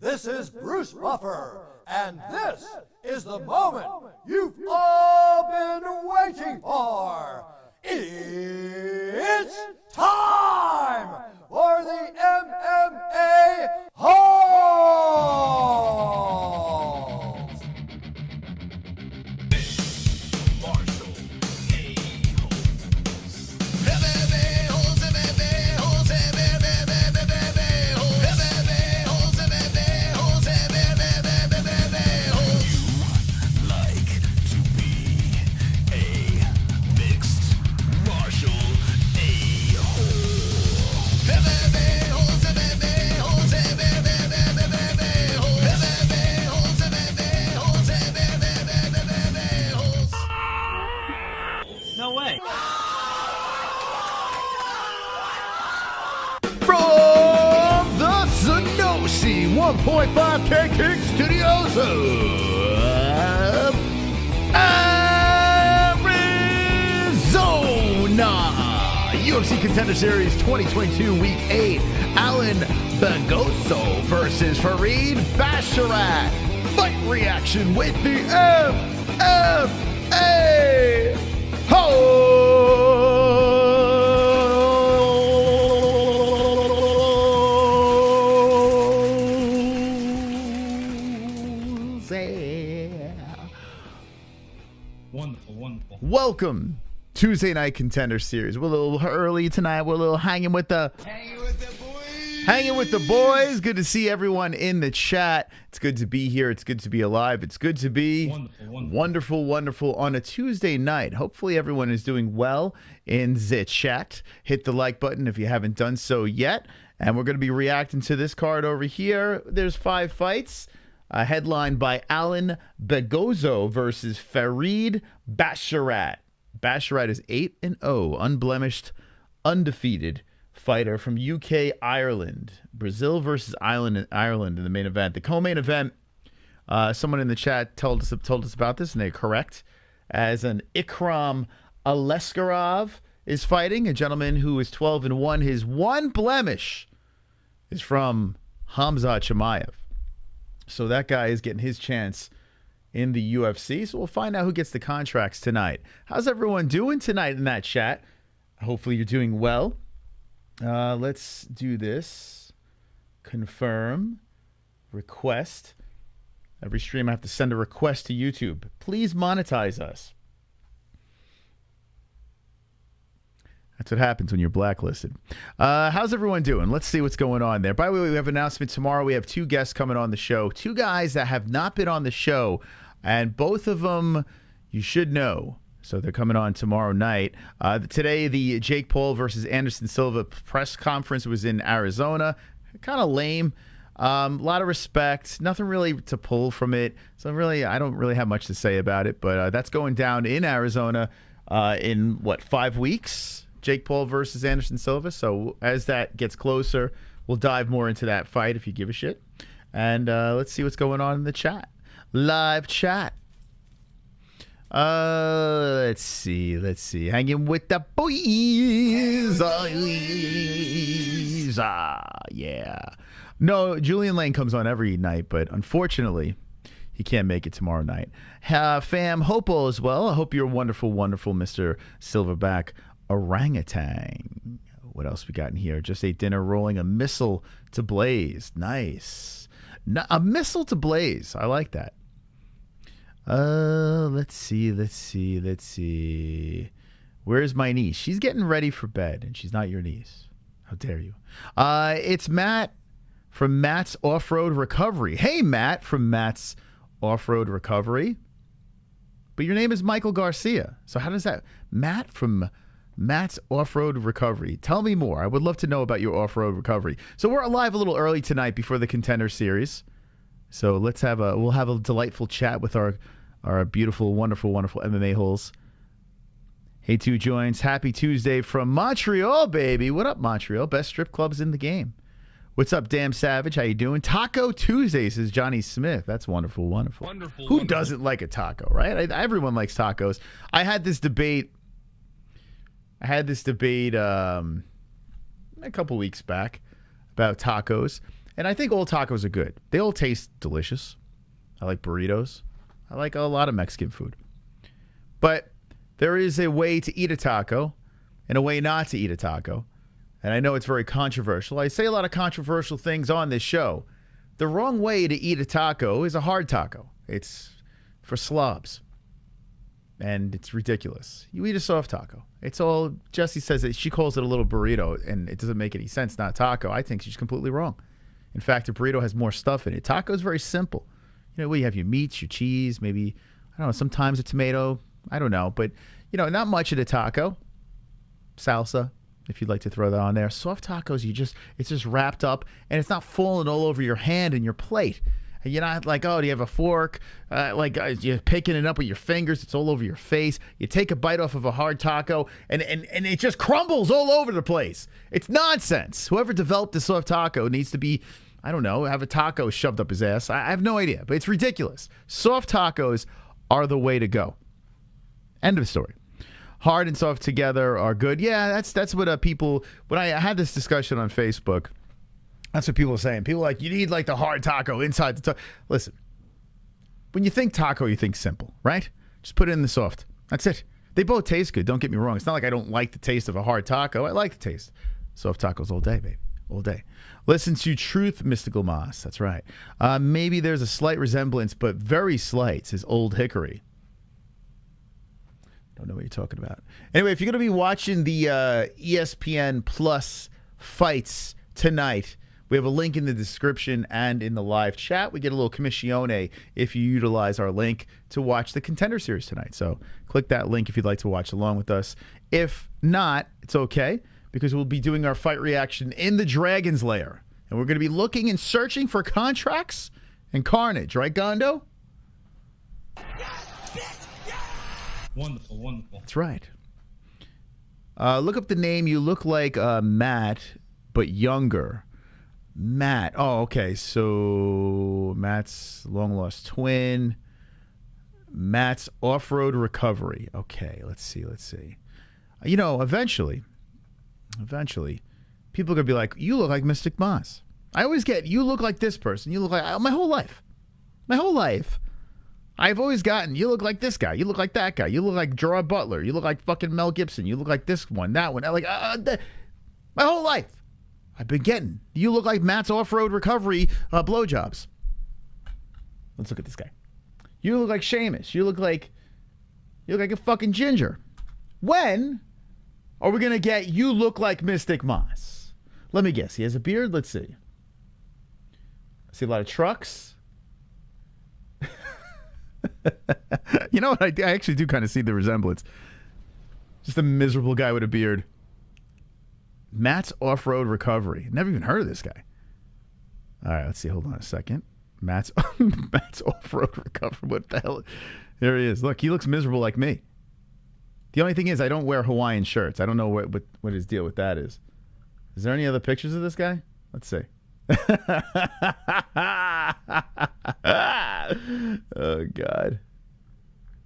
This is Bruce Buffer, and this is the moment you've all been waiting for. It's time for the MMA-Holes! No way. From the Sonosi 1.5K Kick Studios of Arizona, UFC Contender Series 2022 Week 8, Allan Begosso versus Farid Basharat. Fight reaction with the MMA-Holes. Wonderful. Welcome, Tuesday Night Contender Series. We're a little early tonight. We're a little hanging with the boys. Good to see everyone in the chat. It's good to be here. It's good to be alive. It's good to be wonderful on a Tuesday night. Hopefully everyone is doing well in the chat. Hit the like button if you haven't done so yet. And we're going to be reacting to this card over here. There's 5 fights. Headlined by Allan Begosso versus Farid Basharat. Basharat is 8-0, unblemished, undefeated fighter from UK, Ireland. Brazil versus Ireland in the main event. The co-main event, someone in the chat told us about this, and they're correct. As an Ikram Aliskerov is fighting, a gentleman who is 12-1. His one blemish is from KHAMZAT. So that guy is getting his chance in the UFC. So we'll find out who gets the contracts tonight. How's everyone doing tonight in that chat? Hopefully you're doing well. Let's do this. Confirm. Request. Every stream I have to send a request to YouTube. Please monetize us. That's what happens when you're blacklisted. How's everyone doing? Let's see what's going on there. By the way, we have an announcement tomorrow. We have 2 guests coming on the show. 2 guys that have not been on the show, and both of them you should know. So they're coming on tomorrow night. Today, the Jake Paul versus Anderson Silva press conference was in Arizona. Kind of lame. A lot of respect. Nothing really to pull from it. So really, I don't really have much to say about it. But that's going down in Arizona in, what, 5 weeks? Jake Paul versus Anderson Silva. So as that gets closer, we'll dive more into that fight if you give a shit. And let's see what's going on in the chat. Live chat. Let's see. Hanging with the boys. Yeah. No, Julian Lane comes on every night, but unfortunately, he can't make it tomorrow night. Fam Hopo as well. I hope you're wonderful, Mr. Silverback Orangutan. What else we got in here? Just ate dinner rolling a missile to blaze. Nice. A missile to blaze. I like that. Let's see. Where's my niece? She's getting ready for bed, and she's not your niece. How dare you? It's Matt from Matt's Off-Road Recovery. Hey, Matt from Matt's Off-Road Recovery. But your name is Michael Garcia. So how does that... Matt from Matt's Off-Road Recovery. Tell me more. I would love to know about your off-road recovery. So we're live a little early tonight before the Contender Series. So we'll have a delightful chat with our beautiful, wonderful MMA-Holes. Hey, 2 joins. Happy Tuesday from Montreal, baby. What up, Montreal? Best strip clubs in the game. What's up, Damn Savage? How you doing? Taco Tuesday, says Johnny Smith. That's wonderful. Who doesn't like a taco, right? Everyone likes tacos. I had this debate a couple weeks back about tacos. And I think all tacos are good. They all taste delicious. I like burritos. I like a lot of Mexican food. But there is a way to eat a taco and a way not to eat a taco. And I know it's very controversial. I say a lot of controversial things on this show. The wrong way to eat a taco is a hard taco. It's for slobs. And it's ridiculous. You eat a soft taco. It's all, Jessie says that she calls it a little burrito, and it doesn't make any sense, not taco. I think she's completely wrong. In fact, a burrito has more stuff in it. Taco is very simple. You know, where you have your meats, your cheese, maybe, I don't know, sometimes a tomato. I don't know. But, you know, not much of the taco. Salsa, if you'd like to throw that on there. Soft tacos, it's just wrapped up, and it's not falling all over your hand and your plate. And you're not like, oh, do you have a fork? You're picking it up with your fingers. It's all over your face. You take a bite off of a hard taco, and it just crumbles all over the place. It's nonsense. Whoever developed the soft taco needs to be, I don't know, have a taco shoved up his ass. I have no idea, but it's ridiculous. Soft tacos are the way to go. End of story. Hard and soft together are good. Yeah, that's what people, when I had this discussion on Facebook, that's what people are saying. People are like, you need like the hard taco inside the taco. Listen, when you think taco, you think simple, right? Just put it in the soft. That's it. They both taste good. Don't get me wrong. It's not like I don't like the taste of a hard taco. I like the taste. Soft tacos all day, baby. All day. Listen to Truth, Mystical Moss. That's right. Maybe there's a slight resemblance, but very slight, says Old Hickory. Don't know what you're talking about. Anyway, if you're going to be watching the ESPN Plus fights tonight, we have a link in the description and in the live chat. We get a little commissione if you utilize our link to watch the Contender series tonight. So click that link if you'd like to watch along with us. If not, it's okay, because we'll be doing our fight reaction in the Dragon's Lair. And we're going to be looking and searching for contracts and carnage. Right, Gondo? Wonderful, wonderful. That's right. Look up the name. You look like Matt, but younger. Matt. Oh, okay. So Matt's long-lost twin. Matt's off-road recovery. Okay, let's see. You know, eventually, people are going to be like, you look like Mystic Moss. I always get, you look like this person. You look like, my whole life. I've always gotten, you look like this guy. You look like that guy. You look like Gerard Butler. You look like fucking Mel Gibson. You look like this one, that one. My whole life. I've been getting, you look like Matt's off-road recovery blowjobs. Let's look at this guy. You look like Seamus. You look like a fucking ginger. When are we going to get you look like Mystic Moss? Let me guess. He has a beard? Let's see. I see a lot of trucks. You know what? I actually do kind of see the resemblance. Just a miserable guy with a beard. Matt's off-road recovery. Never even heard of this guy. All right, let's see. Hold on a second. Matt's off-road recovery. What the hell? There he is. Look, he looks miserable like me. The only thing is I don't wear Hawaiian shirts. I don't know what his deal with that is. Is there any other pictures of this guy? Let's see. Oh, God.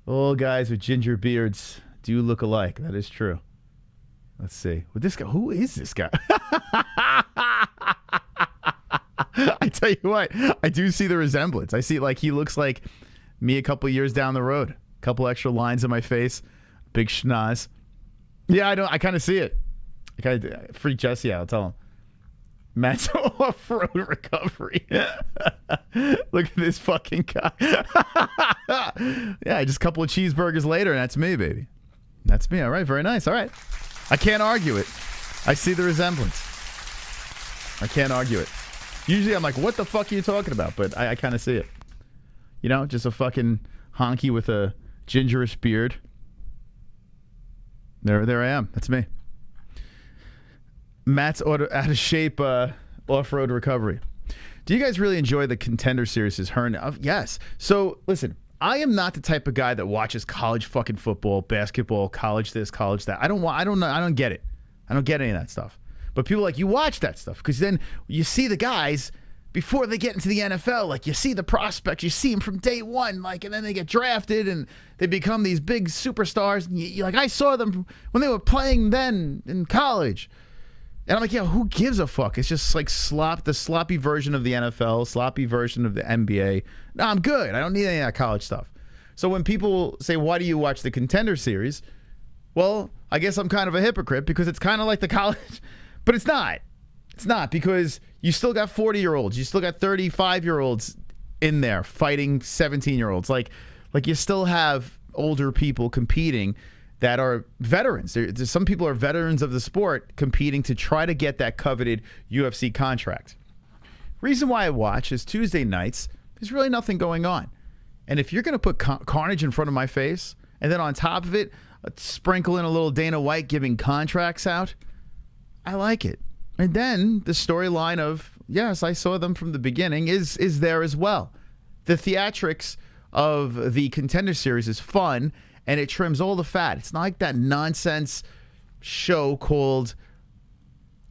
All guys with ginger beards do look alike. That is true. Let's see. With this guy, who is this guy? I tell you what, I do see the resemblance. I see like he looks like me a couple years down the road. A couple extra lines in my face, big schnoz. Yeah, I kind of see it. I kind of freak Jesse out. I'll tell him. Matt's off-road recovery. Look at this fucking guy. Yeah, just a couple of cheeseburgers later, and that's me, baby. That's me. All right, very nice. All right. I can't argue it. I see the resemblance. I can't argue it. Usually I'm like, what the fuck are you talking about? But I kind of see it. You know, just a fucking honky with a gingerish beard. There I am. That's me. Matt's out of shape off-road recovery. Do you guys really enjoy the Contender series? Yes. So, listen. I am not the type of guy that watches college fucking football, basketball, college this, college that. I don't get it. I don't get any of that stuff. But people are like, you watch that stuff because then you see the guys before they get into the NFL. Like you see the prospects, you see them from day one, like, and then they get drafted and they become these big superstars. And you like, I saw them when they were playing then in college. And I'm like, yeah, who gives a fuck? It's just like the sloppy version of the NFL, sloppy version of the NBA. No, I'm good. I don't need any of that college stuff. So when people say, why do you watch the Contender series? Well, I guess I'm kind of a hypocrite because it's kind of like the college, but it's not. It's not, because you still got 40-year-olds. You still got 35-year-olds in there fighting 17-year-olds. Like you still have older people competing that are veterans. There's some people are veterans of the sport competing to try to get that coveted UFC contract. Reason why I watch is Tuesday nights, there's really nothing going on. And if you're going to put carnage in front of my face, and then on top of it, sprinkle in a little Dana White giving contracts out, I like it. And then the storyline of, yes, I saw them from the beginning, is there as well. The theatrics of the Contender series is fun, and it trims all the fat. It's not like that nonsense show called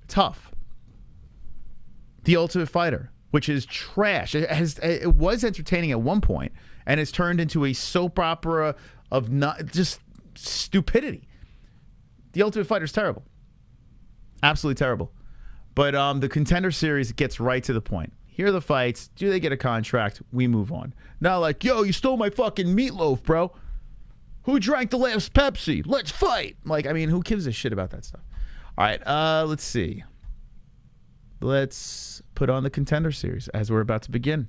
Tough. The Ultimate Fighter, which is trash. It was entertaining at one point, and it's turned into a soap opera of just stupidity. The Ultimate Fighter is terrible. Absolutely terrible. But the Contender series gets right to the point. Here are the fights. Do they get a contract? We move on. Not like, yo, you stole my fucking meatloaf, bro. Who drank the last Pepsi? Let's fight. Like, I mean, who gives a shit about that stuff? All right, let's see. Let's put on the Contender series as we're about to begin.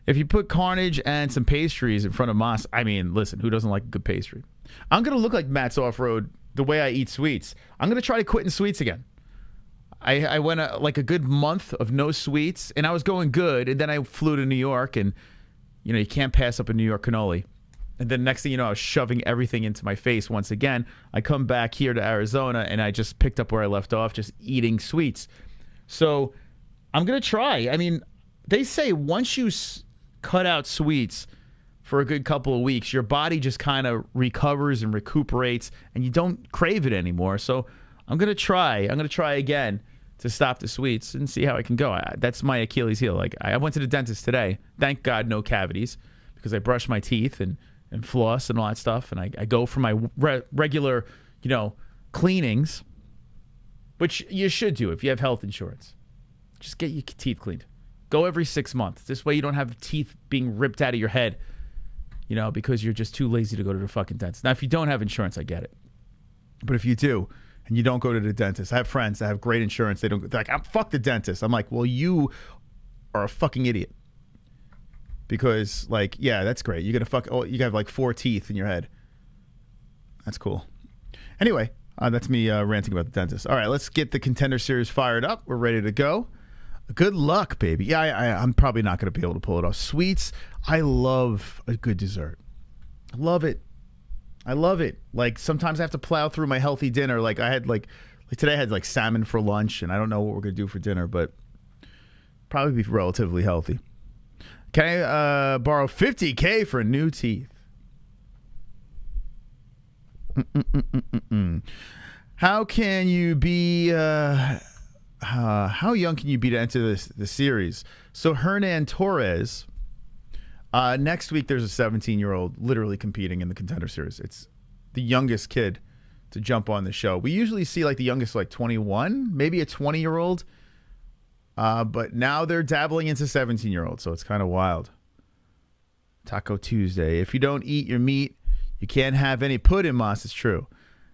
If you put carnage and some pastries in front of Moss, I mean, listen, who doesn't like a good pastry? I'm going to look like Matt's Off-Road the way I eat sweets. I'm going to try to quit sweets again. I went like a good month of no sweets, and I was going good, and then I flew to New York, and, you know, you can't pass up a New York cannoli. And then next thing you know, I was shoving everything into my face once again. I come back here to Arizona, and I just picked up where I left off, just eating sweets. So I'm going to try. I mean, they say once you cut out sweets for a good couple of weeks, your body just kind of recovers and recuperates, and you don't crave it anymore. So I'm going to try. I'm going to try again to stop the sweets and see how I can go. That's my Achilles heel. Like, I went to the dentist today. Thank God no cavities, because I brush my teeth and floss and all that stuff, and I go for my regular, you know, cleanings, which you should do if you have health insurance. Just get your teeth cleaned. Go every 6 months. This way you don't have teeth being ripped out of your head, you know, because you're just too lazy to go to the fucking dentist. Now, if you don't have insurance, I get it. But if you do, and you don't go to the dentist, I have friends that have great insurance. They're like, fuck the dentist. I'm like, well, you are a fucking idiot. Because, like, yeah, that's great. You have like 4 teeth in your head. That's cool. Anyway, that's me ranting about the dentist. All right, let's get the Contender series fired up. We're ready to go. Good luck, baby. Yeah, I'm probably not going to be able to pull it off. Sweets, I love a good dessert. I love it. I love it. Like, sometimes I have to plow through my healthy dinner. Like, I had like today I had like salmon for lunch, and I don't know what we're going to do for dinner, but probably be relatively healthy. Can I borrow $50K for new teeth? How can you be... how young can you be to enter the series? So Hernan Torres... next week, there's a 17-year-old literally competing in the Contender series. It's the youngest kid to jump on the show. We usually see like the youngest, like 21, maybe a 20-year-old. But now they're dabbling into 17-year-olds, so it's kind of wild. Taco Tuesday. If you don't eat your meat, you can't have any pudding, Moss. It's true.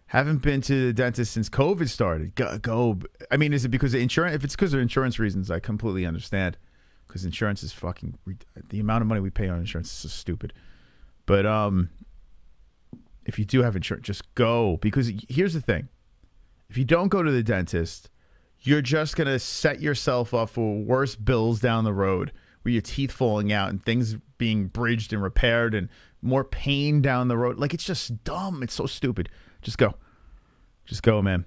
Haven't been to the dentist since COVID started. Go. I mean, is it because of insurance? If it's because of insurance reasons, I completely understand. Because insurance is fucking... The amount of money we pay on insurance is so stupid. But if you do have insurance, just go. Because here's the thing. If you don't go to the dentist, you're just going to set yourself up for worse bills down the road, where your teeth falling out and things being bridged and repaired and more pain down the road. Like, it's just dumb. It's so stupid. Just go. Just go, man.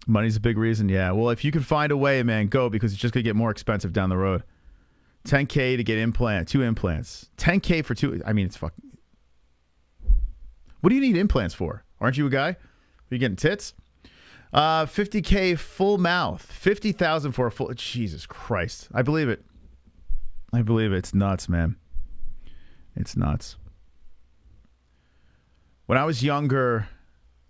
Money's a big reason. Yeah. Well, if you can find a way, man, go, because it's just going to get more expensive down the road. $10K to get 2 implants. $10K for 2. I mean, it's fucking... What do you need implants for? Aren't you a guy? Are you getting tits? $50K full mouth. $50,000 for a full... Jesus Christ. I believe it. I believe it. It's nuts, man. It's nuts. When I was younger,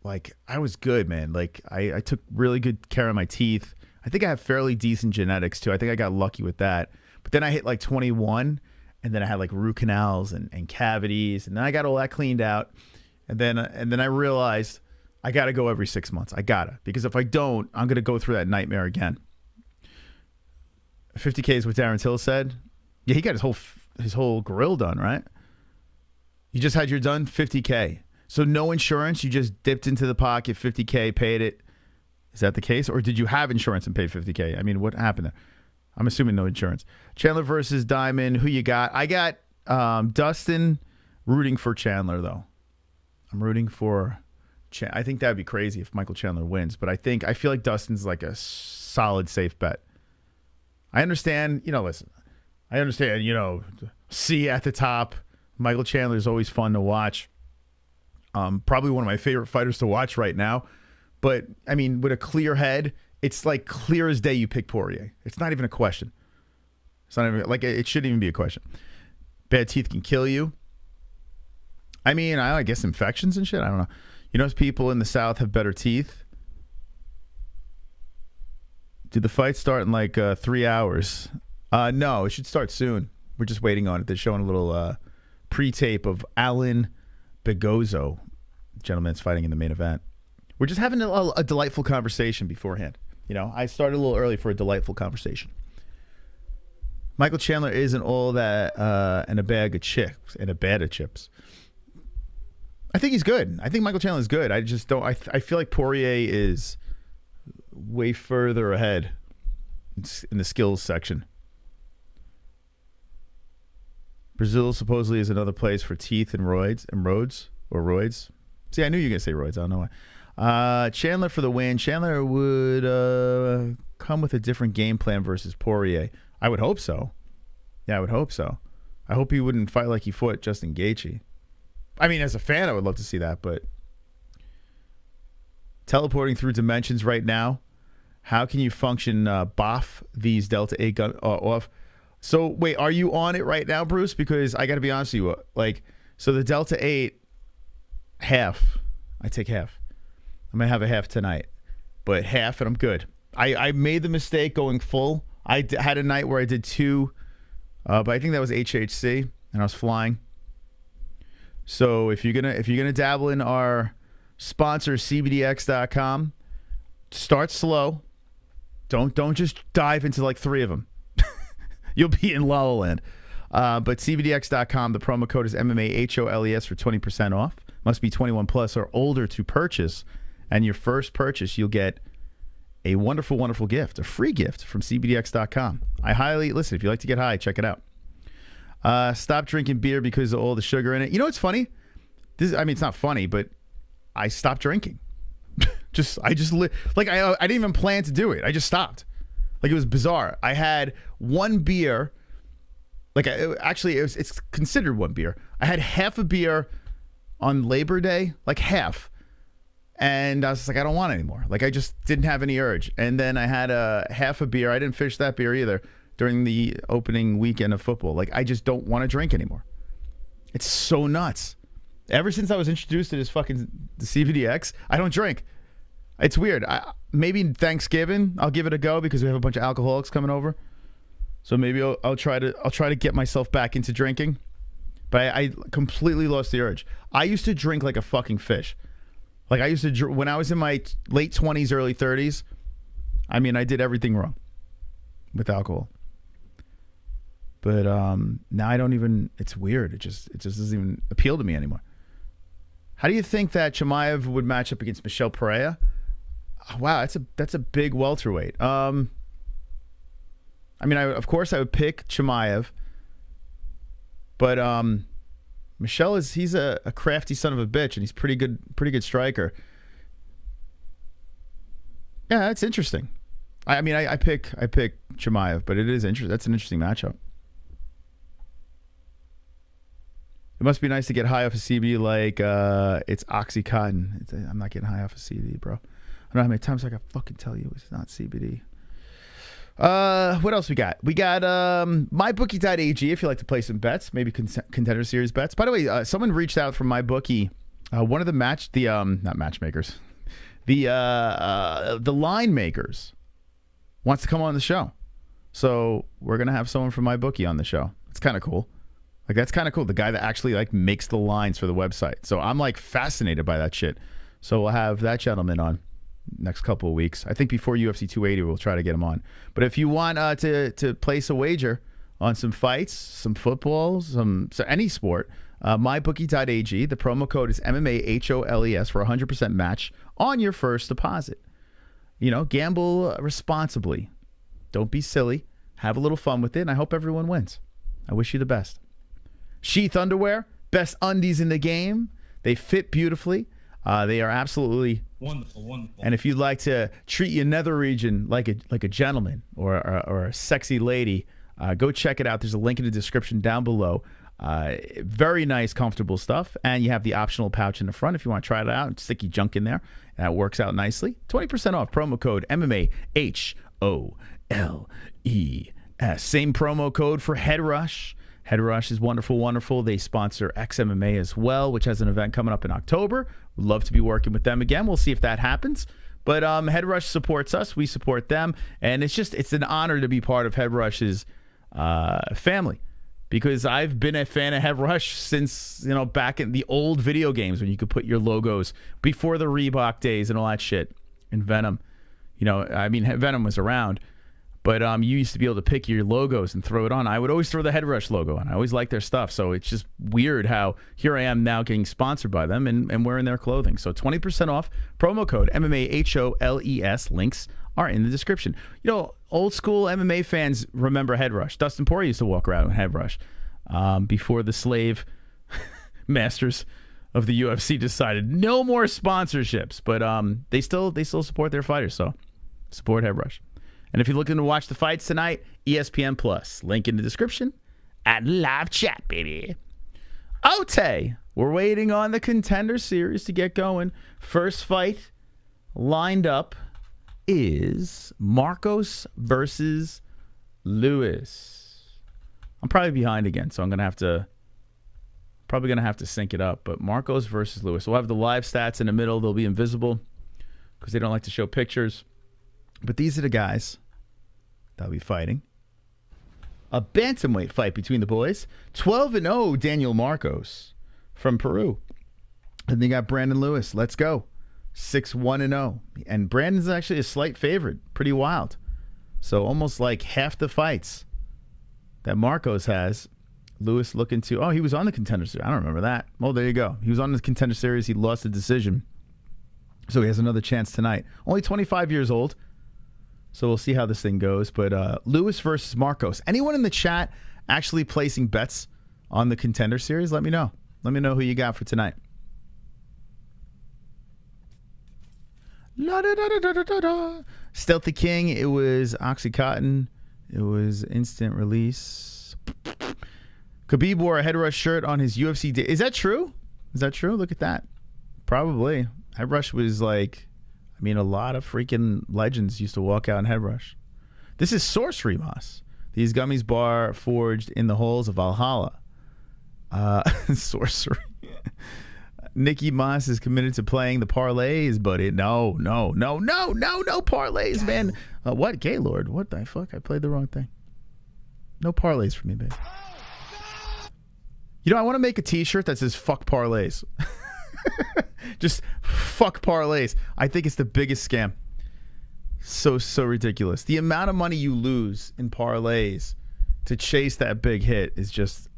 like, I was good, man. Like, I took really good care of my teeth. I think I have fairly decent genetics too. I think I got lucky with that. But then I hit like 21, and then I had like root canals and cavities, and then I got all that cleaned out. And then I realized I got to go every 6 months. I got to. Because if I don't, I'm going to go through that nightmare again. 50K is what Darren Till said. Yeah, he got his whole grill done, right? You just had your done, 50K. So no insurance, you just dipped into the pocket, 50K, paid it. Is that the case? Or did you have insurance and paid 50K? I mean, what happened there? I'm assuming no insurance. Chandler versus Diamond, who you got? I got Dustin, rooting for Chandler, though. I'm rooting for I think that would be crazy if Michael Chandler wins, but I feel like Dustin's like a solid, safe bet. I understand, listen, I understand, C at the top. Michael Chandler is always fun to watch. Probably one of my favorite fighters to watch right now. But, I mean, with a clear head, it's like clear as day you pick Poirier. It's not even a question. It's not even, like, it shouldn't even be a question. Bad teeth can kill you. I mean, I guess infections and shit, I don't know. People in the South have better teeth. Do the fights start in like 3 hours? No, it should start soon. We're just waiting on it. They're showing a little pre-tape of Allan Begosso, the gentleman that's fighting in the main event. We're just having a delightful conversation beforehand. I started a little early for a delightful conversation. Michael Chandler isn't all that and a bag of chips and a bag of chips. I think he's good. I think Michael Chandler is good. I just don't. I feel like Poirier is way further ahead in the skills section. Brazil supposedly is another place for teeth and roids. See, I knew you were gonna say roids. I don't know why. Chandler for the win. Chandler would come with a different game plan versus Poirier. I would hope so. Yeah, I would hope so. I hope he wouldn't fight like he fought Justin Gaethje. I mean, as a fan, I would love to see that, but teleporting through dimensions right now, how can you function boff these Delta 8 gun off? So, wait, are you on it right now, Bruce? Because I got to be honest with you. So the Delta 8, half. I take half. I'm going to have a half tonight, but half and I'm good. I made the mistake going full. I had a night where I did 2, but I think that was HHC, and I was flying. So if you're gonna dabble in our sponsor CBDX.com, start slow. Don't just dive into like 3 of them. You'll be in La La Land. But CBDX.com, the promo code is MMA-HOLES for 20% off. Must be 21 plus or older to purchase. And your first purchase, you'll get a wonderful, wonderful gift, a free gift from CBDX.com. Listen, if you like to get high, check it out. Stop drinking beer because of all the sugar in it. You know what's funny? It's not funny, but I stopped drinking. I didn't even plan to do it. I just stopped. Like, it was bizarre. I had 1 beer. It's considered 1 beer. I had half a beer on Labor Day, like half. And I was just like, I don't want it anymore. Like, I just didn't have any urge. And then I had half a beer. I didn't finish that beer either during the opening weekend of football. Like, I just don't want to drink anymore. It's so nuts. Ever since I was introduced to the CBDX, I don't drink. It's weird. Maybe Thanksgiving I'll give it a go because we have a bunch of alcoholics coming over. So maybe I'll try to get myself back into drinking. But I completely lost the urge. I used to drink like a fucking fish. Like, I used to, when I was in my late 20s, early 30s, I mean, I did everything wrong with alcohol. But now I don't even, it's weird. It just doesn't even appeal to me anymore. How do you think that Chimaev would match up against Michelle Pereira? Oh, wow, that's a big welterweight. I mean, of course I would pick Chimaev. But Michelle he's a crafty son of a bitch, and he's pretty good striker. Yeah, that's interesting. I mean, I pick Chimaev, but it is interesting. That's an interesting matchup. It must be nice to get high off of CBD like it's Oxycontin. I'm not getting high off of CBD, bro. I don't know how many times I got fucking tell you it's not CBD. What else we got? We got mybookie.ag if you like to play some bets, maybe Contender Series bets. By the way, someone reached out from MyBookie. One of the not matchmakers, the line makers. wants to come on the show. So we're going to have someone from MyBookie on the show. It's kind of cool. Like, that's kind of cool. The guy that actually, like, makes the lines for the website. So I'm, like, fascinated by that shit. So we'll have that gentleman on next couple of weeks. I think before UFC 280, we'll try to get him on. But if you want to place a wager on some fights, some football, any sport, mybookie.ag. The promo code is MMA-HOLES for 100% match on your first deposit. You know, gamble responsibly. Don't be silly. Have a little fun with it, and I hope everyone wins. I wish you the best. Sheath underwear, best undies in the game. They fit beautifully. They are absolutely wonderful. And if you'd like to treat your nether region like a gentleman or a sexy lady, go check it out. There's a link in the description down below. Very nice, comfortable stuff. And you have the optional pouch in the front if you want to try it out and stick your junk in there. That works out nicely. 20% off. Promo code MMA-HOLES. Same promo code for Head Rush. Head Rush is wonderful. They sponsor XMMA as well, which has an event coming up in October. We'd love to be working with them again. We'll see if that happens. But Head Rush supports us. We support them. And it's an honor to be part of Head Rush's family. Because I've been a fan of Head Rush since, back in the old video games when you could put your logos before the Reebok days and all that shit. And Venom. Venom was around. But you used to be able to pick your logos and throw it on. I would always throw the Head Rush logo on. I always liked their stuff. So it's just weird how here I am now getting sponsored by them and wearing their clothing. So 20% off. Promo code MMA-HOLES. Links are in the description. Old school MMA fans remember Head Rush. Dustin Poirier used to walk around with Head Rush before the slave masters of the UFC decided no more sponsorships. But they still support their fighters. So support Head Rush. And if you're looking to watch the fights tonight, ESPN Plus. Link in the description at live chat, baby. Ote, we're waiting on the Contender series to get going. First fight lined up is Marcos versus Lewis. I'm probably behind again, so I'm probably gonna have to sync it up. But Marcos versus Lewis. We'll have the live stats in the middle. They'll be invisible because they don't like to show pictures. But these are the guys that'll be fighting. A bantamweight fight between the boys. 12-0 Daniel Marcos from Peru. And they got Brandon Lewis. Let's go. 6-1-0. And Brandon's actually a slight favorite. Pretty wild. So almost like half the fights that Marcos has, Lewis looking to... Oh, he was on the Contender Series. I don't remember that. Well, there you go. He was on the Contender Series. He lost the decision. So he has another chance tonight. Only 25 years old. So we'll see how this thing goes. But Lewis versus Marcos. Anyone in the chat actually placing bets on the Contender Series? Let me know. Let me know who you got for tonight. Stealthy King. It was Oxycontin. It was instant release. Khabib wore a Head Rush shirt on his UFC day. Is that true? Is that true? Look at that. Probably. Head Rush was like... a lot of freaking legends used to walk out in Head Rush. This is Sorcery Moss. These gummies bar forged in the halls of Valhalla. Sorcery. Nikki Moss is committed to playing the parlays, but no parlays, man. What? Gaylord? What the fuck? I played the wrong thing. No parlays for me, babe. I want to make a t-shirt that says fuck parlays. Just fuck parlays. I think it's the biggest scam. So ridiculous. The amount of money you lose in parlays to chase that big hit is just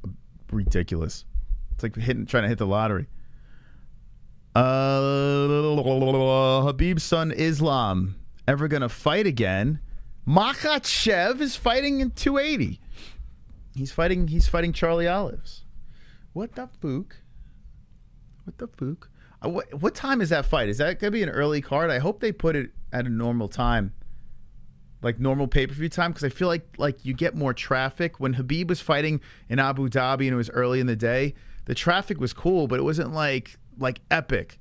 ridiculous. It's like trying to hit the lottery. Habib's son Islam ever gonna fight again? Makhachev is fighting in 280. He's fighting Charlie Olives. What the fuck? What the fuck? What time is that fight? Is that going to be an early card? I hope they put it at a normal time. Like normal pay-per-view time, because I feel like you get more traffic. When Habib was fighting in Abu Dhabi and it was early in the day, the traffic was cool, but it wasn't like epic.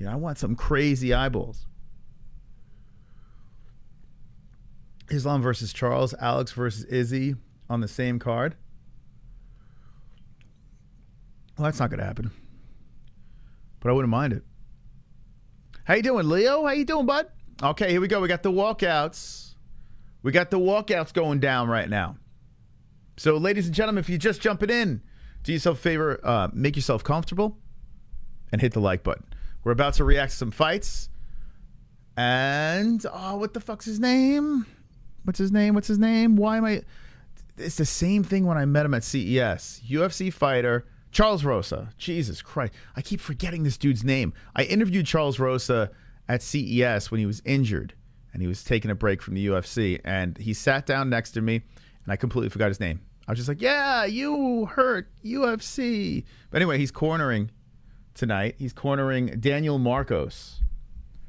I want some crazy eyeballs. Islam versus Charles, Alex versus Izzy on the same card. Well, that's not going to happen. But I wouldn't mind it. How you doing, Leo? How you doing, bud? Okay, here we go. We got the walkouts. We got the walkouts going down right now. So, ladies and gentlemen, if you're just jumping in, do yourself a favor, make yourself comfortable, and hit the like button. We're about to react to some fights. And, oh, what the fuck's his name? What's his name? Why am I... It's the same thing when I met him at CES. UFC fighter, Charles Rosa. Jesus Christ. I keep forgetting this dude's name. I interviewed Charles Rosa at CES when he was injured, and he was taking a break from the UFC. And he sat down next to me, and I completely forgot his name. I was just like, yeah, you hurt UFC. But anyway, he's cornering tonight. He's cornering Daniel Marcos.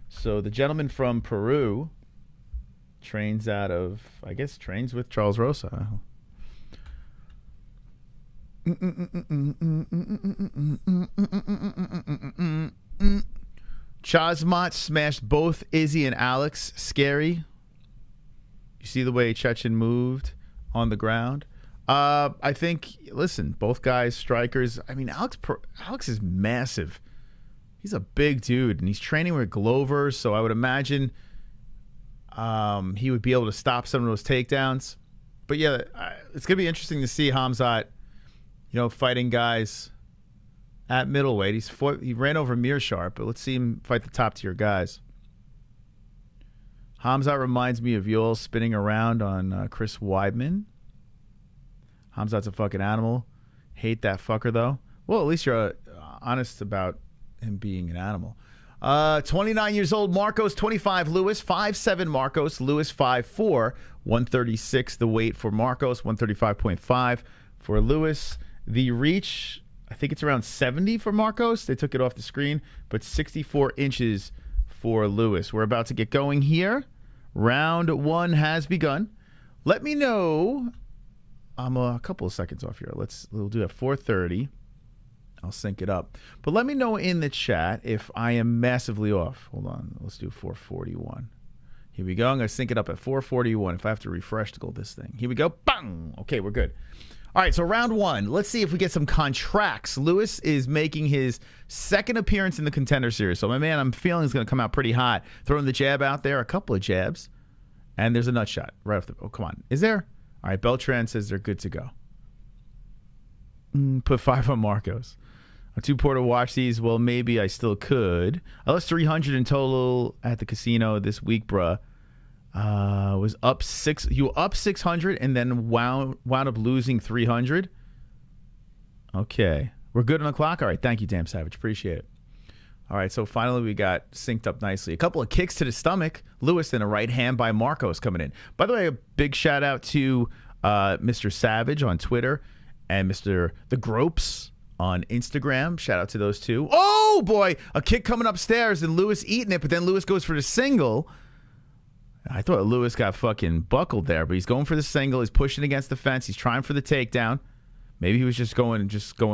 So the gentleman from Peru trains out of, I guess, trains with Charles Rosa. Khamzat smashed both Izzy and Alex. Scary. You see the way Chechen moved on the ground. I think, listen, both guys, strikers. I mean, Alex is massive. He's a big dude, and he's training with Glover, so I would imagine he would be able to stop some of those takedowns. But yeah, it's going to be interesting to see Khamzat, you know, fighting guys at middleweight. He ran over Meerschaert, but let's see him fight the top-tier guys. Khamzat reminds me of Yul spinning around on Chris Weidman. Khamzat's a fucking animal. Hate that fucker, though. Well, at least you're honest about him being an animal. 29 years old, Marcos. 25, Lewis. 5'7", Marcos. Lewis, 5'4". 136, the weight for Marcos. 135.5 for Lewis. The reach, I think it's around 70 for Marcos. They took it off the screen, but 64 inches for Lewis. We're about to get going here. Round one has begun. Let me know. I'm a couple of seconds off here. We'll do it at 4:30. I'll sync it up. But let me know in the chat if I am massively off. Hold on. Let's do 4:41. Here we go. I'm going to sync it up at 4:41 if I have to refresh to go this thing. Here we go. Bang! Okay, we're good. All right, so round one. Let's see if we get some contracts. Lewis is making his second appearance in the Contender Series. So, my man, I'm feeling is going to come out pretty hot. Throwing the jab out there, a couple of jabs. And there's a nut shot right off the... Oh, come on. Is there? All right, Beltran says they're good to go. Put 5 on Marcos. I'm too poor to watch these. Well, maybe I still could. I lost 300 in total at the casino this week, bruh. Was up 6. You were up 600 and then wound up losing 300. Okay, we're good on the clock. All right, thank you, Damn Savage. Appreciate it. All right, so finally we got synced up nicely. A couple of kicks to the stomach. Lewis and a right hand by Marcos coming in. By the way, a big shout out to Mr. Savage on Twitter and Mr. The Gropes on Instagram. Shout out to those two. Oh, boy, a kick coming upstairs and Lewis eating it, but then Lewis goes for the single. I thought Lewis got fucking buckled there, but he's going for the single. He's pushing against the fence. He's trying for the takedown. Maybe he was just going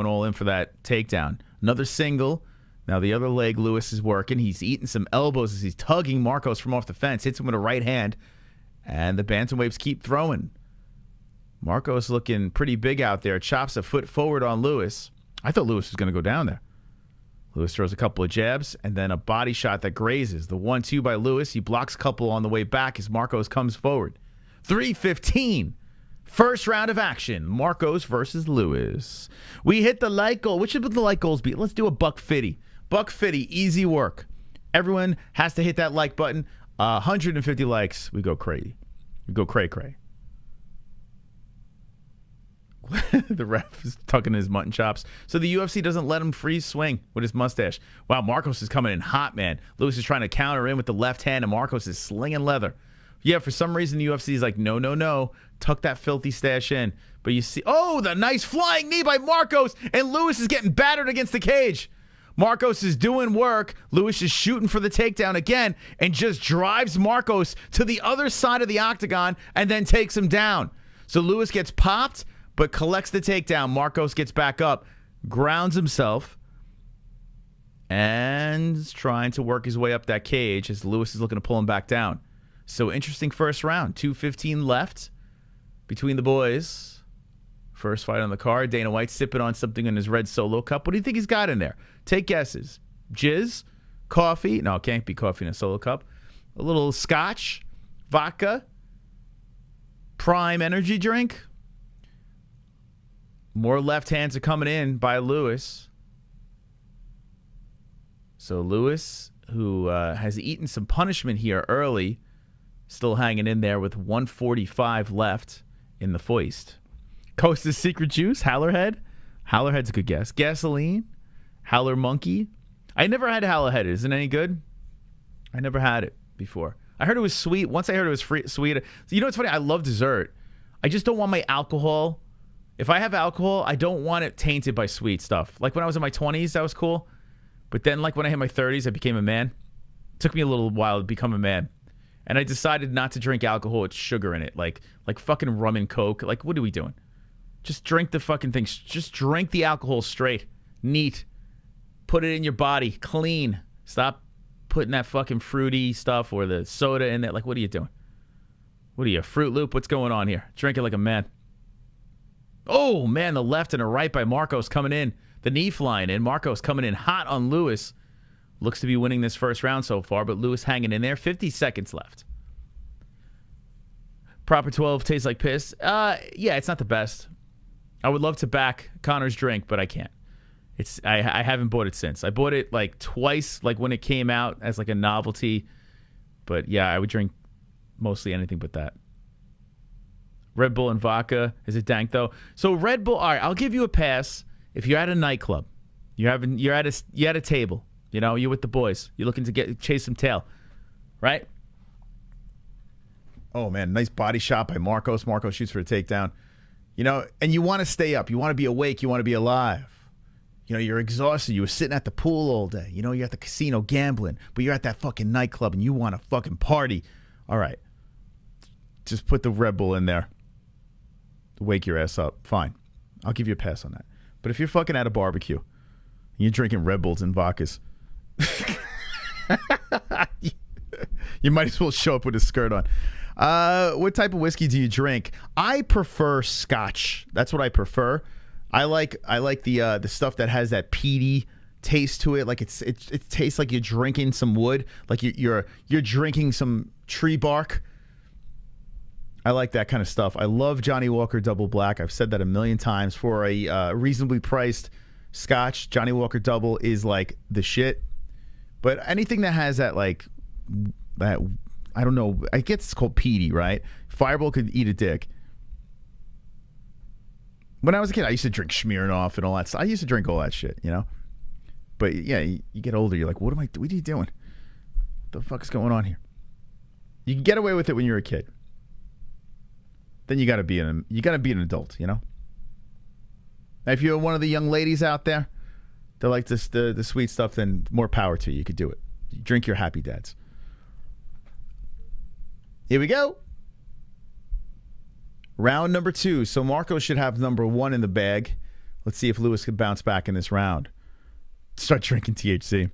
all in for that takedown. Another single. Now the other leg Lewis is working. He's eating some elbows as he's tugging Marcos from off the fence. Hits him with a right hand. And the bantamweights keep throwing. Marcos looking pretty big out there. Chops a foot forward on Lewis. I thought Lewis was going to go down there. Lewis throws a couple of jabs and then a body shot that grazes. The 1-2 by Lewis. He blocks a couple on the way back as Marcos comes forward. 3:15. First round of action. Marcos versus Lewis. We hit the like goal. What should the like goals be? Let's do a $150. $150. Easy work. Everyone has to hit that like button. 150 likes. We go crazy. We go cray-cray. The ref is tucking his mutton chops. So the UFC doesn't let him freeze swing with his mustache. Wow, Marcos is coming in hot, man. Lewis is trying to counter in with the left hand, and Marcos is slinging leather. Yeah, for some reason, the UFC is like, no, no, no. Tuck that filthy stash in. But you see, oh, the nice flying knee by Marcos, and Lewis is getting battered against the cage. Marcos is doing work. Lewis is shooting for the takedown again and just drives Marcos to the other side of the octagon and then takes him down. So Lewis gets popped, but collects the takedown. Marcos gets back up, grounds himself, and is trying to work his way up that cage as Lewis is looking to pull him back down. So interesting first round. 2:15 left between the boys. First fight on the card. Dana White sipping on something in his red Solo cup. What do you think he's got in there? Take guesses. Jizz? Coffee? No, it can't be coffee in a Solo cup. A little scotch? Vodka? Prime energy drink. More left hands are coming in by Lewis. So Lewis, who has eaten some punishment here early, still hanging in there with 145 left in the foist. Costa's Secret Juice, Howlerhead. Howlerhead's a good guess. Gasoline, Howler Monkey. I never had Howlerhead. Isn't it any good? I never had it before. I heard it was sweet. Once I heard it was sweet. You know what's funny? I love dessert. I just don't want my alcohol. If I have alcohol, I don't want it tainted by sweet stuff. Like when I was in my 20s, that was cool. But then like when I hit my 30s, I became a man. It took me a little while to become a man. And I decided not to drink alcohol with sugar in it. Like fucking rum and Coke. Like, what are we doing? Just drink the fucking things. Just drink the alcohol straight. Neat. Put it in your body. Clean. Stop putting that fucking fruity stuff or the soda in there. Like, what are you doing? What are you, Fruit Loop? What's going on here? Drink it like a man. Oh, man, the left and the right by Marcos coming in. The knee flying in. Marcos coming in hot on Lewis. Looks to be winning this first round so far, but Lewis hanging in there. 50 seconds left. Proper 12 tastes like piss. Yeah, it's not the best. I would love to back Connor's drink, but I can't. I haven't bought it since. I bought it like twice, like when it came out as like a novelty. But yeah, I would drink mostly anything but that. Red Bull and vodka. Is it dank though? So Red Bull, all right, I'll give you a pass if you're at a nightclub. You're at a table. You know, you're with the boys. You're looking to chase some tail. Right? Oh man, nice body shot by Marcos. Marcos shoots for a takedown. You know, and you want to stay up. You want to be awake. You want to be alive. You know, you're exhausted. You were sitting at the pool all day. You know, you're at the casino gambling, but you're at that fucking nightclub and you want to fucking party. All right. Just put the Red Bull in there. Wake your ass up. Fine. I'll give you a pass on that. But if you're fucking at a barbecue and you're drinking Red Bulls and vodkas, you might as well show up with a skirt on. What type of whiskey do you drink? I prefer Scotch. That's what I prefer. I like the stuff that has that peaty taste to it. Like it tastes like you're drinking some wood, like you're drinking some tree bark. I like that kind of stuff. I love Johnny Walker Double Black. I've said that a million times. For a reasonably priced Scotch, Johnny Walker Double is like the shit. But anything that has that like that, I don't know, I guess it's called peaty, right? Fireball could eat a dick. When I was a kid, I used to drink Smirnoff and all that stuff. I used to drink all that shit, you know? But yeah, you get older, you're like, what are you doing? What the fuck is going on here? You can get away with it when you're a kid. Then you gotta be an adult, you know? Now, if you're one of the young ladies out there that like this the sweet stuff, then more power to you. You could do it. You drink your Happy Dads. Here we go. Round number 2. So Marco should have number 1 in the bag. Let's see if Lewis can bounce back in this round. Start drinking THC.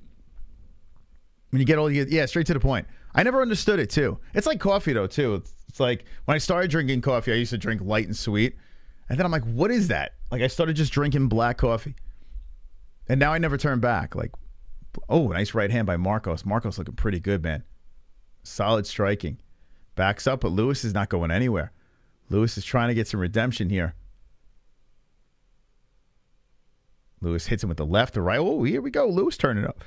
When you get old, straight to the point. I never understood it, too. It's like coffee, though, too. It's like when I started drinking coffee, I used to drink light and sweet. And then I'm like, what is that? Like, I started just drinking black coffee. And now I never turn back. Like, oh, nice right hand by Marcos. Marcos looking pretty good, man. Solid striking. Backs up, but Lewis is not going anywhere. Lewis is trying to get some redemption here. Lewis hits him with the left or right. Oh, here we go. Lewis turning up.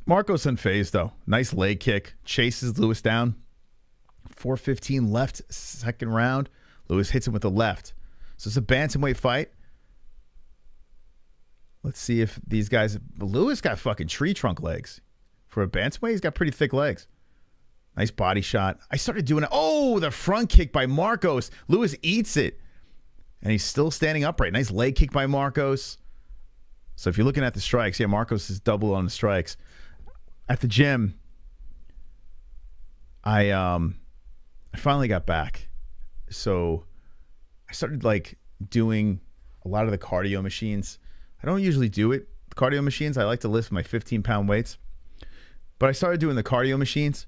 Marcos unfazed, though. Nice leg kick. Chases Lewis down. 4:15 left, second round. Lewis hits him with the left. So it's a bantamweight fight. Let's see if these guys... Lewis got fucking tree trunk legs. For a bantamweight, he's got pretty thick legs. Nice body shot. I started doing it. Oh, the front kick by Marcos. Lewis eats it. And he's still standing upright. Nice leg kick by Marcos. So if you're looking at the strikes, yeah, Marcos is double on the strikes. At the gym, I finally got back. So I started like doing a lot of the cardio machines. I don't usually do it, the cardio machines. I like to lift my 15-pound weights. But I started doing the cardio machines.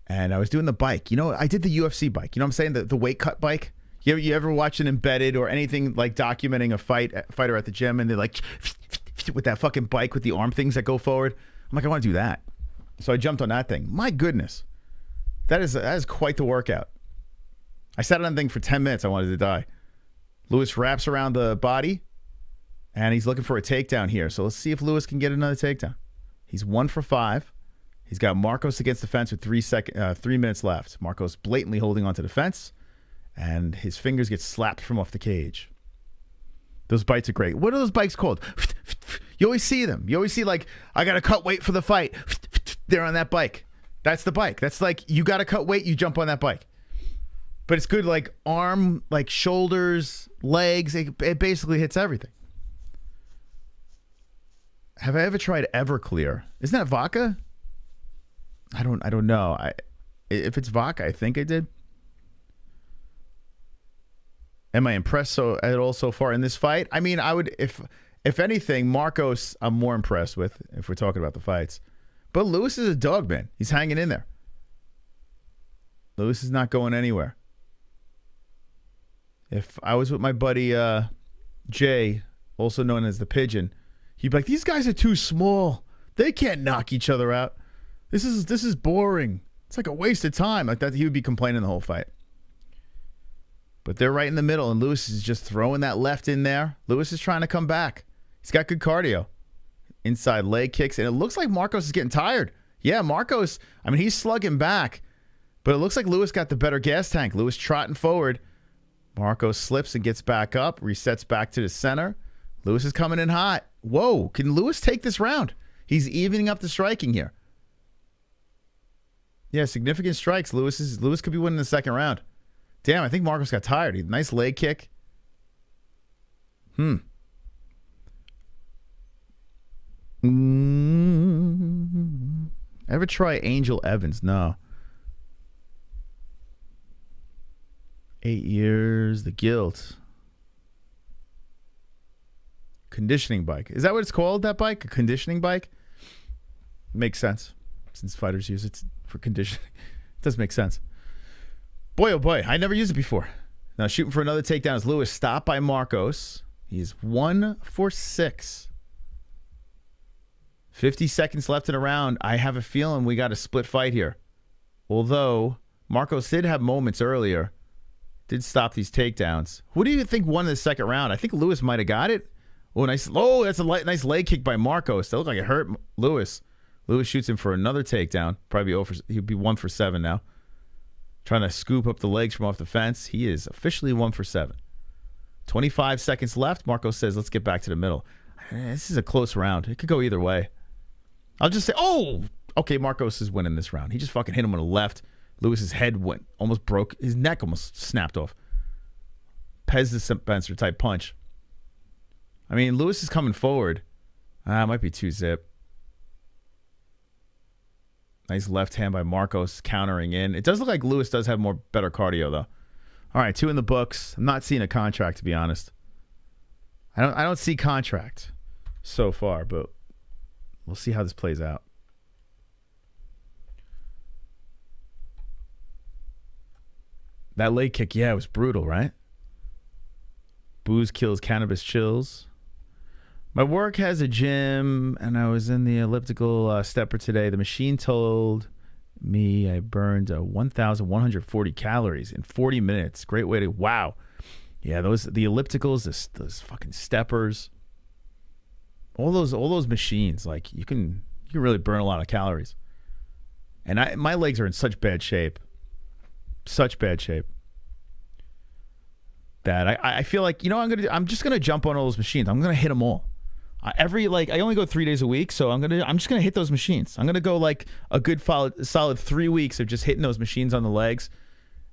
And I was doing the bike. You know, I did the UFC bike. You know what I'm saying? The weight cut bike. You ever watch an Embedded or anything like documenting a fighter at the gym and they're like with that fucking bike with the arm things that go forward? I'm like, I want to do that. So I jumped on that thing. My goodness. That is quite the workout. I sat on the thing for 10 minutes. I wanted to die. Lewis wraps around the body, and he's looking for a takedown here. So let's see if Lewis can get another takedown. He's 1 for 5. He's got Marcos against the fence with 3 minutes left. Marcos blatantly holding onto the fence, and his fingers get slapped from off the cage. Those bites are great. What are those bites called? You always see them. You always see, like, I got to cut weight for the fight. They're on that bike. That's the bike. That's like, you got to cut weight, you jump on that bike. But it's good, like, arm, like, shoulders, legs. It basically hits everything. Have I ever tried Everclear? Isn't that vodka? I don't know. If it's vodka, I think I did. Am I impressed at all so far in this fight? I mean, I would, if anything, Marcos I'm more impressed with, if we're talking about the fights. But Lewis is a dog, man. He's hanging in there. Lewis is not going anywhere. If I was with my buddy Jay, also known as the Pigeon, he'd be like, these guys are too small. They can't knock each other out. This is boring. It's like a waste of time. Like that, he would be complaining the whole fight. But they're right in the middle, and Lewis is just throwing that left in there. Lewis is trying to come back. He's got good cardio. Inside leg kicks, and it looks like Marcos is getting tired. Yeah, Marcos, I mean, he's slugging back, but it looks like Lewis got the better gas tank. Lewis trotting forward. Marcos slips and gets back up, resets back to the center. Lewis is coming in hot. Whoa, can Lewis take this round? He's evening up the striking here. Yeah, significant strikes. Lewis could be winning the second round. Damn, I think Marcos got tired. Nice leg kick. Ever try Angel Evans? No. 8 years, the guilt. Conditioning bike. Is that what it's called, that bike? A conditioning bike? Makes sense, since fighters use it for conditioning. It does make sense. Boy, oh boy, I never used it before. Now shooting for another takedown is Lewis, stopped by Marcos. He's 1 for 6. 50 seconds left in a round. I have a feeling we got a split fight here. Although Marcos did have moments earlier. Did stop these takedowns. Who do you think won the second round? I think Lewis might have got it. Oh, nice. Oh, that's a nice leg kick by Marcos. That looked like it hurt Lewis. Lewis shoots him for another takedown. Probably he'd be 1 for 7 now. Trying to scoop up the legs from off the fence. He is officially 1 for 7. 25 seconds left. Marcos says, let's get back to the middle. This is a close round. It could go either way. I'll just say, oh, okay, Marcos is winning this round. He just fucking hit him on the left. Lewis's head almost broke. His neck almost snapped off. Pez dispenser type punch. I mean, Lewis is coming forward. It might be 2-zip. Nice left hand by Marcos countering in. It does look like Lewis does have better cardio, though. All right, 2 in the books. I'm not seeing a contract, to be honest. I don't see contract so far, but we'll see how this plays out. That leg kick, yeah, it was brutal, right? Booze kills, cannabis chills. My work has a gym, and I was in the elliptical stepper today. The machine told me I burned 1,140 calories in 40 minutes. Great way to, wow. Yeah, the ellipticals, those fucking steppers, all those machines, like you can really burn a lot of calories. And my legs are in such bad shape, that I feel like, I'm just gonna jump on all those machines. I'm gonna hit them all. I only go 3 days a week, so I'm just gonna hit those machines. I'm gonna go like a good solid 3 weeks of just hitting those machines on the legs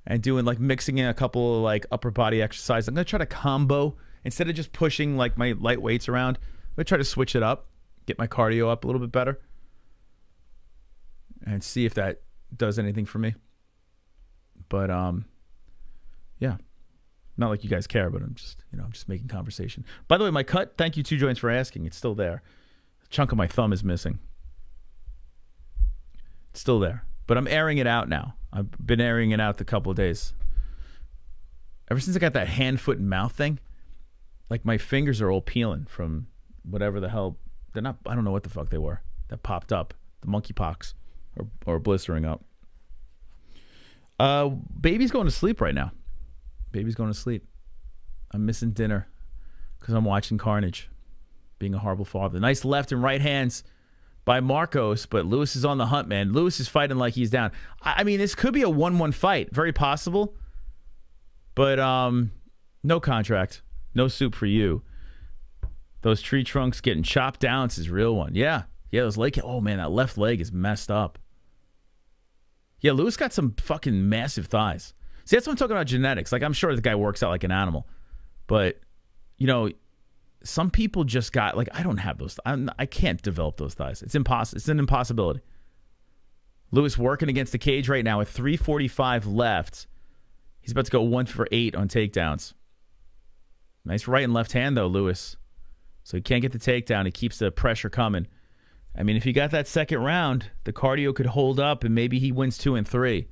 and doing like mixing in a couple of like upper body exercises. I'm gonna try to combo instead of just pushing like my light weights around. I'm gonna try to switch it up, get my cardio up a little bit better, and see if that does anything for me. But yeah. Not like you guys care, but I'm just making conversation. By the way, my cut, thank you, 2 Joints, for asking. It's still there. A chunk of my thumb is missing. It's still there. But I'm airing it out now. I've been airing it out the couple of days. Ever since I got that hand, foot, and mouth thing, like my fingers are all peeling from whatever the hell. They're not, I don't know what the fuck they were that popped up. The monkeypox or blistering up. Baby's going to sleep right now. Baby's going to sleep. I'm missing dinner because I'm watching Carnage. Being a horrible father. Nice left and right hands by Marcos, but Lewis is on the hunt, man. Lewis is fighting like he's down. I mean, this could be a 1-1 fight. Very possible. But no contract. No soup for you. Those tree trunks getting chopped down. It's his real one. Yeah. Yeah, those leg... Oh, man, that left leg is messed up. Yeah, Lewis got some fucking massive thighs. See, that's what I'm talking about, genetics. Like, I'm sure the guy works out like an animal. But, you know... Some people just got, like, I don't have those. I can't develop those thighs. It's impossible. It's an impossibility. Lewis working against the cage right now with 3:45 left. He's about to go 1 for 8 on takedowns. Nice right and left hand, though, Lewis. So he can't get the takedown. He keeps the pressure coming. I mean, if he got that second round, the cardio could hold up, and maybe he wins 2 and 3.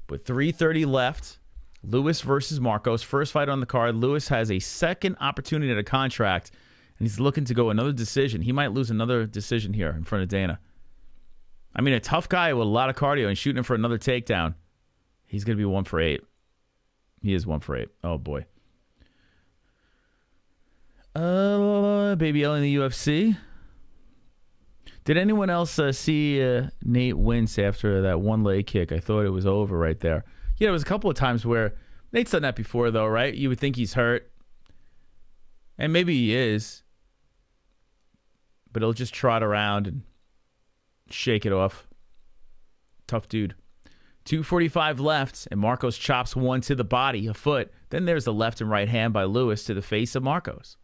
But 3:30 left. Lewis versus Marcos. First fight on the card. Lewis has a second opportunity at a contract, and he's looking to go another decision. He might lose another decision here in front of Dana. I mean, a tough guy with a lot of cardio and shooting him for another takedown. He's going to be 1 for 8. He is 1 for 8. Oh, boy. Baby L in the UFC. Did anyone else see Nate wince after that one leg kick? I thought it was over right there. Yeah, there was a couple of times where Nate's done that before, though, right? You would think he's hurt. And maybe he is. But he'll just trot around and shake it off. Tough dude. 2:45 left, and Marcos chops one to the body, a foot. Then there's the left and right hand by Lewis to the face of Marcos.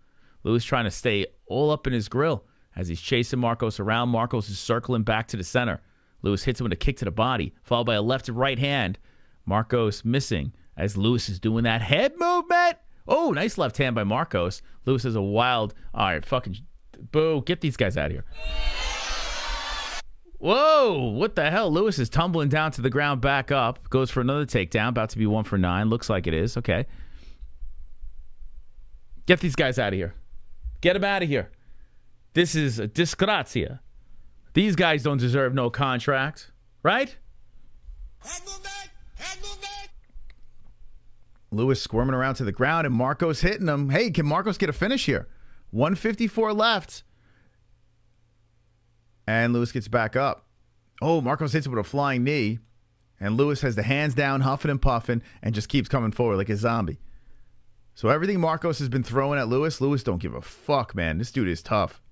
Lewis trying to stay all up in his grill as he's chasing Marcos around. Marcos is circling back to the center. Lewis hits him with a kick to the body, followed by a left and right hand. Marcos missing as Lewis is doing that head movement. Oh, nice left hand by Marcos. Lewis has a wild... All right, fucking... Boo, get these guys out of here. Whoa, what the hell? Lewis is tumbling down to the ground, back up. Goes for another takedown, about to be 1 for 9. Looks like it is. Okay. Get these guys out of here. Get them out of here. This is a disgrazia. These guys don't deserve no contract, right? Lewis squirming around to the ground, and Marcos hitting him. Hey, can Marcos get a finish here? 1:54 left. And Lewis gets back up. Oh, Marcos hits him with a flying knee. And Lewis has the hands down, huffing and puffing, and just keeps coming forward like a zombie. So everything Marcos has been throwing at Lewis don't give a fuck, man. This dude is tough.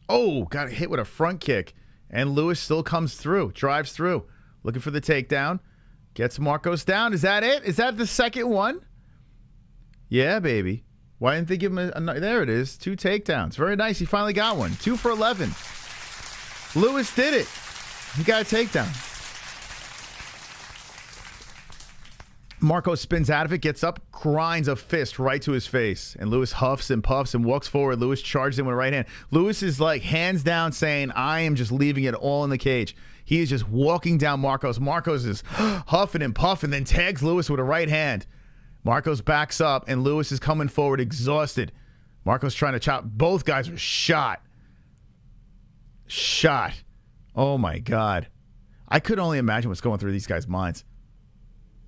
Oh, got hit with a front kick. And Lewis still comes through, drives through. Looking for the takedown. Gets Marcos down. Is that it? Is that the second one? Yeah, baby. Why didn't they give him a... There it is. 2 takedowns. Very nice. He finally got one. 2 for 11. Lewis did it. He got a takedown. Marcos spins out of it, gets up, grinds a fist right to his face. And Lewis huffs and puffs and walks forward. Lewis charges him with a right hand. Lewis is like hands down saying, I am just leaving it all in the cage. He is just walking down Marcos. Marcos is huffing and puffing, then tags Lewis with a right hand. Marcos backs up, and Lewis is coming forward exhausted. Marcos trying to chop. Both guys are shot. Shot. Oh, my God. I could only imagine what's going through these guys' minds.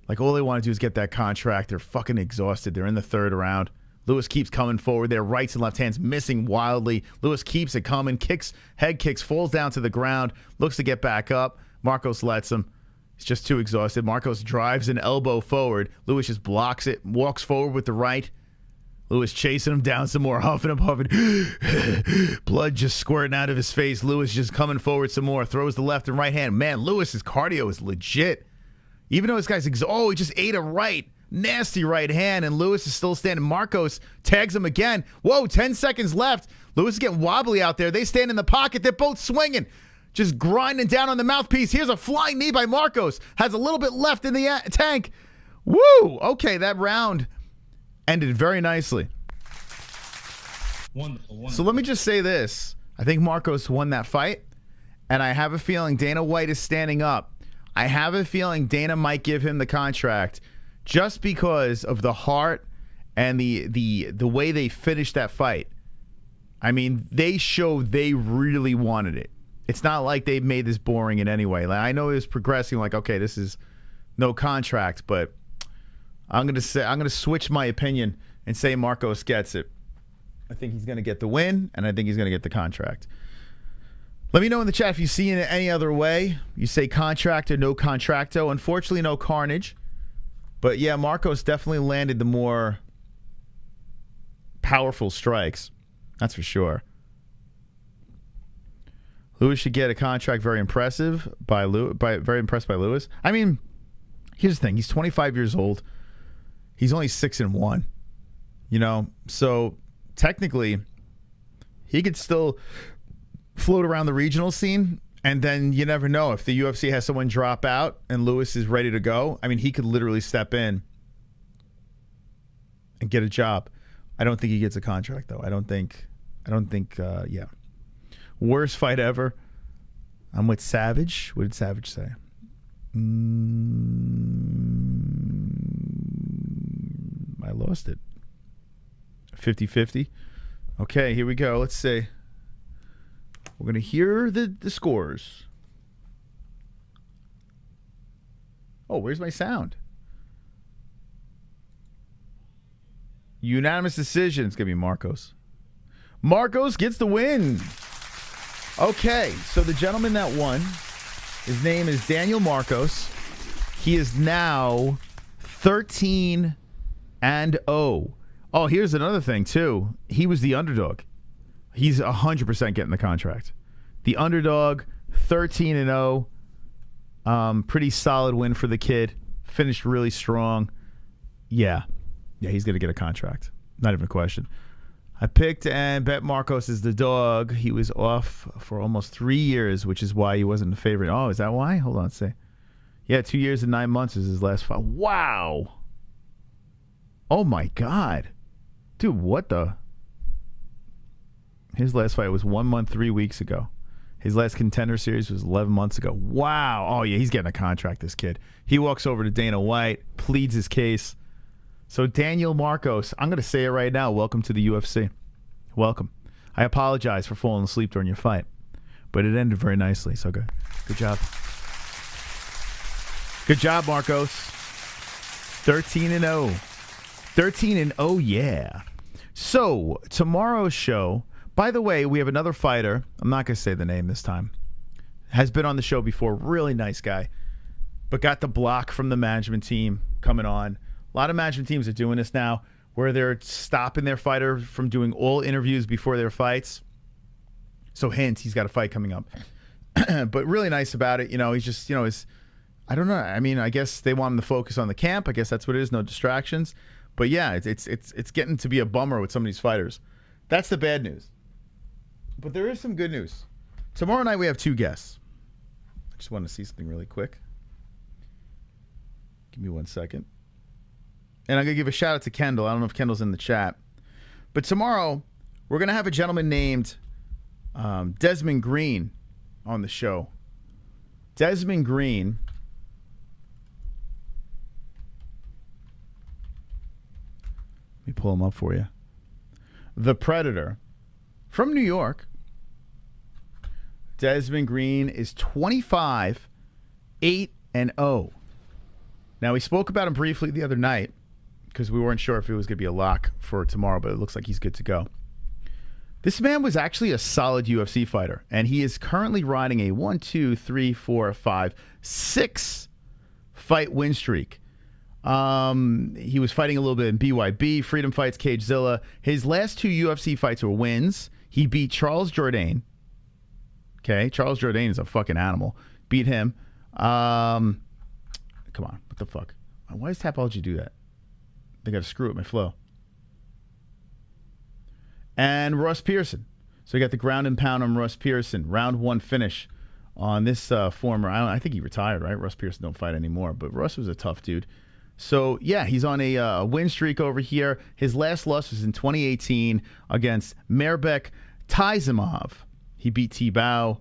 Like, all they want to do is get that contract. They're fucking exhausted. They're in the 3rd round. Lewis keeps coming forward. Their rights and left hands missing wildly. Lewis keeps it coming. Kicks, head kicks, falls down to the ground. Looks to get back up. Marcos lets him. He's just too exhausted. Marcos drives an elbow forward. Lewis just blocks it. Walks forward with the right. Lewis chasing him down some more. Huffing and puffing. Blood just squirting out of his face. Lewis just coming forward some more. Throws the left and right hand. Man, Lewis's cardio is legit. Even though this guy's oh, he just ate a right. Nasty right hand, and Lewis is still standing. Marcos tags him again. Whoa, 10 seconds left. Lewis is getting wobbly out there. They stand in the pocket. They're both swinging. Just grinding down on the mouthpiece. Here's a flying knee by Marcos. Has a little bit left in the tank. Woo! Okay, that round ended very nicely. Wonderful. So let me just say this. I think Marcos won that fight, and I have a feeling Dana White is standing up. I have a feeling Dana might give him the contract just because of the heart and the way they finished that fight. I mean, they showed they really wanted it. It's not like they made this boring in any way. Like, I know it was progressing like, okay, this is no contract, but I'm gonna switch my opinion and say Marcos gets it. I think he's gonna get the win, and I think he's gonna get the contract. Let me know in the chat if you see it any other way. You say contract or no contracto. Unfortunately, no carnage. But yeah, Marcos definitely landed the more powerful strikes. That's for sure. Lewis should get a contract. Very impressive by very impressed by Lewis. I mean, here's the thing. He's 25 years old. He's only 6-1. You know, so technically, he could still float around the regional scene, and then you never know if the UFC has someone drop out and Lewis is ready to go. I mean, he could literally step in and get a job. I don't think he gets a contract though. I don't think. Yeah. Worst fight ever. I'm with Savage. What did Savage say? I lost it. 50-50. Okay, here we go. Let's see. We're going to hear the scores. Oh, where's my sound? Unanimous decision. It's going to be Marcos. Marcos gets the win. Okay, so the gentleman that won, his name is Daniel Marcos. He is now 13-0. Oh, here's another thing, too. He was the underdog. He's 100% getting the contract. The underdog, 13-0. Pretty solid win for the kid. Finished really strong. Yeah, he's going to get a contract. Not even a question. I picked and bet Marcos is the dog. He was off for almost 3 years, which is why he wasn't the favorite. Oh, is that why? Hold on, let's see. Yeah, 2 years and 9 months is his last fight. Wow. Oh, my God. Dude, what the? His last fight was 1 month, 3 weeks ago. His last Contender series was 11 months ago. Wow. Oh, yeah, he's getting a contract, this kid. He walks over to Dana White, pleads his case. So Daniel Marcos, I'm going to say it right now. Welcome to the UFC. Welcome. I apologize for falling asleep during your fight, but it ended very nicely. So good. Good job. Good job, Marcos. 13-0. 13-0, yeah. So tomorrow's show, by the way, we have another fighter. I'm not going to say the name this time. Has been on the show before. Really nice guy, but got the block from the management team coming on. A lot of management teams are doing this now, where they're stopping their fighter from doing all interviews before their fights. So hint, he's got a fight coming up. But really nice about it. You know, he's just, I don't know. I mean, I guess they want him to focus on the camp. I guess that's what it is. No distractions. But yeah, it's getting to be a bummer with some of these fighters. That's the bad news. But there is some good news. Tomorrow night we have 2 guests. I just want to see something really quick. Give me 1 second. And I'm going to give a shout out to Kendall. I don't know if Kendall's in the chat. But tomorrow, we're going to have a gentleman named Desmond Green on the show. Desmond Green. Let me pull him up for you. The Predator from New York. Desmond Green is 25-8-0. Now, we spoke about him briefly the other night, because we weren't sure if it was going to be a lock for tomorrow, but it looks like he's good to go. This man was actually a solid UFC fighter, and he is currently riding a 6 fight win streak. He was fighting a little bit in BYB, Freedom Fights, Cagezilla. His last 2 UFC fights were wins. He beat Charles Jourdain. Okay, Charles Jourdain is a fucking animal. Beat him. Come on, what the fuck? Why does Tapology do that? They got to screw up my flow. And Russ Pearson. So you got the ground and pound on Russ Pearson. Round 1 finish on this former. I think he retired, right? Russ Pearson don't fight anymore, but Russ was a tough dude. So yeah, he's on a win streak over here. His last loss was in 2018 against Mairbek Taizimov. He beat T-Bow,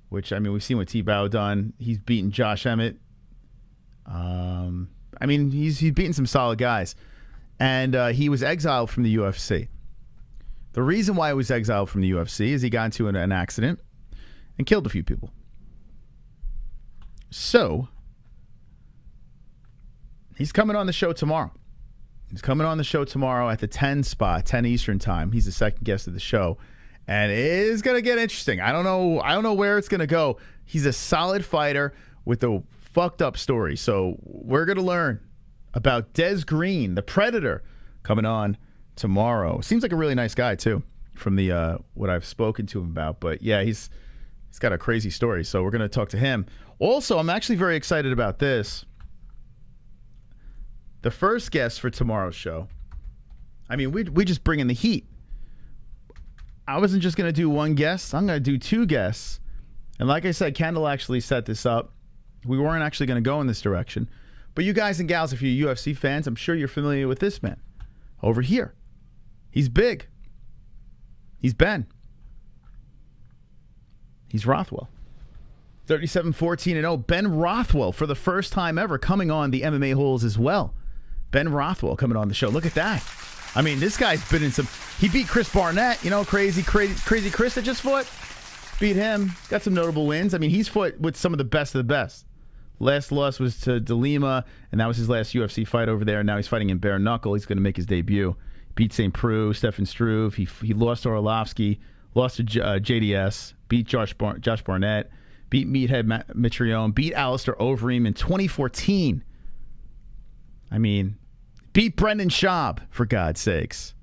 which, I mean, we've seen what T-Bow done. He's beaten Josh Emmett. I mean, he's beaten some solid guys. And he was exiled from the UFC. The reason why he was exiled from the UFC is he got into an accident and killed a few people. So, he's coming on the show tomorrow. He's coming on the show tomorrow at the 10 spot, 10 Eastern time. He's the second guest of the show. And it is going to get interesting. I don't know where it's going to go. He's a solid fighter with a fucked up story. So we're going to learn about Des Green, the Predator, coming on tomorrow. Seems like a really nice guy, too, from the what I've spoken to him about. But, yeah, he's got a crazy story. So we're going to talk to him. Also, I'm actually very excited about this. The first guest for tomorrow's show, I mean, we just bring in the heat. I wasn't just going to do one guest. I'm going to do two guests. And like I said, Kendall actually set this up. We weren't actually going to go in this direction. But you guys and gals, if you're UFC fans, I'm sure you're familiar with this man over here. He's big. He's Ben. He's Rothwell. 37-14-0. Ben Rothwell, for the first time ever, coming on the MMA-Holes as well. Ben Rothwell coming on the show. Look at that. I mean, this guy's been in some... He beat Chris Barnett, you know, crazy Chris that just fought. Beat him. Got some notable wins. I mean, he's fought with some of the best of the best. Last loss was to DeLima, and that was his last UFC fight over there. Now he's fighting in bare knuckle. He's going to make his debut. Beat St. Preux, Stefan Struve. He lost to Orlovsky, lost to JDS, beat Josh Barnett, beat Meathead Mitrione, beat Alistair Overeem in 2014. I mean, beat Brendan Schaub, for God's sakes.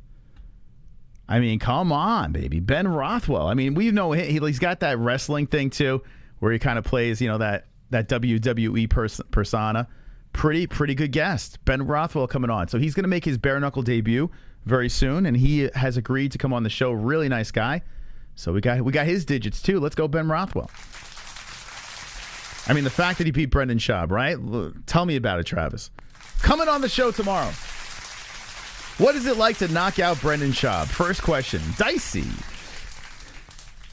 I mean, come on, baby. Ben Rothwell. I mean, we know he's got that wrestling thing, too, where he kind of plays, you know, that WWE persona. Pretty good guest. Ben Rothwell coming on. So he's going to make his bare knuckle debut very soon, and he has agreed to come on the show. Really nice guy. So we got his digits, too. Let's go Ben Rothwell. I mean, the fact that he beat Brendan Schaub, right? Tell me about it, Travis. Coming on the show tomorrow. What is it like to knock out Brendan Schaub? First question. Dicey.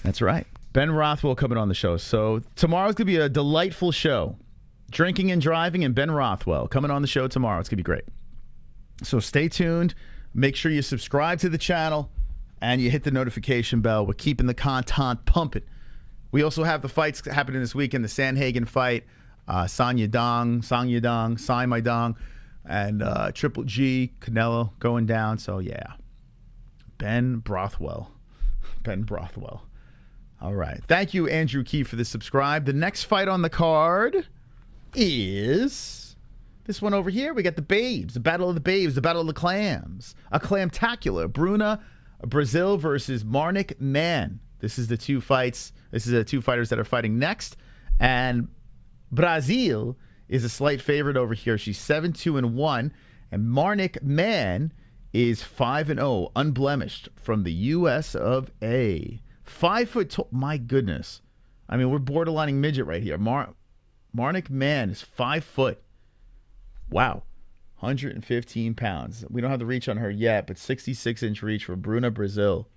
That's right. Ben Rothwell coming on the show. So tomorrow's going to be a delightful show. Drinking and driving and Ben Rothwell coming on the show tomorrow. It's going to be great. So stay tuned. Make sure you subscribe to the channel and you hit the notification bell. We're keeping the content pumping. We also have the fights happening this weekend. The Sandhagen fight. Sang My Dong. And Triple G, Canelo going down. So, yeah. Ben Rothwell. Ben Rothwell. All right. Thank you, Andrew Key, for the subscribe. The next fight on the card is this one over here. We got the Babes. The Battle of the Babes. The Battle of the Clams. A Clamtacular. Bruna, Brazil versus Marnic, Mann. This is the two fights. This is the two fighters that are fighting next. And Brazil is a slight favorite over here. She's 7-2-1, and Marnic, Mann is 5-0, unblemished from the U.S. of A. 5 foot tall. My goodness. I mean, we're borderlining midget right here. Marnic, Mann is 5 foot. Wow. 115 pounds. We don't have the reach on her yet, but 66-inch reach for Bruna, Brazil.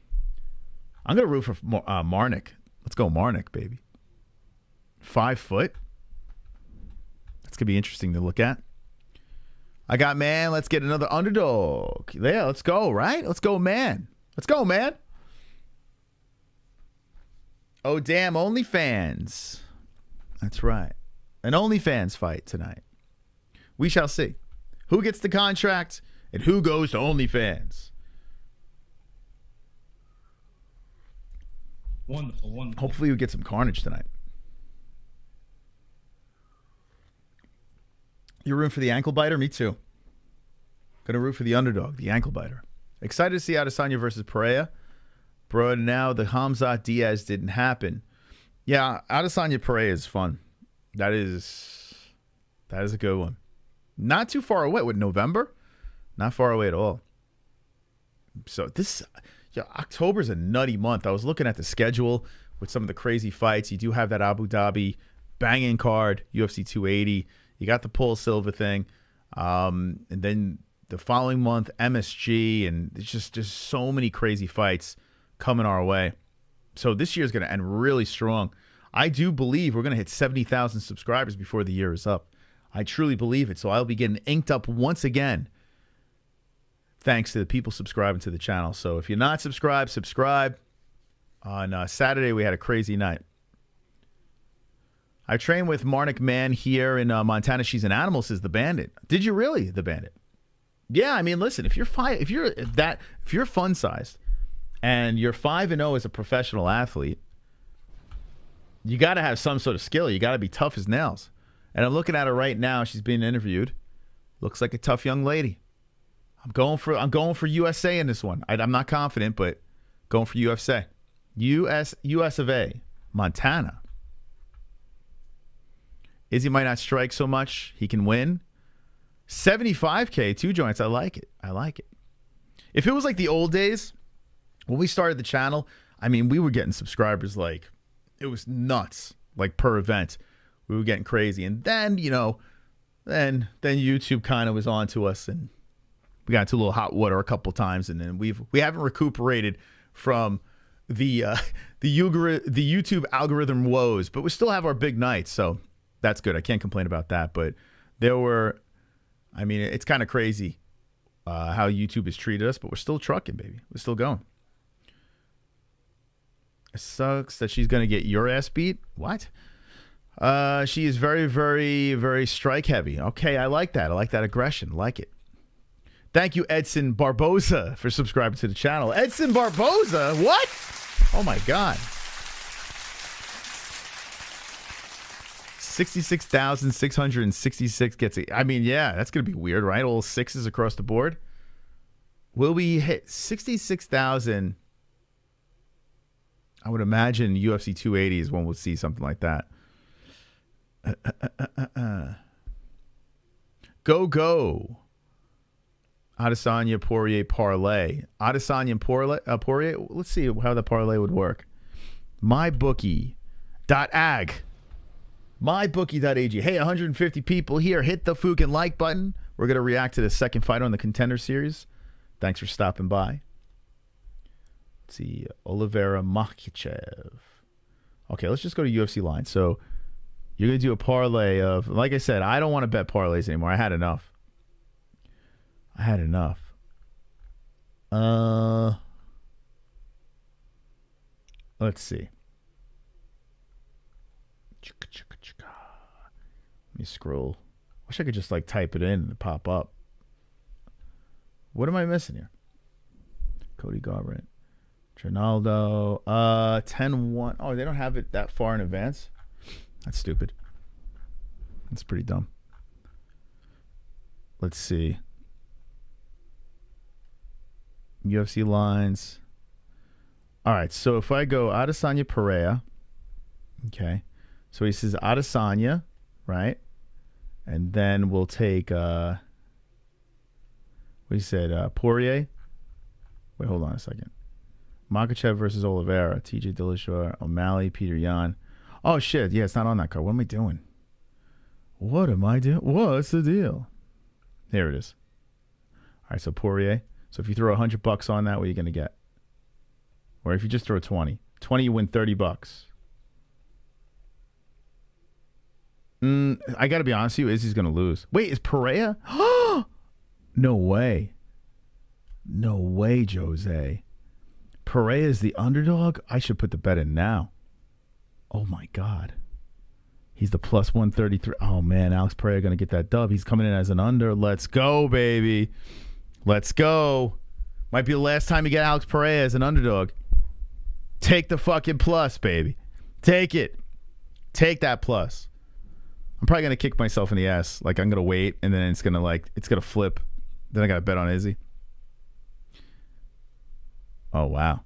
I'm going to root for Marnic. Let's go Marnic, baby. 5 foot. It's going to be interesting to look at. I got Mann. Let's get another underdog. Yeah, let's go, right? Let's go, Mann. Let's go, Mann. Oh, damn, OnlyFans. That's right. An OnlyFans fight tonight. We shall see. Who gets the contract and who goes to OnlyFans? Wonderful, wonderful. Hopefully we get some carnage tonight. You're rooting for the ankle biter? Me too. Gonna root for the underdog, the ankle biter. Excited to see Adesanya versus Pereira. Bro, now the KHAMZAT DIAZ didn't happen. Yeah, Adesanya Pereira is fun. That is a good one. Not too far away. With November? Not far away at all. So this, yeah, October's a nutty month. I was looking at the schedule with some of the crazy fights. You do have that Abu Dhabi banging card, UFC 280. You got the Paul Silva thing. And then the following month, MSG. And it's just so many crazy fights coming our way. So this year's going to end really strong. I do believe we're going to hit 70,000 subscribers before the year is up. I truly believe it. So I'll be getting inked up once again thanks to the people subscribing to the channel. So if you're not subscribed, subscribe. On Saturday, we had a crazy night. I trained with Marnic, Mann here in Montana. She's an animal, says the Bandit. Did you really, the Bandit? Yeah, I mean, listen, if you're fun sized and you're 5-0 as a professional athlete, you got to have some sort of skill. You got to be tough as nails. And I'm looking at her right now. She's being interviewed. Looks like a tough young lady. I'm going for USA in this one. I'm not confident, but going for USA. US of A, Montana. Izzy might not strike so much. He can win. 75K, 2 joints. I like it. I like it. If it was like the old days, when we started the channel, I mean, we were getting subscribers like, it was nuts, like per event. We were getting crazy. And then, you know, then YouTube kind of was on to us, and we got into a little hot water a couple times, and then we haven't recuperated from the YouTube algorithm woes, but we still have our big nights, so that's good. I can't complain about that. But there were, I mean, it's kind of crazy how YouTube has treated us, but we're still trucking, baby. We're still going. It sucks that she's going to get your ass beat. What? She is very, very, very strike heavy. Okay, I like that. I like that aggression. Like it. Thank you, Edson Barboza, for subscribing to the channel. Edson Barboza? What? Oh, my God. 66,666 gets it. I mean, yeah, that's going to be weird, right? All sixes across the board. Will we hit 66,000? I would imagine UFC 280 is when we'll see something like that. Go. Adesanya Poirier parlay. Adesanya Poirier. Let's see how the parlay would work. MyBookie.ag. MyBookie.ag. Hey, 150 people here. Hit the fucking like button. We're going to react to the second fight on the Contender series. Thanks for stopping by. Let's see. Oliveira Makhachev. Okay, let's just go to UFC line. So you're going to do a parlay of, like I said, I don't want to bet parlays anymore. I had enough. Let's see. Let me scroll. Wish I could just like type it in and pop up. What am I missing here? Cody Garbrandt. Trinaldo. 10-1. Oh, they don't have it that far in advance? That's stupid. That's pretty dumb. Let's see. UFC lines. All right, so if I go Adesanya Pereira, okay. So he says Adesanya, right? And then we'll take what he said, Poirier. Wait, hold on a second. Makhachev versus Oliveira, TJ Dillashaw, O'Malley, Peter Yan. Oh shit, yeah, it's not on that card. What am I doing? What's the deal? There it is. All right, so Poirier. So if you throw $100 on that, what are you going to get? Or if you just throw 20, you win $30. I got to be honest with you, Izzy's going to lose. Wait, is Pereira? No way. No way, Jose. Pereira is the underdog? I should put the bet in now. Oh, my God. He's the plus 133. Oh, man, Alex Pereira going to get that dub. He's coming in as an under. Let's go, baby. Let's go. Might be the last time you get Alex Pereira as an underdog. Take the fucking plus, baby. Take it. Take that plus. I'm probably going to kick myself in the ass. Like, I'm going to wait, and then it's going to flip. Then I got to bet on Izzy. Oh, wow.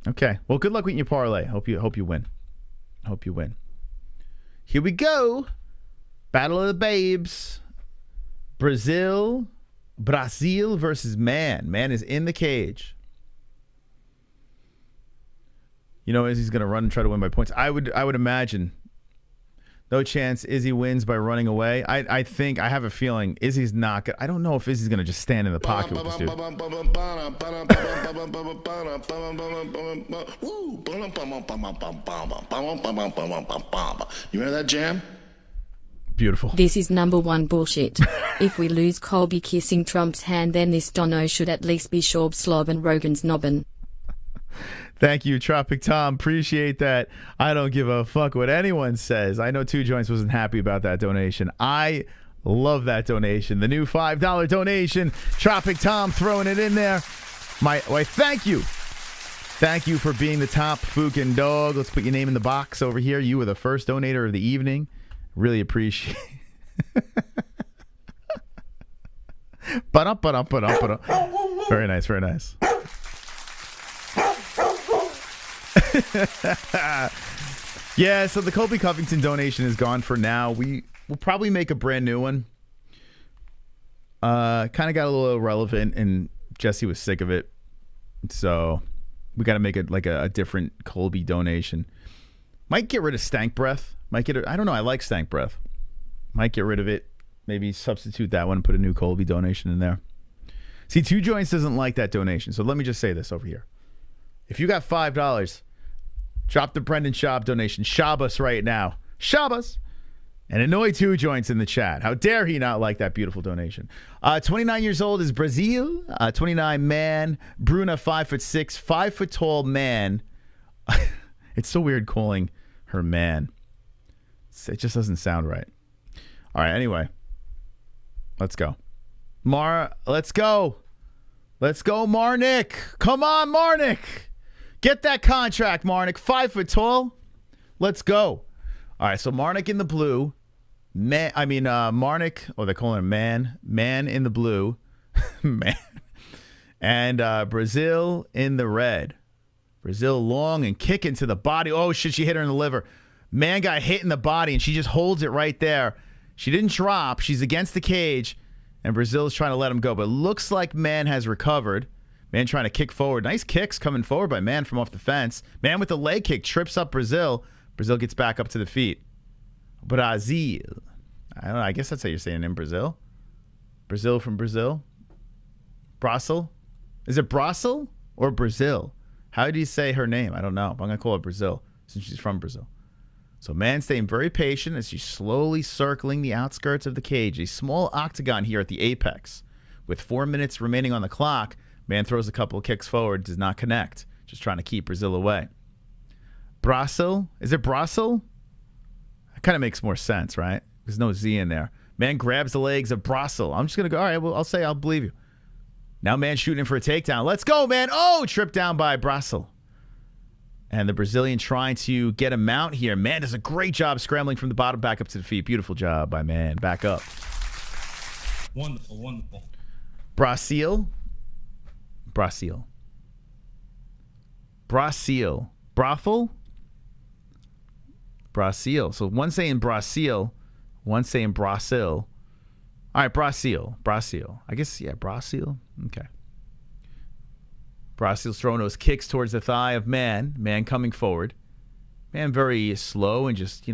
Okay. Well, good luck with your parlay. Hope you win. Hope you win. Here we go. Battle of the Babes. Brazil versus Mann. Mann is in the cage. You know, Izzy's going to run and try to win by points. I would imagine. No chance Izzy wins by running away. I think, I have a feeling Izzy's not going to. I don't know if Izzy's going to just stand in the pocket with this dude. You hear that jam? Beautiful. This is #1 bullshit. If we lose Colby kissing Trump's hand, then this dono should at least be Schaub slob and Rogan's nobbin. Thank you, Tropic Tom. Appreciate that. I don't give a fuck what anyone says. I know 2 Joints wasn't happy about that donation. I Love that donation. The new $5 donation. Tropic Tom throwing it in there. Why, thank you. Thank you for being the top Fukin dog. Let's put your name in the box over here. You were the first donator of the evening. Really appreciate it. Very nice, very nice. Yeah, so the Colby Covington donation is gone for now. We will probably make a brand new one. Kind of got a little irrelevant, and Jesse was sick of it. So we got to make it like a different Colby donation. Might get rid of Stank Breath. I don't know. I like Stank Breath. Might get rid of it. Maybe substitute that one and put a new Colby donation in there. See, Two Joints doesn't like that donation. So let me just say this over here. If you got $5, drop the Brendan Schaub donation. Schaub us right now. Schaub us. And annoy Two Joints in the chat. How dare he not like that beautiful donation? 29 years old is Brazil. 29 man. Bruna 5'6", 5 foot tall man. It's so weird calling her man. It just doesn't sound right. All right, anyway. Let's go. Let's go. Let's go, Marnic. Come on, Marnic. Get that contract, Marnic. 5 foot tall. Let's go. All right, so Marnic in the blue. Marnic, they call him Man. Man in the blue. Man. And Brazil in the red. Brazil long and kicking to the body. Oh, shit, she hit her in the liver. Man got hit in the body, and she just holds it right there. She didn't drop. She's against the cage, and Brazil's trying to let him go. But it looks like Man has recovered. Man trying to kick forward. Nice kicks coming forward by Man from off the fence. Man with the leg kick trips up Brazil. Brazil gets back up to the feet. Brazil. I don't know. I guess that's how you're saying it in Brazil. Brazil from Brazil. Brasil. Is it Brasil or Brazil? How do you say her name? I don't know. I'm going to call her Brazil since she's from Brazil. So Man staying very patient as she's slowly circling the outskirts of the cage. A small octagon here at the apex. With 4 minutes remaining on the clock, Man throws a couple of kicks forward, does not connect. Just trying to keep Brazil away. Brasil? Is it Brasil? That kind of makes more sense, right? There's no Z in there. Man grabs the legs of Brasil. I'm just going to go, all right, well, I'll believe you. Now Man shooting for a takedown. Let's go, Man. Oh, tripped down by Brasil. And the Brazilian trying to get a mount here. Man does a great job scrambling from the bottom back up to the feet. Beautiful job by Man. Back up. Wonderful, wonderful. Brasil. Brothel? Brasil. So one saying Brasil, one saying Brasil. All right, Brasil. I guess, yeah, Brasil. Okay. Brasil's throwing those kicks towards the thigh of Man. Man coming forward. Man very slow and just,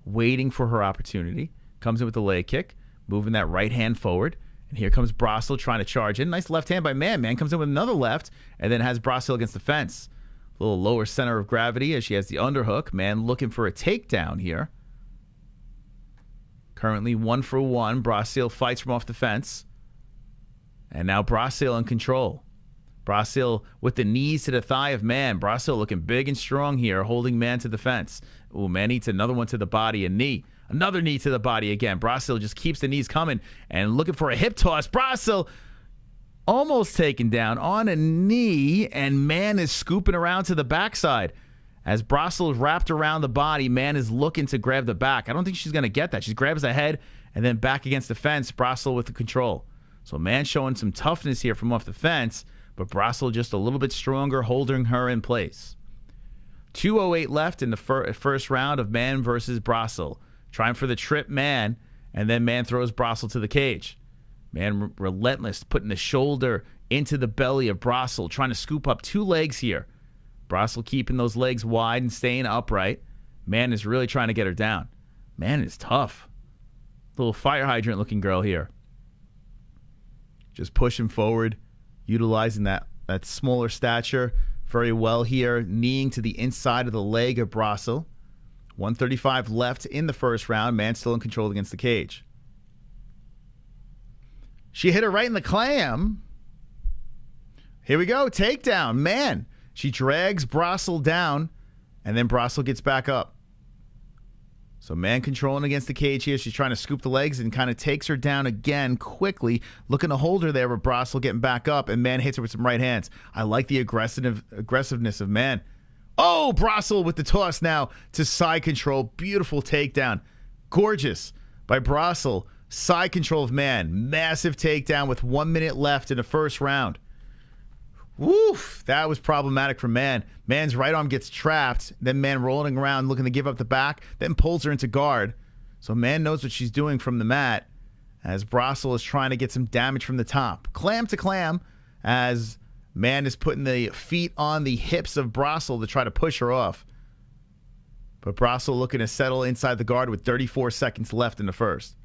waiting for her opportunity. Comes in with the leg kick, moving that right hand forward. And here comes Brasil trying to charge in. Nice left hand by Man. Man comes in with another left and then has Brasil against the fence. A little lower center of gravity as she has the underhook. Man looking for a takedown here. Currently 1 for 1. Brasil fights from off the fence. And now Brasil in control. Brasil with the knees to the thigh of Man. Brasil looking big and strong here, holding Man to the fence. Ooh, Man eats another one to the body, a knee. Another knee to the body again. Brasil just keeps the knees coming and looking for a hip toss. Brasil almost taken down on a knee, and Man is scooping around to the backside. As Brasil is wrapped around the body, Man is looking to grab the back. I don't think she's going to get that. She grabs the head and then back against the fence. Brasil with the control. So Man showing some toughness here from off the fence, but Brasil just a little bit stronger, holding her in place. 2:08 left in the first round of Man versus Brasil. Trying for the trip, Man, and then Man throws Brasil to the cage. Man relentless, putting the shoulder into the belly of Brasil, trying to scoop up 2 legs here. Brasil keeping those legs wide and staying upright. Man is really trying to get her down. Man is tough. Little fire hydrant looking girl here. Just pushing forward, utilizing that smaller stature very well here, kneeing to the inside of the leg of Brasil. 1:35 left in the first round. Man still in control against the cage. She hit her right in the clam. Here we go. Takedown. Man. She drags Brasil down, and then Brasil gets back up. So Mann controlling against the cage here. She's trying to scoop the legs and kind of takes her down again quickly, looking to hold her there, but Brossel getting back up, and Mann hits her with some right hands. I like the aggressiveness of Mann. Oh, Brossel with the toss now to side control. Beautiful takedown. Gorgeous by Brossel. Side control of Mann. Massive takedown with 1 minute left in the first round. Woof, that was problematic for Mann. Mann's right arm gets trapped. Then Mann rolling around looking to give up the back. Then pulls her into guard. So Mann knows what she's doing from the mat as Brossel is trying to get some damage from the top. Clam to clam as Mann is putting the feet on the hips of Brossel to try to push her off. But Brossel looking to settle inside the guard with 34 seconds left in the first.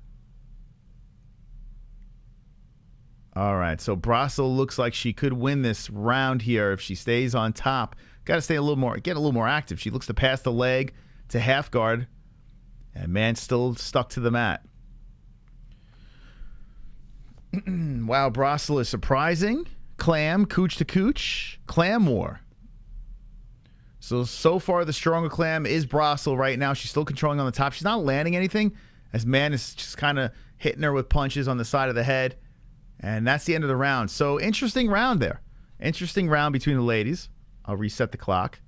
All right, so Brossel looks like she could win this round here if she stays on top. Got to stay a little more, get a little more active. She looks to pass the leg to half guard, and Mann still stuck to the mat. Wow, Brossel is surprising. Clam, cooch to cooch, clam war. So far the stronger clam is Brossel right now. She's still controlling on the top. She's not landing anything as Mann is just kind of hitting her with punches on the side of the head. And that's the end of the round. So interesting round there. Interesting round between the ladies. I'll reset the clock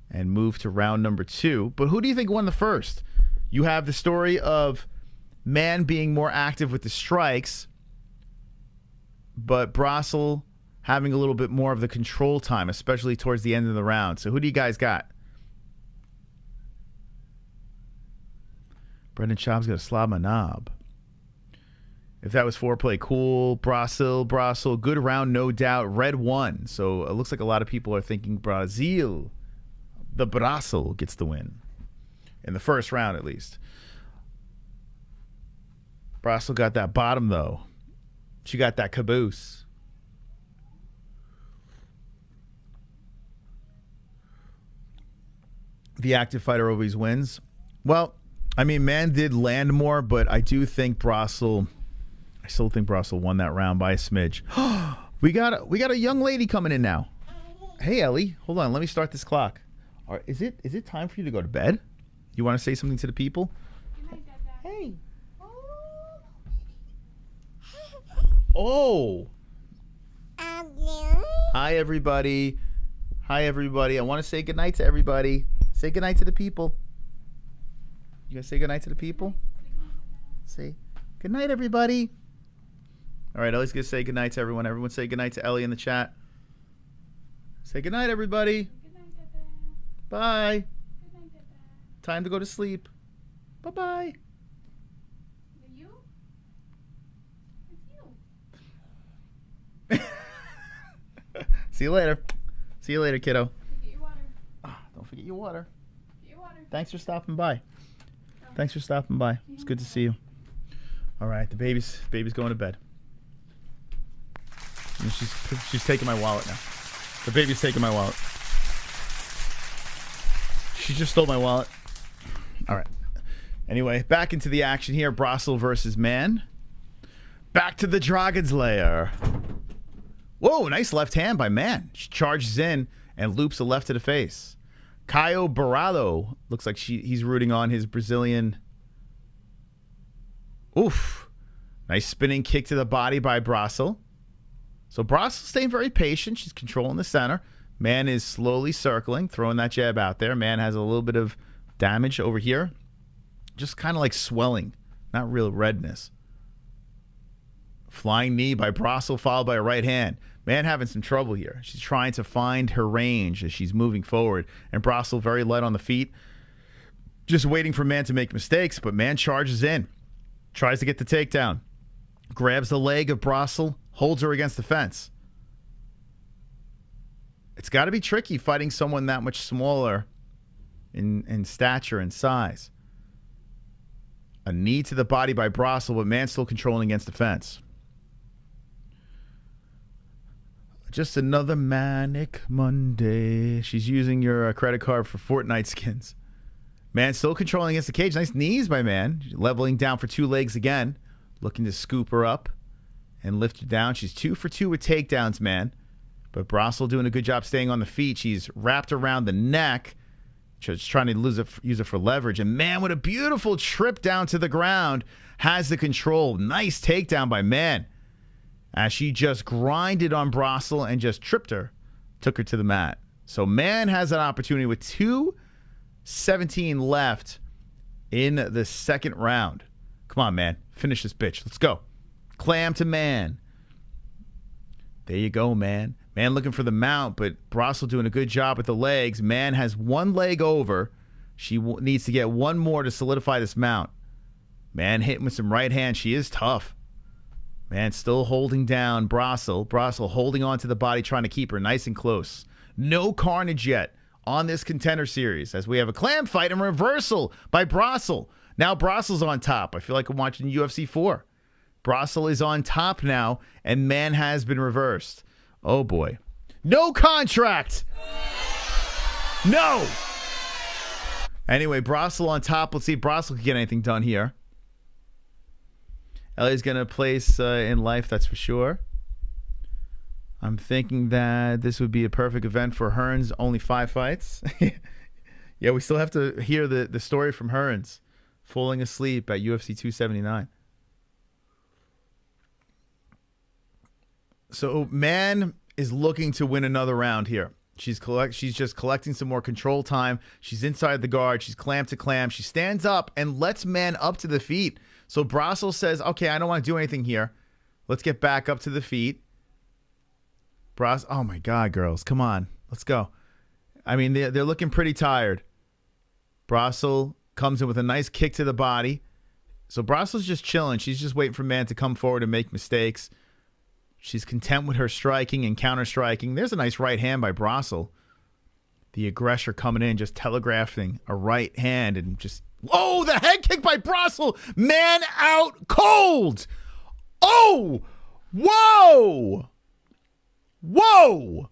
and move to round number 2. But who do you think won the first? You have the story of Mann being more active with the strikes, but Brossel having a little bit more of the control time, especially towards the end of the round. So who do you guys got? Brendan Schaub's got a slob my knob. If that was foreplay, cool. Brossel, good round, no doubt. Red won. So it looks like a lot of people are thinking Brazil. The Brossel gets the win. In the first round, at least. Brossel got that bottom, though. She got that caboose. The active fighter always wins. Well, I mean, Mann did land more, but I do think Brossel... I still think Brossel won that round by a smidge. we got a young lady coming in now. Hey, Ellie. Hold on. Let me start this clock. All right, is it time for you to go to bed? You want to say something to the people? Hey. Oh. Hi, everybody. Hi, everybody. I want to say goodnight to everybody. Say goodnight to the people. You guys say goodnight to the people? Say goodnight, everybody. All right, Ellie's going to say goodnight to everyone. Everyone say goodnight to Ellie in the chat. Say goodnight, everybody. Good night, Dada. Bye. Good night, Dada. Time to go to sleep. Bye-bye. You? It's you. See you later. See you later, kiddo. Get your water. Don't forget your water. Get your water. Thanks for stopping by. Thanks for stopping by. It's good to see you. All right, the baby's going to bed. And she's taking my wallet now. The baby's taking my wallet. She just stole my wallet. All right. Anyway, back into the action here. Brossel versus Mann. Back to the Dragon's Lair. Whoa, nice left hand by Mann. She charges in and loops a left to the face. Caio Barrado looks like he's rooting on his Brazilian. Oof. Nice spinning kick to the body by Brossel. So Brossel staying very patient. She's controlling the center. Mann is slowly circling, throwing that jab out there. Mann has a little bit of damage over here. Just kind of like swelling, not real redness. Flying knee by Brossel followed by a right hand. Mann having some trouble here. She's trying to find her range as she's moving forward. And Brossel very light on the feet. Just waiting for Mann to make mistakes, but Mann charges in. Tries to get the takedown. Grabs the leg of Brossel. Holds her against the fence. It's got to be tricky fighting someone that much smaller in stature and size. A knee to the body by Brossel, but Mann still controlling against the fence. Just another manic Monday. She's using your credit card for Fortnite skins. Mann still controlling against the cage. Nice knees by Mann. Leveling down for 2 legs again. Looking to scoop her up and lift her down. She's 2 for 2 with takedowns, Mann. But Brossel doing a good job staying on the feet. She's wrapped around the neck Just trying to use it for leverage. And Mann with a beautiful trip down to the ground has the control. Nice takedown by Mann. As she just grinded on Brossel and just tripped her. Took her to the mat. So Mann has an opportunity with 2:17 left in the second round. Come on, Mann. Finish this bitch. Let's go. Clam to Mann. There you go, Mann. Mann looking for the mount, but Brossel doing a good job with the legs. Mann has one leg over. She needs to get one more to solidify this mount. Mann hitting with some right hand. She is tough. Mann still holding down Brossel. Brossel holding on to the body, trying to keep her nice and close. No carnage yet on this Contender series as we have a clam fight and reversal by Brossel. Now Brossel's on top. I feel like I'm watching UFC 4. Brossel is on top now, and Mann has been reversed. Oh, boy. No contract! No! Anyway, Brossel on top. Let's see if Brossel can get anything done here. Ellie's going to place in life, that's for sure. I'm thinking that this would be a perfect event for Hearns. Only 5 fights. Yeah, we still have to hear the story from Hearns. Falling asleep at UFC 279. So Mann is looking to win another round here. She's just collecting some more control time. She's inside the guard. She's clam to clam. She stands up and lets Mann up to the feet. So Brossel says, okay, I don't want to do anything here. Let's get back up to the feet. Oh, my God, girls. Come on. Let's go. I mean, they're looking pretty tired. Brossel comes in with a nice kick to the body. So Brossel's just chilling. She's just waiting for Mann to come forward and make mistakes. She's content with her striking and counter-striking. There's a nice right hand by Brossel. The aggressor coming in, just telegraphing a right hand and just... Oh, the head kick by Brossel. Mann out cold. Oh, whoa. Whoa.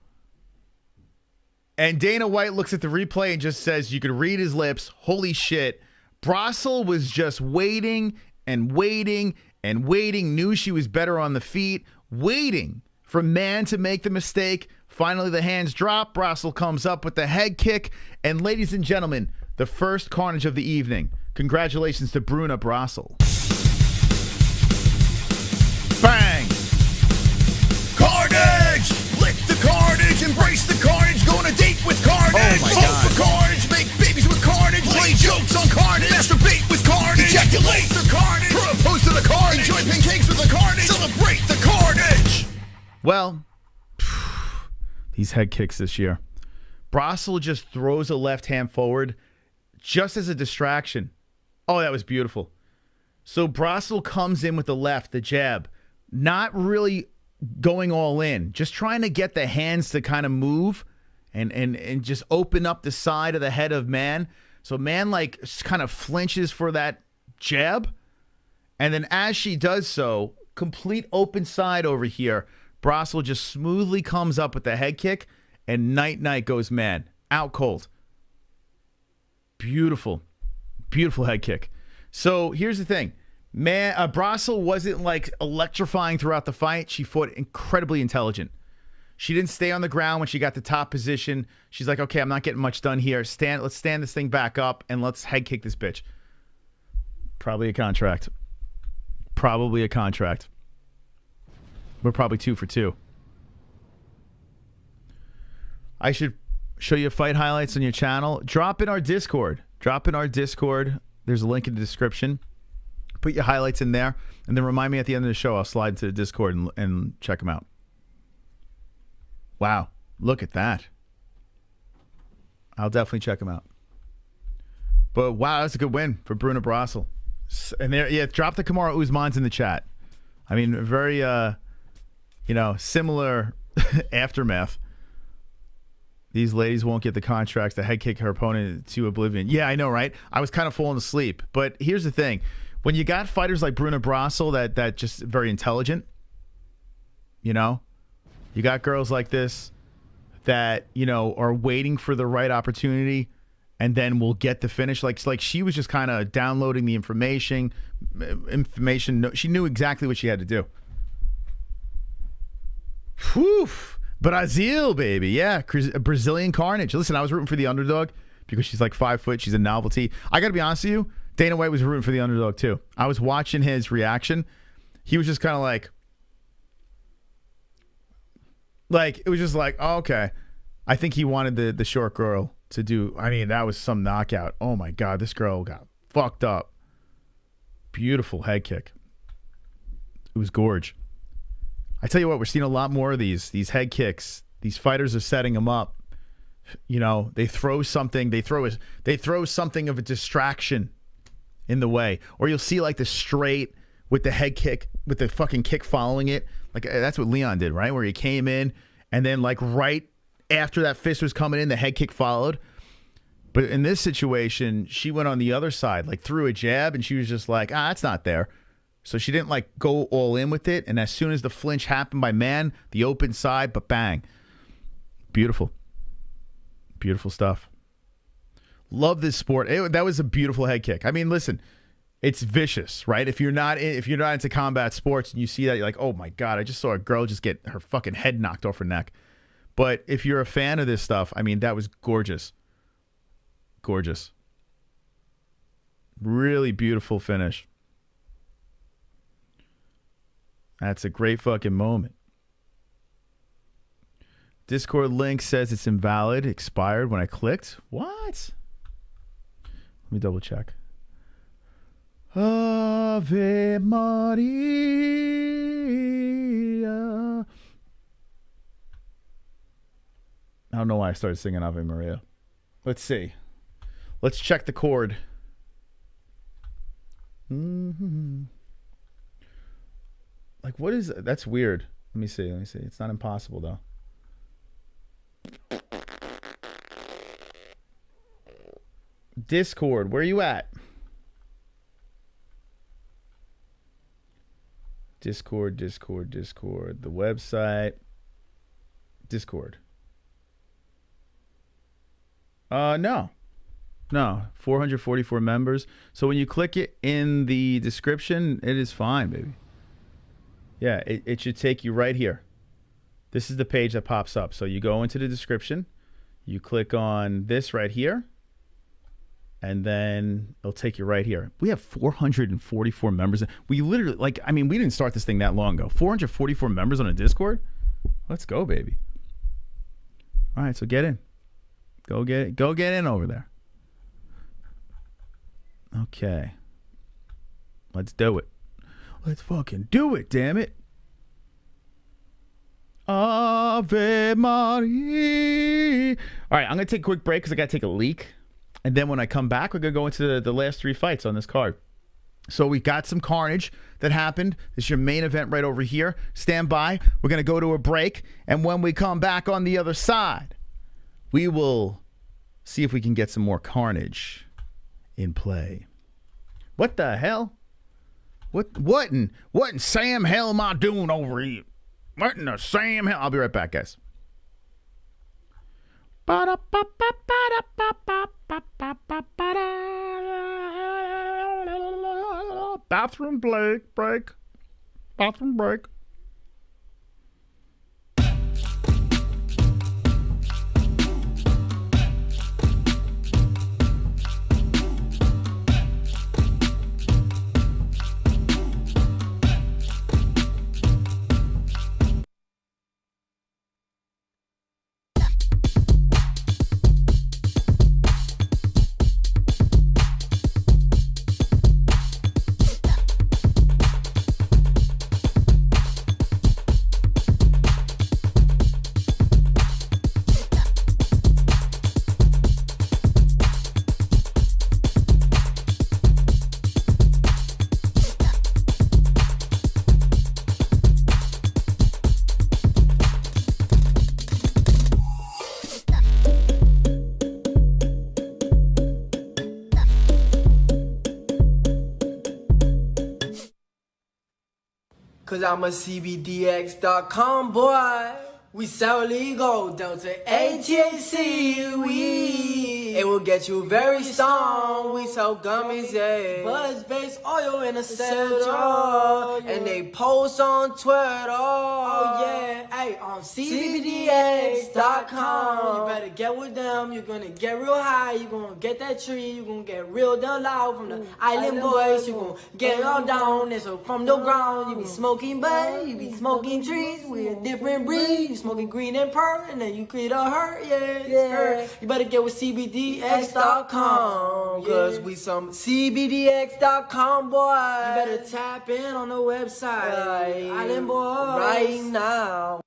And Dana White looks at the replay and just says, you could read his lips. Holy shit. Brossel was just waiting and waiting and waiting. Knew she was better on the feet. Waiting for Mann to make the mistake. Finally, the hands drop. Brossel comes up with the head kick. And ladies and gentlemen, the first carnage of the evening. Congratulations to Bruna Brossel. Bang! Carnage! Lick the carnage, embrace the carnage, go on a date with carnage. Oh my God. Vote for carnage, make babies with carnage, play jokes on carnage, masturbate with carnage, ejaculate the carnage, propose to the carnage, enjoy pancakes with the carnage, celebrate the carnage. Well, these head kicks this year. Brossel just throws a left hand forward just as a distraction. Oh, that was beautiful. So Brossel comes in with the left, the jab, not really going all in, just trying to get the hands to kind of move and just open up the side of the head of Mann. So Mann like kind of flinches for that jab. And then as she does so, complete open side over here, Brossel just smoothly comes up with the head kick and night goes Mann. Out cold. Beautiful. Beautiful head kick. So here's the thing. Brossel wasn't like electrifying throughout the fight. She fought incredibly intelligent. She didn't stay on the ground when she got the top position. She's like, okay, I'm not getting much done here. Let's stand this thing back up and let's head kick this bitch. Probably a contract. Probably a contract. We're probably 2 for 2. I should show you fight highlights on your channel. Drop in our Discord. There's a link in the description. Put your highlights in there, and then remind me at the end of the show. I'll slide to the Discord and check them out. Wow, look at that. I'll definitely check them out. But wow, that's a good win for Bruna Brossel. And there, yeah, drop the Kamaru Usman's in the chat. I mean, very, similar aftermath. These ladies won't get the contracts to head kick her opponent to oblivion. Yeah, I know, right? I was kind of falling asleep. But here's the thing. When you got fighters like Bruna Brossel that just very intelligent, you got girls like this that, are waiting for the right opportunity and then will get the finish. Like she was just kind of downloading the information. She knew exactly what she had to do. Whew. Brazil, baby. Yeah, Brazilian carnage. Listen, I was rooting for the underdog because she's like 5 foot. She's a novelty. I got to be honest with you, Dana White was rooting for the underdog too. I was watching his reaction. He was just kind of like it was just like, oh, okay. I think he wanted the short girl to do. I mean, that was some knockout. Oh my God, this girl got fucked up. Beautiful head kick. It was gorge. I tell you what, we're seeing a lot more of these head kicks. These fighters are setting them up. You know, they throw something. They throw something of a distraction in the way, or you'll see like the straight with the head kick, with the fucking kick following it. Like that's what Leon did, right? Where he came in and then like right after that fist was coming in, the head kick followed. But in this situation, she went on the other side, like threw a jab, and she was just like, it's not there. So she didn't like go all in with it. And as soon as the flinch happened by Mann, the open side, but bang. Beautiful. Beautiful stuff. Love this sport. That was a beautiful head kick. I mean, listen, it's vicious, right? If you're not into combat sports and you see that, you're like, oh my God, I just saw a girl just get her fucking head knocked off her neck. But if you're a fan of this stuff, I mean, that was gorgeous. Gorgeous. Really beautiful finish. That's a great fucking moment. Discord link says it's invalid, expired when I clicked. What? Let me double check. Ave Maria. I don't know why I started singing Ave Maria. Let's see. Let's check the chord. Like, what is... That's weird. Let me see. It's not impossible, though. Discord, where are you at? Discord. The website. Discord. No. 444 members. So when you click it in the description, it is fine, baby. Yeah, it should take you right here. This is the page that pops up. So you go into the description, you click on this right here, and then it'll take you right here. We have 444 members. We literally, like, I mean, we didn't start this thing that long ago. 444 members on a Discord? Let's go, baby. All right, so get in. Go get in over there. Okay. Let's do it. Let's fucking do it, damn it. Ave Maria. All right, I'm going to take a quick break because I got to take a leak. And then when I come back, we're going to go into the last 3 fights on this card. So we got some carnage that happened. This is your main event right over here. Stand by. We're going to go to a break. And when we come back on the other side, we will see if we can get some more carnage in play. What the hell? What in Sam hell am I doing over here? What in the Sam hell? I'll be right back, guys. Bathroom break. Bathroom break. Cause I'm a CBDX.com boy. We sell legal, Delta ATC, we It will get you very strong. We sell gummies, yeah. Buzz-based oil in a cetera. And they post on Twitter. Oh yeah, hey, on CBDX.com. You better get with them. You're gonna get real high. You're gonna get that tree. You're gonna get real down loud from the island boys. You're gonna get all down. And so from the ground, you be smoking bud, you be smoking trees. We a different breed. You smoking green and purple, and then you create a hurt, yeah. You better get with CBDX.com. Cause we some CBDX.com, boy. You better tap in on the website. Island boys. Right now.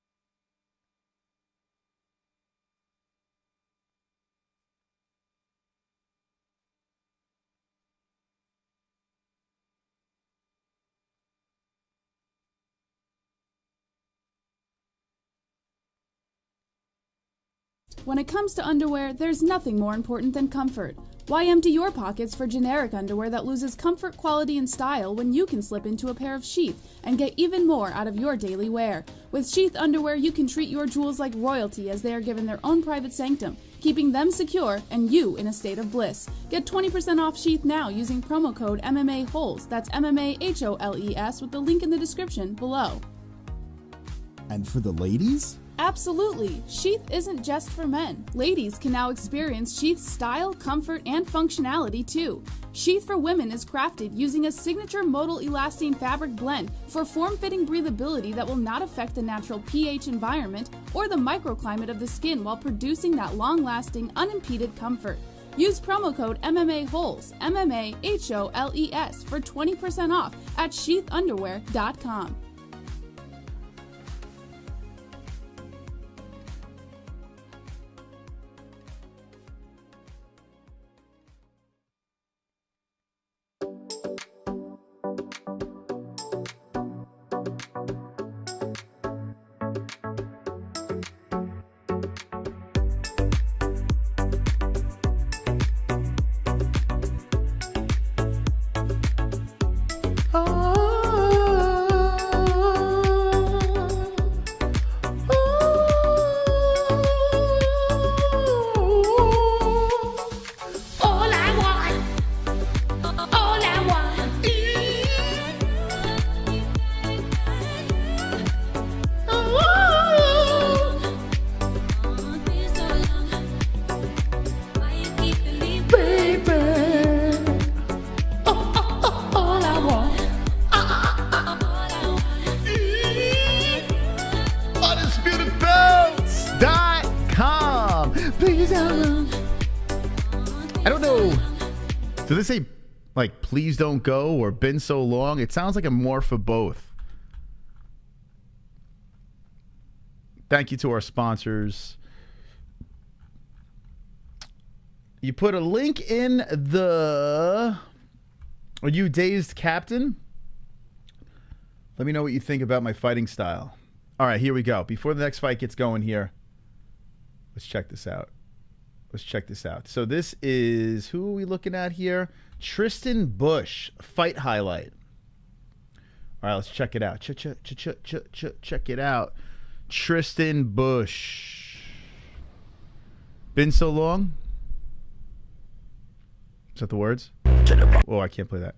When it comes to underwear, there's nothing more important than comfort. Why empty your pockets for generic underwear that loses comfort, quality, and style when you can slip into a pair of Sheath and get even more out of your daily wear? With Sheath underwear, you can treat your jewels like royalty as they are given their own private sanctum, keeping them secure and you in a state of bliss. Get 20% off Sheath now using promo code MMA-Holes. That's MMA-HOLES with the link in the description below. And for the ladies? Absolutely! Sheath isn't just for men. Ladies can now experience Sheath's style, comfort, and functionality too. Sheath for women is crafted using a signature modal elastine fabric blend for form-fitting breathability that will not affect the natural pH environment or the microclimate of the skin while producing that long-lasting, unimpeded comfort. Use promo code MMA-Holes, MMA-HOLES, for 20% off at sheathunderwear.com. I don't know. Do they say, like, please don't go or been so long? It sounds like a more for both. Thank you to our sponsors. You put a link in the... Are you dazed, Captain? Let me know what you think about my fighting style. All right, here we go. Before the next fight gets going here, let's check this out. Let's check this out. So this is, who are we looking at here? Tristan Bush, fight highlight. All right, let's check it out. Check it out. Tristan Bush. Been so long? Is that the words? Oh, I can't play that.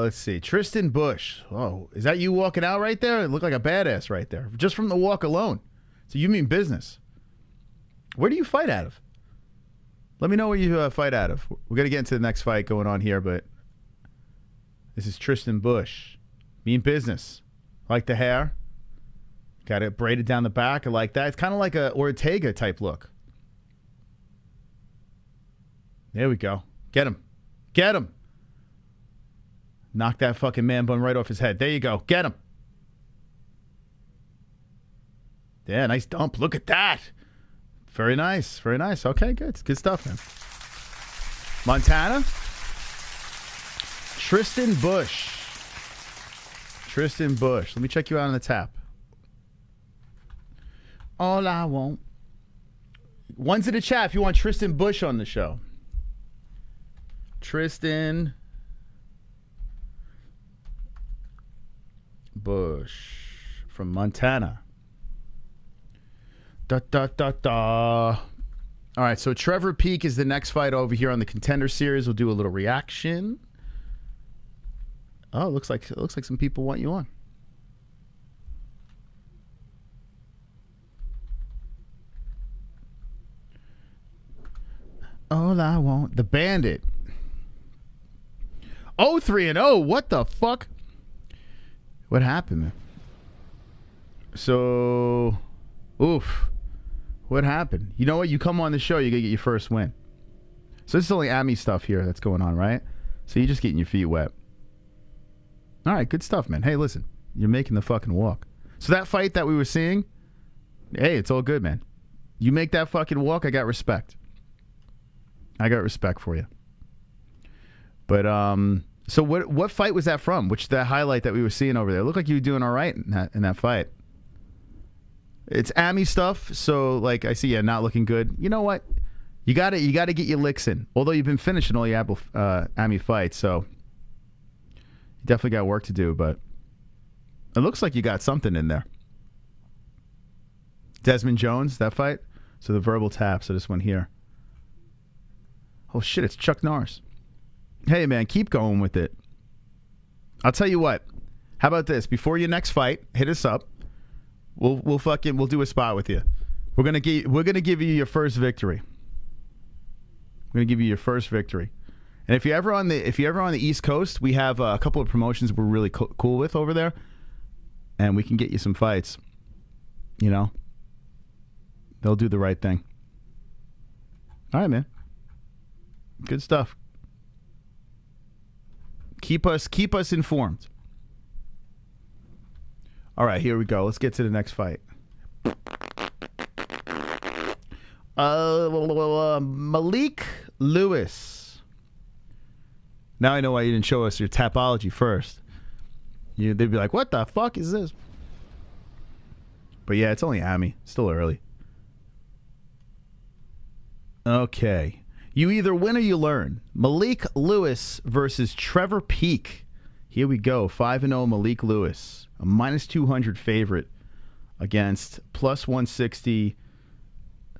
Let's see. Tristan Bush. Oh, is that you walking out right there? It looked like a badass right there. Just from the walk alone. So you mean business. Where do you fight out of? Let me know where you fight out of. We're going to get into the next fight going on here, but this is Tristan Bush. Mean business. Like the hair. Got it braided down the back. I like that. It's kind of like a Ortega type look. There we go. Get him. Get him. Knock that fucking man bun right off his head. There you go. Get him. Yeah, nice dump. Look at that. Very nice. Very nice. Okay, good. Good stuff, man. Montana. Tristan Bush. Tristan Bush. Let me check you out on the tap. All I want. One's in the chat if you want Tristan Bush on the show. Tristan Bush from Montana. Da da da da. All right, so Trevor Peek is the next fight over here on the Contender Series. We'll do a little reaction. Oh, it looks like some people want you on. All I want, the Bandit. 0-3-0. What the fuck? What happened, man? So, oof. What happened? You know what? You come on the show, you gotta get your first win. So this is only AMI stuff here that's going on, right? So you're just getting your feet wet. All right, good stuff, man. Hey, listen, you're making the fucking walk. So that fight that we were seeing, hey, it's all good, man. You make that fucking walk, I got respect. I got respect for you. But so what fight was that from? Which the highlight that we were seeing over there? It looked like you were doing all right in that fight. It's AMI stuff, so like I see you not looking good. You know what? You gotta get your licks in. Although you've been finishing all your AMI fights, so you definitely got work to do. But it looks like you got something in there. Desmond Jones, that fight. So the verbal tap. So this one here. Oh shit! It's Chuck Norris. Hey man, keep going with it. I'll tell you what. How about this? Before your next fight, hit us up. We'll do a spot with you. We're gonna give you your first victory. We're gonna give you your first victory. And if you're ever on the East Coast, we have a couple of promotions we're really cool with over there, and we can get you some fights. You know, they'll do the right thing. All right, man. Good stuff. Keep us informed. All right, here we go. Let's get to the next fight. Malik Lewis. Now I know why you didn't show us your Tapology first. They'd be like, what the fuck is this? But yeah, it's only AMI. Still early. Okay. You either win or you learn. Malik Lewis versus Trevor Peek. Here we go. 5-0 Malik Lewis. A -200 favorite against +160.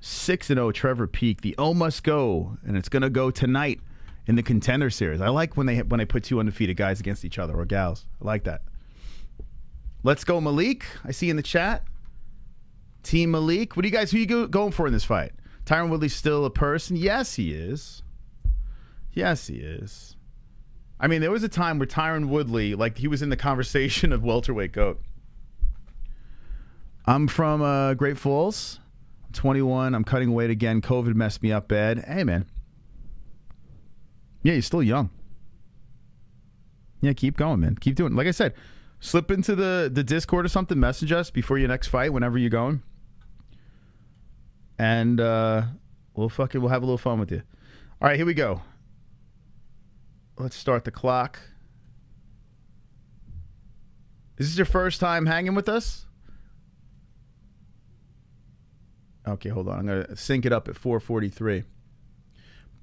6-0 Trevor Peek. The O must go, and it's going to go tonight in the Contender Series. I like when they put two undefeated guys against each other, or gals. I like that. Let's go, Malik. I see you in the chat. Team Malik. Who you going for in this fight? Tyron Woodley's still a person? Yes, he is. Yes, he is. I mean, there was a time where Tyron Woodley, like, he was in the conversation of welterweight GOAT. I'm from Great Falls. I'm 21. I'm cutting weight again. COVID messed me up bad. Hey, man. Yeah, you're still young. Yeah, keep going, man. Keep doing it. Like I said, slip into the Discord or something. Message us before your next fight, whenever you're going. And we'll have a little fun with you. All right, here we go. Let's start the clock. Is this your first time hanging with us? Okay, hold on. I'm going to sync it up at 4:43.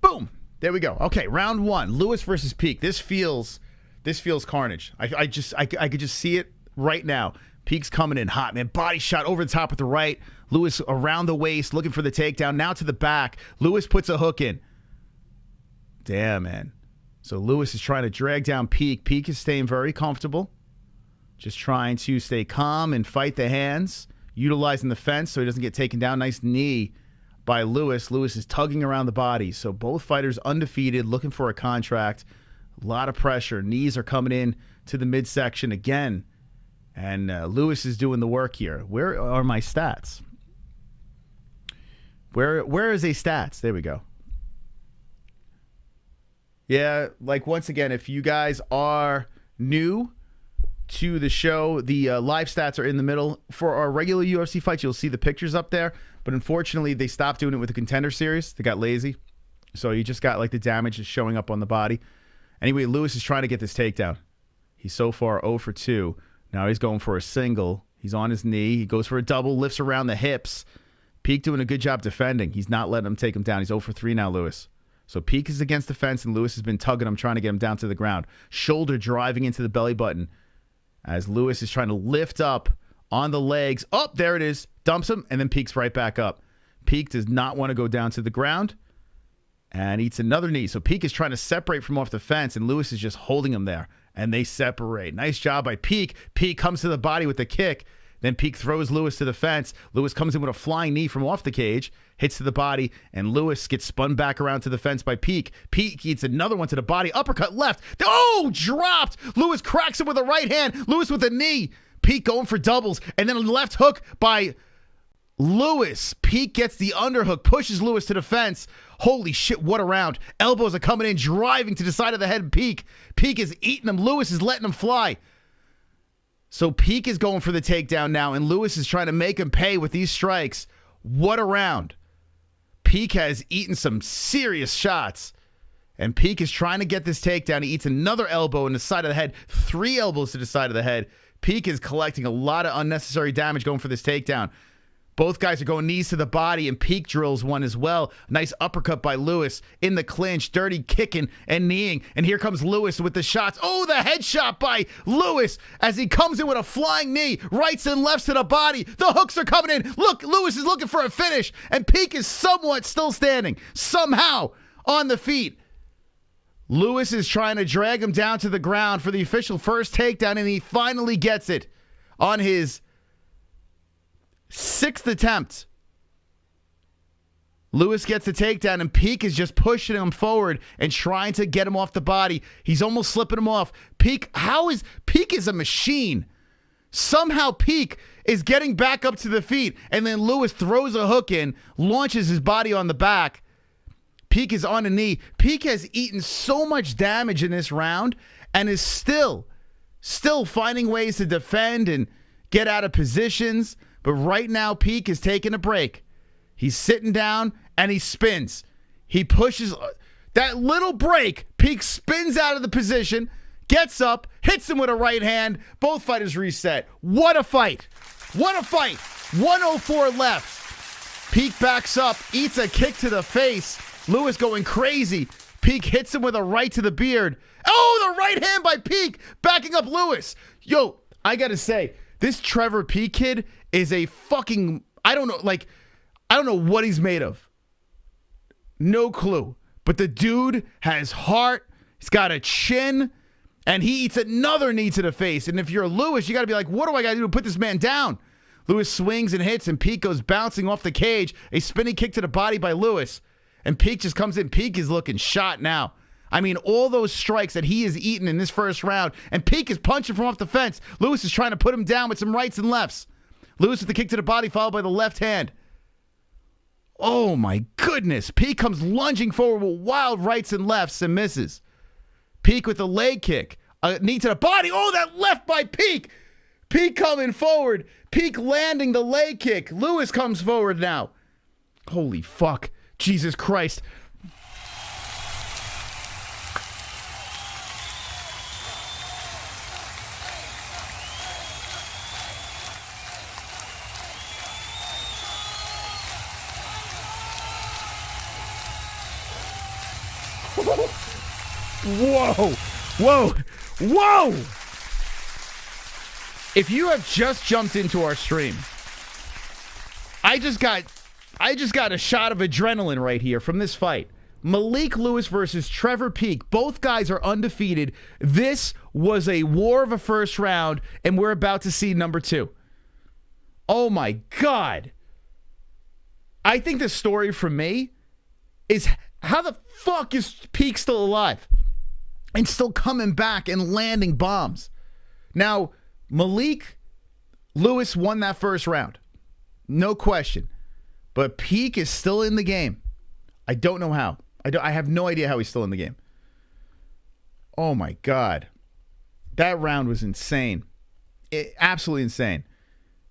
Boom. There we go. Okay, round one. Lewis versus Peek. This feels carnage. I could just see it right now. Peek's coming in hot, man. Body shot over the top with the right. Lewis around the waist, looking for the takedown. Now to the back. Lewis puts a hook in. Damn, man. So Lewis is trying to drag down Peek. Peek is staying very comfortable. Just trying to stay calm and fight the hands. Utilizing the fence so he doesn't get taken down. Nice knee by Lewis. Lewis is tugging around the body. So both fighters undefeated, looking for a contract. A lot of pressure. Knees are coming in to the midsection again. And Lewis is doing the work here. Where are my stats? Where is a stats? There we go. Yeah, like once again, if you guys are new to the show, the live stats are in the middle. For our regular UFC fights, you'll see the pictures up there. But unfortunately, they stopped doing it with the Contender Series. They got lazy. So you just got like the damage is showing up on the body. Anyway, Lewis is trying to get this takedown. He's so far 0 for 2. Now he's going for a single. He's on his knee. He goes for a double, lifts around the hips. Peek doing a good job defending. He's not letting him take him down. He's 0 for 3 now, Lewis. So Peek is against the fence, and Lewis has been tugging him, trying to get him down to the ground. Shoulder driving into the belly button as Lewis is trying to lift up on the legs. Oh, there it is. Dumps him, and then Peek's right back up. Peak does not want to go down to the ground and eats another knee. So Peak is trying to separate from off the fence, and Lewis is just holding him there, and they separate. Nice job by Peak. Peak comes to the body with a kick. Then Peak throws Lewis to the fence. Lewis comes in with a flying knee from off the cage, hits to the body, and Lewis gets spun back around to the fence by Peak. Peak eats another one to the body. Uppercut left. Oh, dropped. Lewis cracks him with a right hand. Lewis with a knee. Peak going for doubles. And then a left hook by Lewis. Peak gets the underhook, pushes Lewis to the fence. Holy shit, what a round. Elbows are coming in, driving to the side of the head of Peak. Peak is eating him. Lewis is letting him fly. So Peak is going for the takedown now, and Lewis is trying to make him pay with these strikes. What a round. Peak has eaten some serious shots, and Peak is trying to get this takedown. He eats another elbow in the side of the head, 3 elbows to the side of the head. Peak is collecting a lot of unnecessary damage going for this takedown. Both guys are going knees to the body, and Peak drills one as well. Nice uppercut by Lewis in the clinch, dirty kicking and kneeing. And here comes Lewis with the shots. Oh, the headshot by Lewis as he comes in with a flying knee, rights and lefts to the body. The hooks are coming in. Look, Lewis is looking for a finish, and Peak is somewhat still standing, somehow on the feet. Lewis is trying to drag him down to the ground for the official first takedown, and he finally gets it on his 6th attempt. Lewis gets the takedown, and Peak is just pushing him forward and trying to get him off the body. He's almost slipping him off. Peak is a machine. Somehow Peak is getting back up to the feet, and then Lewis throws a hook in, launches his body on the back. Peak is on a knee. Peak has eaten so much damage in this round and is still finding ways to defend and get out of positions. But right now, Peak is taking a break. He's sitting down, and he spins. He pushes that little break. Peak spins out of the position, gets up, hits him with a right hand. Both fighters reset. What a fight. What a fight. 104 left. Peak backs up, eats a kick to the face. Lewis going crazy. Peak hits him with a right to the beard. Oh, the right hand by Peak, backing up Lewis. Yo, I got to say, this Trevor Peak kid is a fucking, I don't know what he's made of. No clue. But the dude has heart. He's got a chin. And he eats another knee to the face. And if you're Lewis, you got to be like, what do I got to do to put this man down? Lewis swings and hits, and Peak goes bouncing off the cage. A spinning kick to the body by Lewis. And Peak just comes in. Peak is looking shot now. I mean, all those strikes that he has eaten in this first round. And Peak is punching from off the fence. Lewis is trying to put him down with some rights and lefts. Lewis with the kick to the body, followed by the left hand. Oh, my goodness. Peak comes lunging forward with wild rights and lefts and misses. Peak with the leg kick. A knee to the body. Oh, that left by Peak. Peak coming forward. Peak landing the leg kick. Lewis comes forward now. Holy fuck. Jesus Christ. Whoa, whoa, whoa! If you have just jumped into our stream, I just got a shot of adrenaline right here from this fight. Malik Lewis versus Trevor Peak. Both guys are undefeated. This was a war of a first round, and we're about to see number 2. Oh my God. I think the story for me is how the fuck is Peak still alive and still coming back and landing bombs? Now, Malik Lewis won that first round. No question. But Peak is still in the game. I don't know how. I have no idea how he's still in the game. Oh my God. That round was insane. Absolutely insane.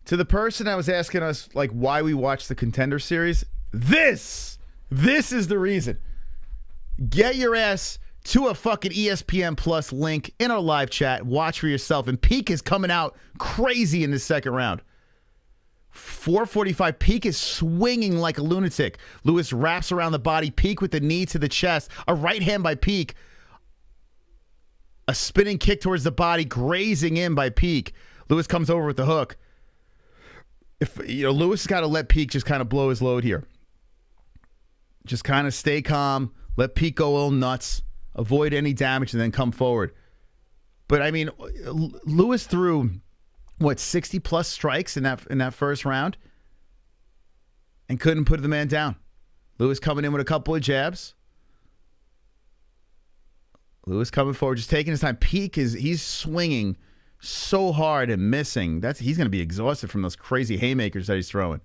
To the person that was asking us like why we watch the Contender series, this is the reason. Get your ass to a fucking ESPN Plus link in our live chat. Watch for yourself. And Peak is coming out crazy in this second round. 4:45. Peak is swinging like a lunatic. Lewis wraps around the body. Peak with the knee to the chest. A right hand by Peak. A spinning kick towards the body, grazing in by Peak. Lewis comes over with the hook. Lewis has got to let Peak just kind of blow his load here. Just kind of stay calm. Let Peak go a little nuts. Avoid any damage and then come forward. But, I mean, Lewis threw, what, 60-plus strikes in that first round? And couldn't put the man down. Lewis coming in with a couple of jabs. Lewis coming forward, just taking his time. Peak he's swinging so hard and missing. He's going to be exhausted from those crazy haymakers that he's throwing.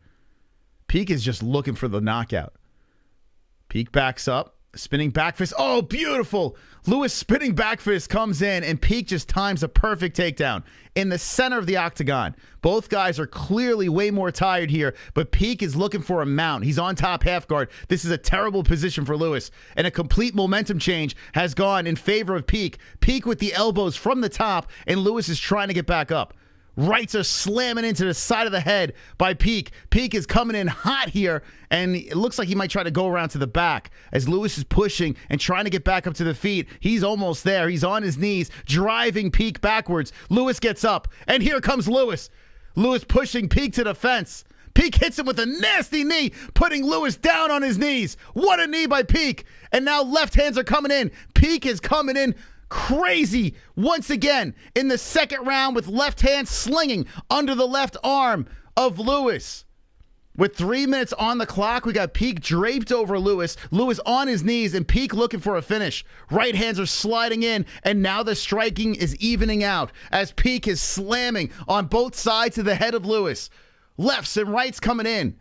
Peak is just looking for the knockout. Peak backs up. Spinning back fist. Oh, beautiful. Lewis spinning back fist comes in, and Peak just times a perfect takedown in the center of the octagon. Both guys are clearly way more tired here, but Peak is looking for a mount. He's on top half guard. This is a terrible position for Lewis, and a complete momentum change has gone in favor of Peak. Peak with the elbows from the top, and Lewis is trying to get back up. Rights are slamming into the side of the head by Peak. Peak is coming in hot here, and it looks like he might try to go around to the back as Lewis is pushing and trying to get back up to the feet. He's almost there. He's on his knees, driving Peak backwards. Lewis gets up, and here comes Lewis. Lewis pushing Peak to the fence. Peak hits him with a nasty knee, putting Lewis down on his knees. What a knee by Peak. And now left hands are coming in. Peak is coming in crazy once again in the second round with left hand slinging under the left arm of Lewis. With 3 minutes on the clock, we got Peak draped over Lewis. Lewis on his knees and Peak looking for a finish. Right hands are sliding in, and now the striking is evening out as Peak is slamming on both sides of the head of Lewis. Lefts and rights coming in.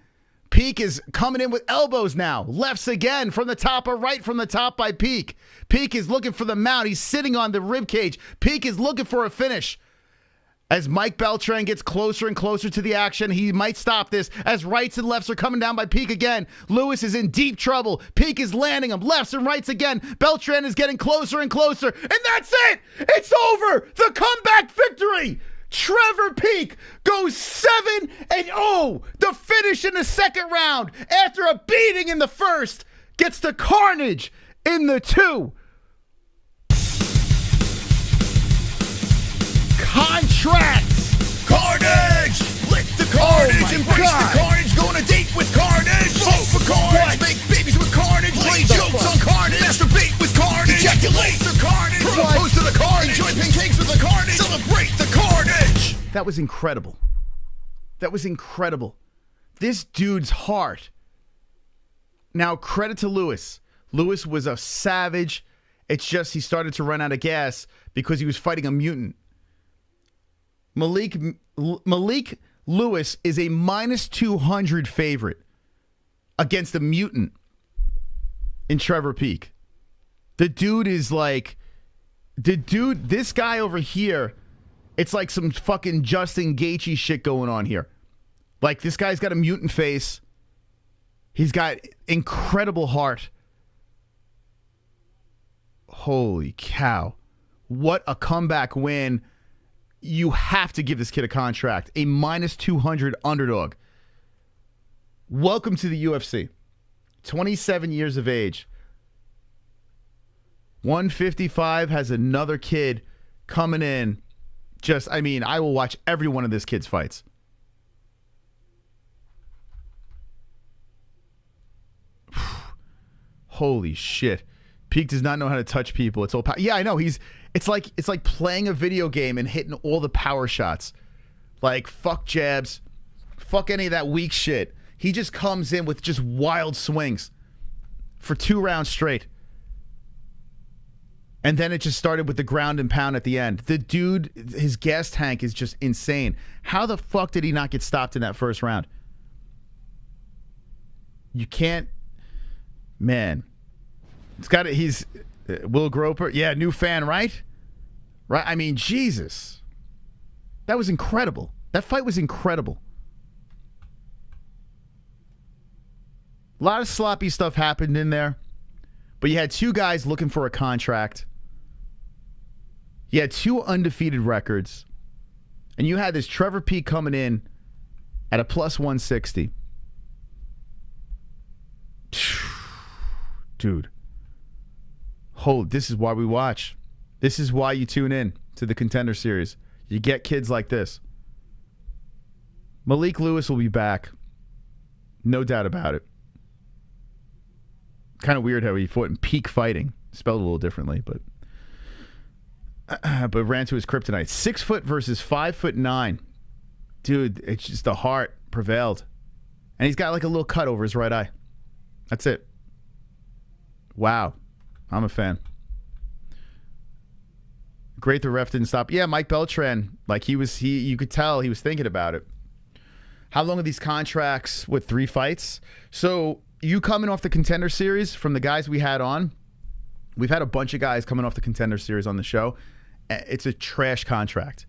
Peak is coming in with elbows now. Lefts again from the top or right from the top by Peak. Peak is looking for the mount. He's sitting on the rib cage. Peak is looking for a finish. As Mike Beltran gets closer and closer to the action, he might stop this as rights and lefts are coming down by Peak again. Lewis is in deep trouble. Peak is landing him. Lefts and rights again. Beltran is getting closer and closer. And that's it! It's over! The comeback victory! Trevor Peak goes 7-0. The finish in the second round after a beating in the first. Gets the carnage in the 2. Contracts. Carnage! Lick the carnage, embrace the carnage, go on a date with carnage, vote for carnage, make babies with carnage, play jokes on carnage, masturbate with carnage, ejaculate the carnage, propose to the carnage, enjoy pancakes with the carnage, celebrate the carnage. That was incredible. That was incredible. This dude's heart. Now, credit to Lewis. Lewis was a savage. It's just he started to run out of gas because he was fighting a mutant. Malik Lewis is a minus 200 favorite against a mutant in Trevor Peak. The dude is like, this guy over here, it's like some fucking Justin Gaethje shit going on here. Like, this guy's got a mutant face. He's got incredible heart. Holy cow. What a comeback win. You have to give this kid a contract. A minus 200 underdog. Welcome to the UFC. 27 years of age. 155 has another kid coming in. I will watch every one of this kid's fights. Holy shit. Peak does not know how to touch people. It's all yeah, I know. It's like playing a video game and hitting all the power shots. Like, fuck jabs. Fuck any of that weak shit. He just comes in with just wild swings for 2 rounds straight. And then it just started with the ground and pound at the end. The dude, his gas tank is just insane. How the fuck did he not get stopped in that first round? You can't, man. It's got it. He's Will Groper. Yeah, new fan, right? Right. I mean, Jesus. That was incredible. That fight was incredible. A lot of sloppy stuff happened in there. But you had 2 guys looking for a contract. You had 2 undefeated records. And you had this Trevor Peak coming in at a plus 160. Dude. This is why we watch. This is why you tune in to the Contender series. You get kids like this. Malik Lewis will be back. No doubt about it. Kind of weird how he fought in Peak Fighting. Spelled a little differently, but ran to his kryptonite. 6 foot versus 5'9". Dude, it's just the heart prevailed. And he's got like a little cut over his right eye. That's it. Wow. I'm a fan. Great the ref didn't stop. Yeah, Mike Beltran, like you could tell he was thinking about it. How long are these contracts with 3 fights? So you coming off the Contender series from the guys we had on, we've had a bunch of guys coming off the Contender series on the show. It's a trash contract.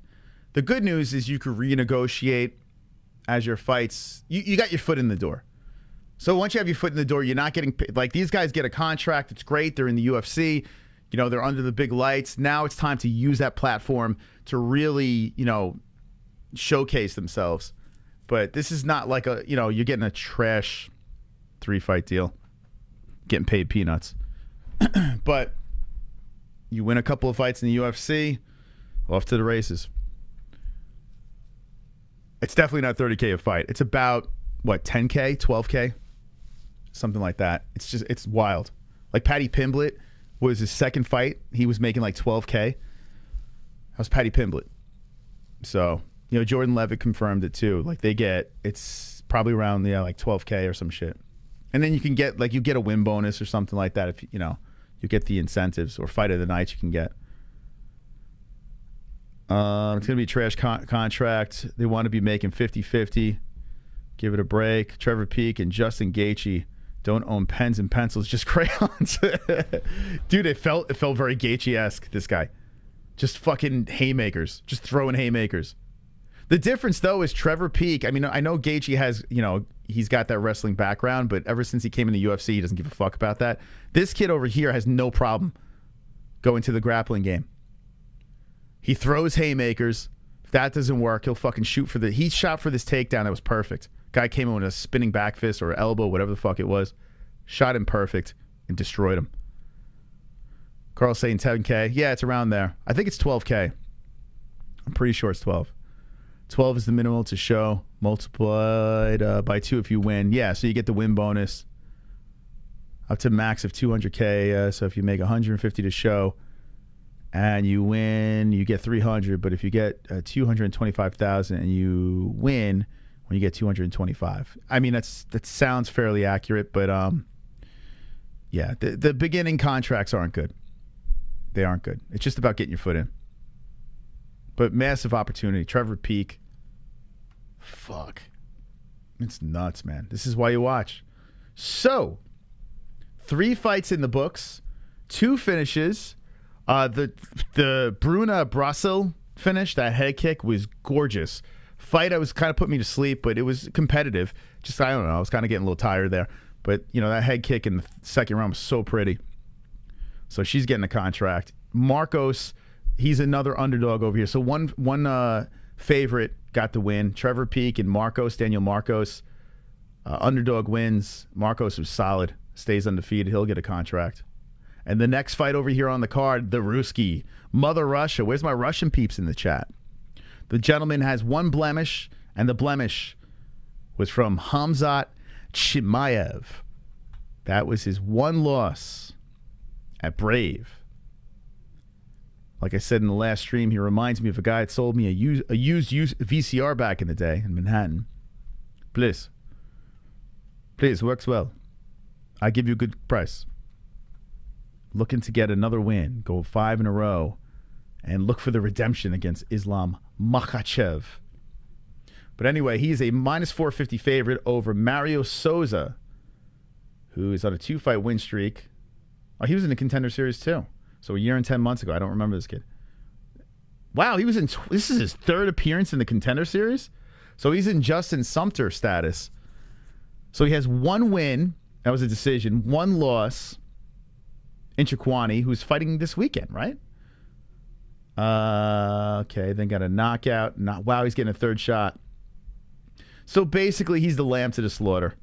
The good news is you could renegotiate as your fights. You got your foot in the door. So once you have your foot in the door, you're not getting paid. Like these guys get a contract. It's great. They're in the UFC. You know, they're under the big lights. Now it's time to use that platform to really, you know, showcase themselves. But this is not like a, you know, you're getting a trash 3-fight deal. Getting paid peanuts. But you win a couple of fights in the UFC, off to the races. It's definitely not $30K a fight. It's about, what, $10K, $12K? Something like that. It's just, it's wild. Like Paddy Pimblett was his second fight. He was making like $12K. How's Paddy Pimblett? So, you know, Jordan Levitt confirmed it too. Like they get, it's probably around, yeah, like $12K or some shit. And then you can get, like, you get a win bonus or something like that if, you know, you get the incentives or fight of the night you can get. It's going to be a trash contract. They want to be making 50-50. Give it a break. Trevor Peek and Justin Gaethje don't own pens and pencils, just crayons. Dude, it felt very Gaethje-esque, this guy. Just fucking haymakers. Just throwing haymakers. The difference, though, is Trevor Peek. I mean, I know Gaethje has, you know, he's got that wrestling background, but ever since he came in the UFC, he doesn't give a fuck about that. This kid over here has no problem going to the grappling game. He throws haymakers. If that doesn't work, he'll fucking shoot for the... He shot for this takedown that was perfect. Guy came in with a spinning back fist or elbow, whatever the fuck it was. Shot him perfect and destroyed him. Carl's saying 10K. Yeah, it's around there. I think it's 12K. I'm pretty sure it's 12. 12 is the minimal to show. Multiplied by 2 if you win. Yeah, so you get the win bonus. Up to max of 200K. So if you make 150 to show and you win, you get 300. But if you get 225,000 and you win, when you get 225. I mean, that sounds fairly accurate, but yeah, the beginning contracts aren't good. They aren't good. It's just about getting your foot in. But massive opportunity. Trevor Peek. Fuck. It's nuts, man. This is why you watch. So, 3 fights in the books. 2 finishes. The Bruna Brasil finish, that head kick was gorgeous. Fight, I was kind of put me to sleep, but it was competitive. Just, I don't know, I was kind of getting a little tired there. But, you know, that head kick in the second round was so pretty. So she's getting a contract. Marcos, he's another underdog over here. So one favorite got the win. Trevor Peek and Marcos, Daniel Marcos. Underdog wins. Marcos was solid. Stays undefeated. He'll get a contract. And the next fight over here on the card, the Ruski. Mother Russia. Where's my Russian peeps in the chat? The gentleman has 1 blemish, and the blemish was from KHAMZAT Chimaev. That was his 1 loss at Brave. Like I said in the last stream, he reminds me of a guy that sold me a used VCR back in the day in Manhattan. Please, works well. I give you a good price. Looking to get another win, go 5 in a row, and look for the redemption against Islam Makhachev. But anyway, he's a minus 450 favorite over Mario Sousa, who is on a 2-fight win streak. Oh, he was in the Contender series too. So a year and 10 months ago. I don't remember this kid. Wow, he was in... This is his 3rd appearance in the Contender series? So he's in Justin Sumter status. So he has 1 win. That was a decision. 1 loss. In Chiquani, who's fighting this weekend, right? Okay, then got a knockout. Wow, he's getting a 3rd shot. So basically, he's the lamb to the slaughter.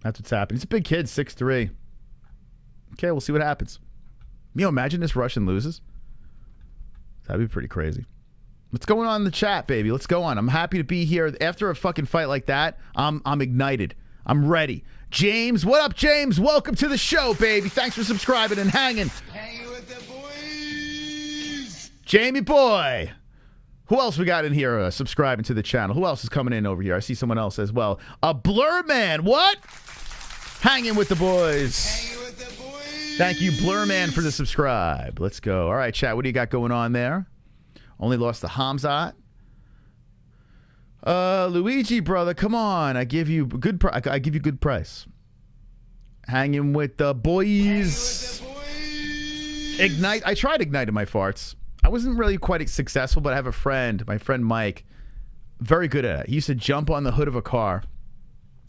That's what's happening. He's a big kid, 6'3". Okay, we'll see what happens. You know, imagine this Russian loses. That'd be pretty crazy. What's going on in the chat, baby? Let's go on. I'm happy to be here. After a fucking fight like that, I'm ignited. I'm ready. James, what up, James? Welcome to the show, baby. Thanks for subscribing and hanging. Hanging with the boys. Jamie boy. Who else we got in here subscribing to the channel? Who else is coming in over here? I see someone else as well. A Blur Man. What? Hanging with the boys. Hanging with the boys. Thank you, Blur Man, for the subscribe. Let's go. All right, chat. What do you got going on there? Only lost to KHAMZAT. Luigi, brother, come on. I give you good. I give you good price. Hanging with the boys. Ignite. I tried igniting my farts. I wasn't really quite successful, but I have a friend, my friend Mike, very good at it. He used to jump on the hood of a car.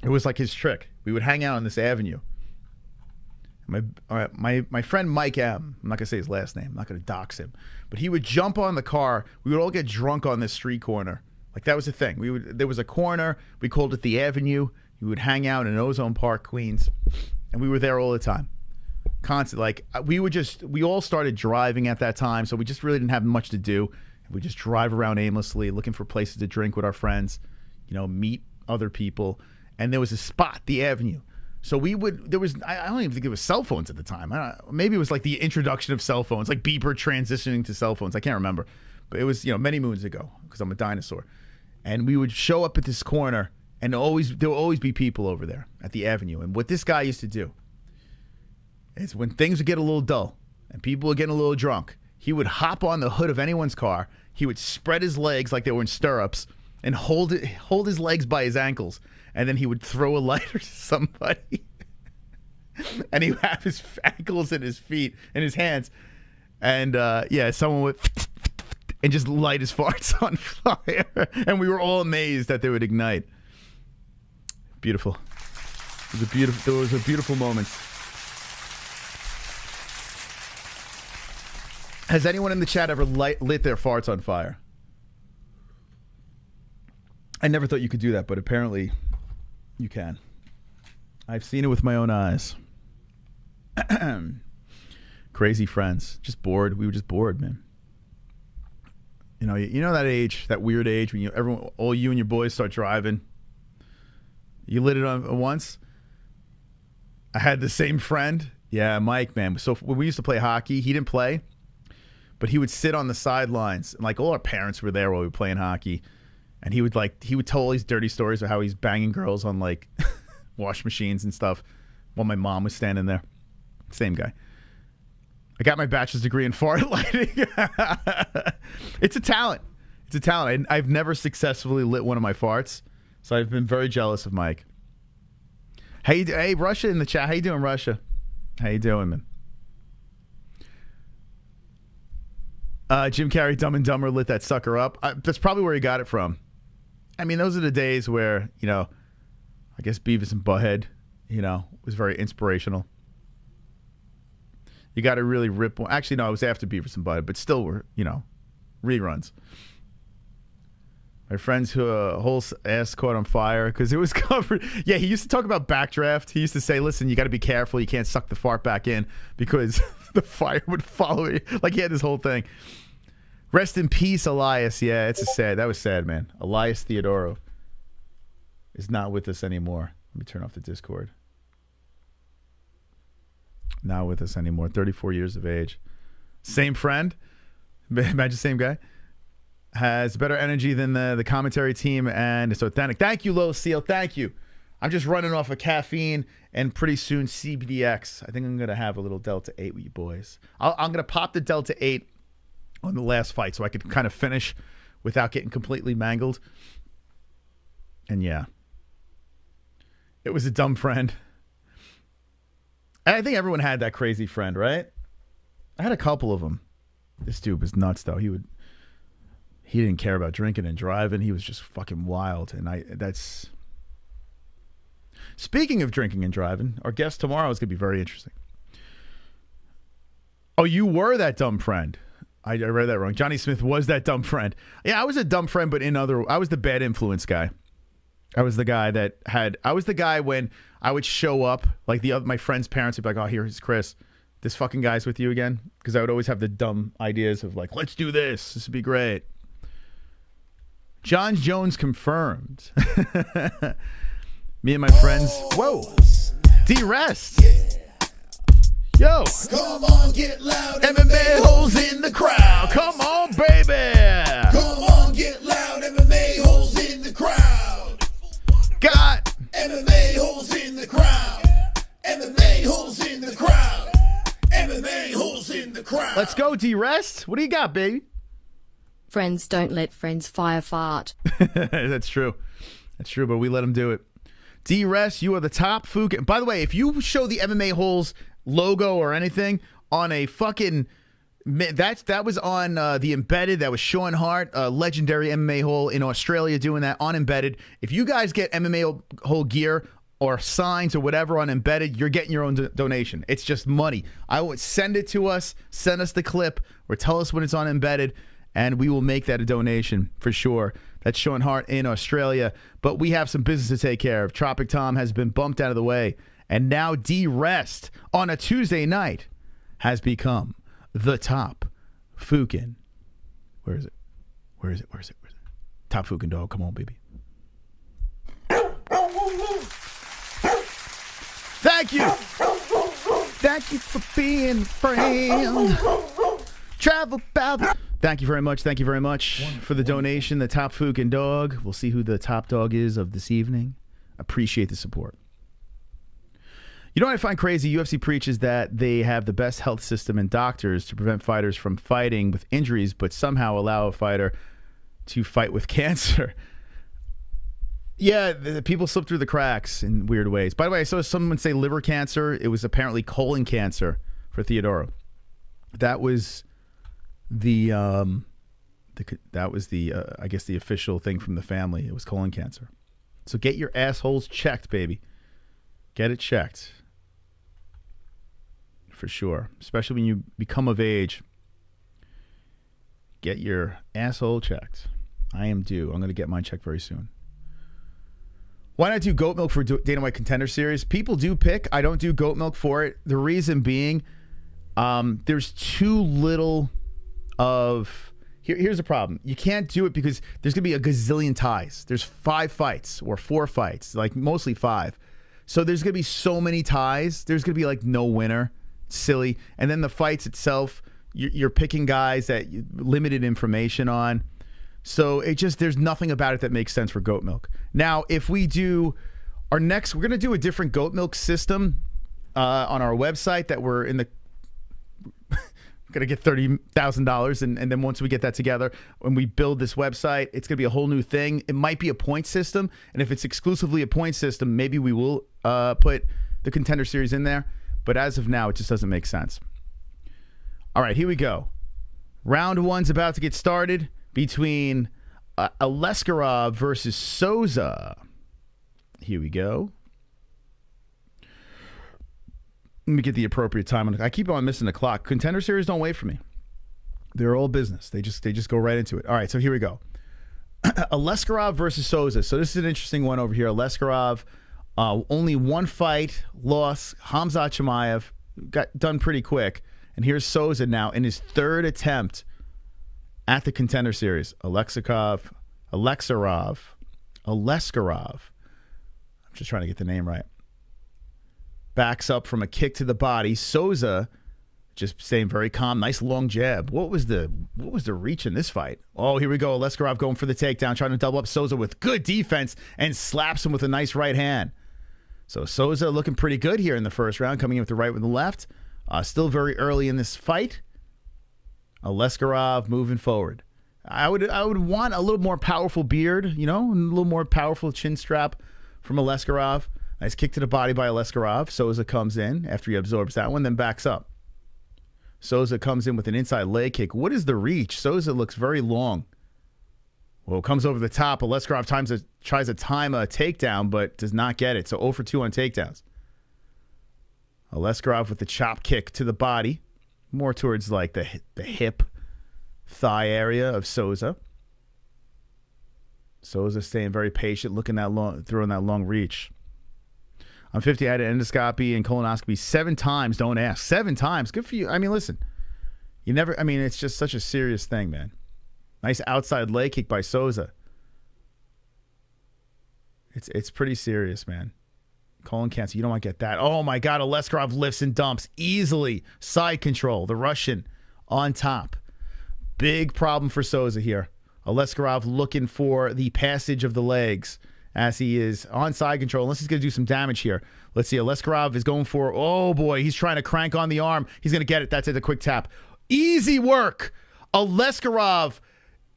It was like his trick. We would hang out on this avenue. My friend Mike M, I'm not going to say his last name. I'm not going to dox him. But he would jump on the car. We would all get drunk on this street corner. Like, that was the thing. There was a corner. We called it the Avenue. We would hang out in Ozone Park, Queens. And we were there all the time. Constant. Like, we all started driving at that time, so we just really didn't have much to do. We just drive around aimlessly, looking for places to drink with our friends, meet other people. And there was a spot, the Avenue. So I don't even think it was cell phones at the time. Maybe it was like the introduction of cell phones, like beeper transitioning to cell phones. I can't remember. But it was, many moons ago, because I'm a dinosaur. And we would show up at this corner, and there will always be people over there at the Avenue. And what this guy used to do is, when things would get a little dull and people were getting a little drunk, he would hop on the hood of anyone's car. He would spread his legs like they were in stirrups and hold his legs by his ankles. And then he would throw a lighter to somebody. And he would have his ankles and his feet and his hands. And someone would and just light his farts on fire. And we were all amazed that they would ignite. Beautiful. It was a beautiful moment. Has anyone in the chat ever lit their farts on fire? I never thought you could do that, but apparently you can. I've seen it with my own eyes. Crazy friends. Just bored. We were just bored, man. You know that age, that weird age when all you and your boys start driving. You lit it on once. I had the same friend. Yeah, Mike, man. So when we used to play hockey, he didn't play, but he would sit on the sidelines. And like, all our parents were there while we were playing hockey. And he would tell all these dirty stories of how he's banging girls on like wash machines and stuff while my mom was standing there. Same guy. I got my bachelor's degree in fart lighting. It's a talent. It's a talent. I've never successfully lit one of my farts, so I've been very jealous of Mike. Hey, Russia in the chat. How you doing, Russia? How you doing, man? Jim Carrey, Dumb and Dumber, lit that sucker up. That's probably where he got it from. I mean, those are the days where, I guess Beavis and Butthead, was very inspirational. You got to really rip one. Actually, no, it was after Beavis and Butthead, but still were, reruns. My friend's whole ass caught on fire because it was covered. Yeah, he used to talk about backdraft. He used to say, listen, you got to be careful. You can't suck the fart back in because the fire would follow it. Like, he had this whole thing. Rest in peace, Elias. Yeah, that was sad, man. Elias Theodoro is not with us anymore. Let me turn off the Discord. Not with us anymore. 34 years of age. Same friend. Imagine same guy. Has better energy than the commentary team, and it's authentic. Thank you, Low Seal. Thank you. I'm just running off of caffeine and pretty soon CBDX. I think I'm going to have a little Delta 8 with you boys. I'm going to pop the Delta 8 on the last fight so I could kind of finish without getting completely mangled. And yeah. It was a dumb friend. And I think everyone had that crazy friend, right? I had a couple of them. This dude was nuts, though. He didn't care about drinking and driving. He was just fucking wild. And that's... Speaking of drinking and driving, our guest tomorrow is going to be very interesting. Oh, you were that dumb friend. I read that wrong. Johnny Smith was that dumb friend. Yeah, I was a dumb friend, but I was the bad influence guy. I was the guy when I would show up, like my friends' parents would be like, oh, here's Chris. This fucking guy's with you again? Because I would always have the dumb ideas of like, let's do this. This would be great. John Jones confirmed. Me and my friends. Whoa. D-Rest. Yo. Come on, get loud. MMA-Holes in the crowd. Come on, baby. Come on, get loud. MMA-Holes in the crowd. Got MMA-Holes in the crowd. MMA-Holes in the crowd. MMA-Holes in the crowd. Let's go, D-Rest. What do you got, baby? Friends don't let friends fire fart. That's true. That's true, but we let them do it. D-Rest, you are the top Fukin. By the way, if you show the MMA-Holes logo or anything on a fucking... That was on the Embedded. That was Sean Hart, a legendary MMA hole in Australia, doing that on Embedded. If you guys get MMA hole gear or signs or whatever on Embedded, you're getting your own donation. It's just money. I would send it to us, send us the clip, or tell us when it's on Embedded, and we will make that a donation for sure. That's Sean Hart in Australia. But we have some business to take care of. Tropic Tom has been bumped out of the way, and now D-Rest on a Tuesday night has become the top Fukin. Where is it? Where is it? Where is it? Where is it? Top Fukin dog. Come on, baby. Thank you. Thank you for being a friend. Travel about. Thank you very much. Thank you very much for the donation. The top Fukin dog. We'll see who the top dog is of this evening. Appreciate the support. You know what I find crazy? UFC preaches that they have the best health system and doctors to prevent fighters from fighting with injuries, but somehow allow a fighter to fight with cancer. Yeah, the people slip through the cracks in weird ways. By the way, I saw someone say liver cancer. It was apparently colon cancer for Theodora. That was the I guess the official thing from the family. It was colon cancer. So get your assholes checked, baby. Get it checked. For sure. Especially when you become of age. Get your asshole checked. I am due. I'm going to get mine checked very soon. Why not do goat milk for Dana White Contender Series? People do pick. I don't do goat milk for it. The reason being, there's too little of... Here's the problem. You can't do it because there's going to be a gazillion ties. There's 5 fights or 4 fights, like mostly 5. So there's going to be so many ties. There's going to be like no winner. Silly. And then the fights itself, you're picking guys that limited information on. So it just, there's nothing about it that makes sense for goat milk. Now, if we do our next, we're going to do a different goat milk system on our website that we're in the, going to get $30,000. And then once we get that together, when we build this website, it's going to be a whole new thing. It might be a point system. And if it's exclusively a point system, maybe we will put the Contender Series in there. But as of now, it just doesn't make sense. All right, here we go. Round 1's about to get started between Aliskerov versus Sousa. Here we go. Let me get the appropriate time. I keep on missing the clock. Contender Series don't wait for me. They're all business. They just go right into it. All right, so here we go. Aliskerov versus Sousa. So this is an interesting one over here. Aliskerov, only 1 fight, loss. KHAMZAT Chimaev got done pretty quick. And here's Sousa now in his 3rd attempt at the Contender Series. Aliskerov. I'm just trying to get the name right. Backs up from a kick to the body. Sousa just staying very calm. Nice long jab. What was the reach in this fight? Oh, here we go. Aliskerov going for the takedown, trying to double up Sousa with good defense and slaps him with a nice right hand. So Sousa looking pretty good here in the first round, coming in with the right with the left. Still very early in this fight. Aliskerov moving forward. I would want a little more powerful beard, you know, and a little more powerful chin strap from Aliskerov. Nice kick to the body by Aliskerov. Sousa comes in after he absorbs that one, then backs up. Sousa comes in with an inside leg kick. What is the reach? Sousa looks very long. Well, comes over the top. Aliskerov tries to time a takedown, but does not get it. So 0 for 2 on takedowns. Aliskerov with the chop kick to the body. More towards like the hip, thigh area of Sousa. Sousa staying very patient, looking that long, throwing that long reach. I'm 50. I had an endoscopy and colonoscopy 7 times. Don't ask. 7 times. Good for you. I mean, listen. You never. I mean, it's just such a serious thing, man. Nice outside leg kick by Sousa. It's pretty serious, man. Colon cancer. You don't want to get that. Oh, my God. Aliskerov lifts and dumps easily. Side control. The Russian on top. Big problem for Sousa here. Aliskerov looking for the passage of the legs as he is on side control. Unless he's going to do some damage here. Let's see. Aliskerov is going for, oh, boy. He's trying to crank on the arm. He's going to get it. That's it. A quick tap. Easy work. Aliskerov,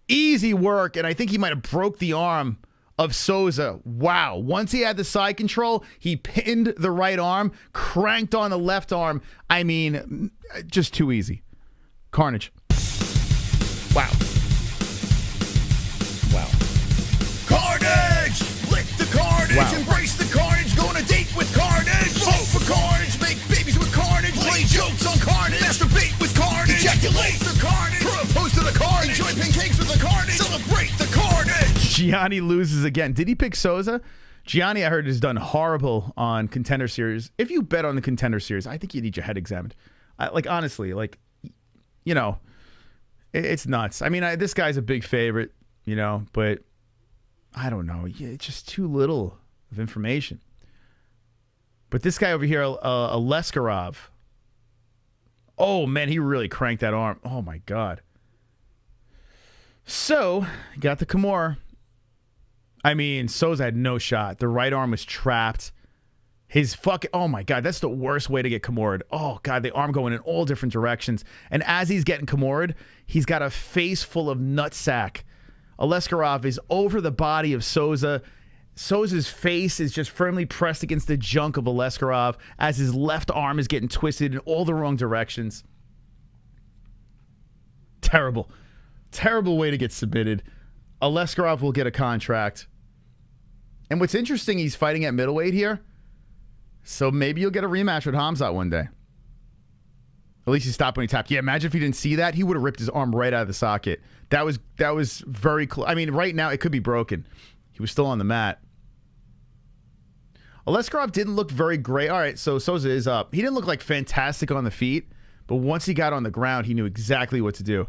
easy work. And I think he might have broke the arm of Sousa. Wow. Once he had the side control, he pinned the right arm, cranked on the left arm. I mean, just too easy. Carnage. Wow. Wow. Carnage! Lick the carnage, Wow. embrace the carnage, go on a date with carnage. Vote for carnage, make babies with carnage, play jokes on carnage, masturbate with carnage, ejaculate the carnage, propose to the carnage, enjoy pancakes with the carnage, celebrate the carnage. Gianni loses again. Did he pick Sousa? Gianni, I heard, has done horrible on Contender Series. If you bet on the Contender Series, I think you need your head examined. Honestly, you know, it's nuts. I mean, this guy's a big favorite, you know, but I don't know. It's just too little of information. But this guy over here, Aliskerov, oh, man, he really cranked that arm. Oh, my God. So, got the Kimura. I mean, Sousa had no shot. The right arm was trapped. His fucking, oh my God, that's the worst way to get Kimura'd. Oh God, the arm going in all different directions. And as he's getting Kimura'd, he's got a face full of nutsack. Aliskerov is over the body of Sousa. Sousa's face is just firmly pressed against the junk of Aliskerov as his left arm is getting twisted in all the wrong directions. Terrible. Terrible way to get submitted. Aliskerov will get a contract. And what's interesting, he's fighting at middleweight here. So maybe you'll get a rematch with KHAMZAT one day. At least he stopped when he tapped. Yeah, imagine if he didn't see that. He would have ripped his arm right out of the socket. That was very close. I mean, right now it could be broken. He was still on the mat. Aliskerov didn't look very great. All right, so Sousa is up. He didn't look like fantastic on the feet, but once he got on the ground, he knew exactly what to do.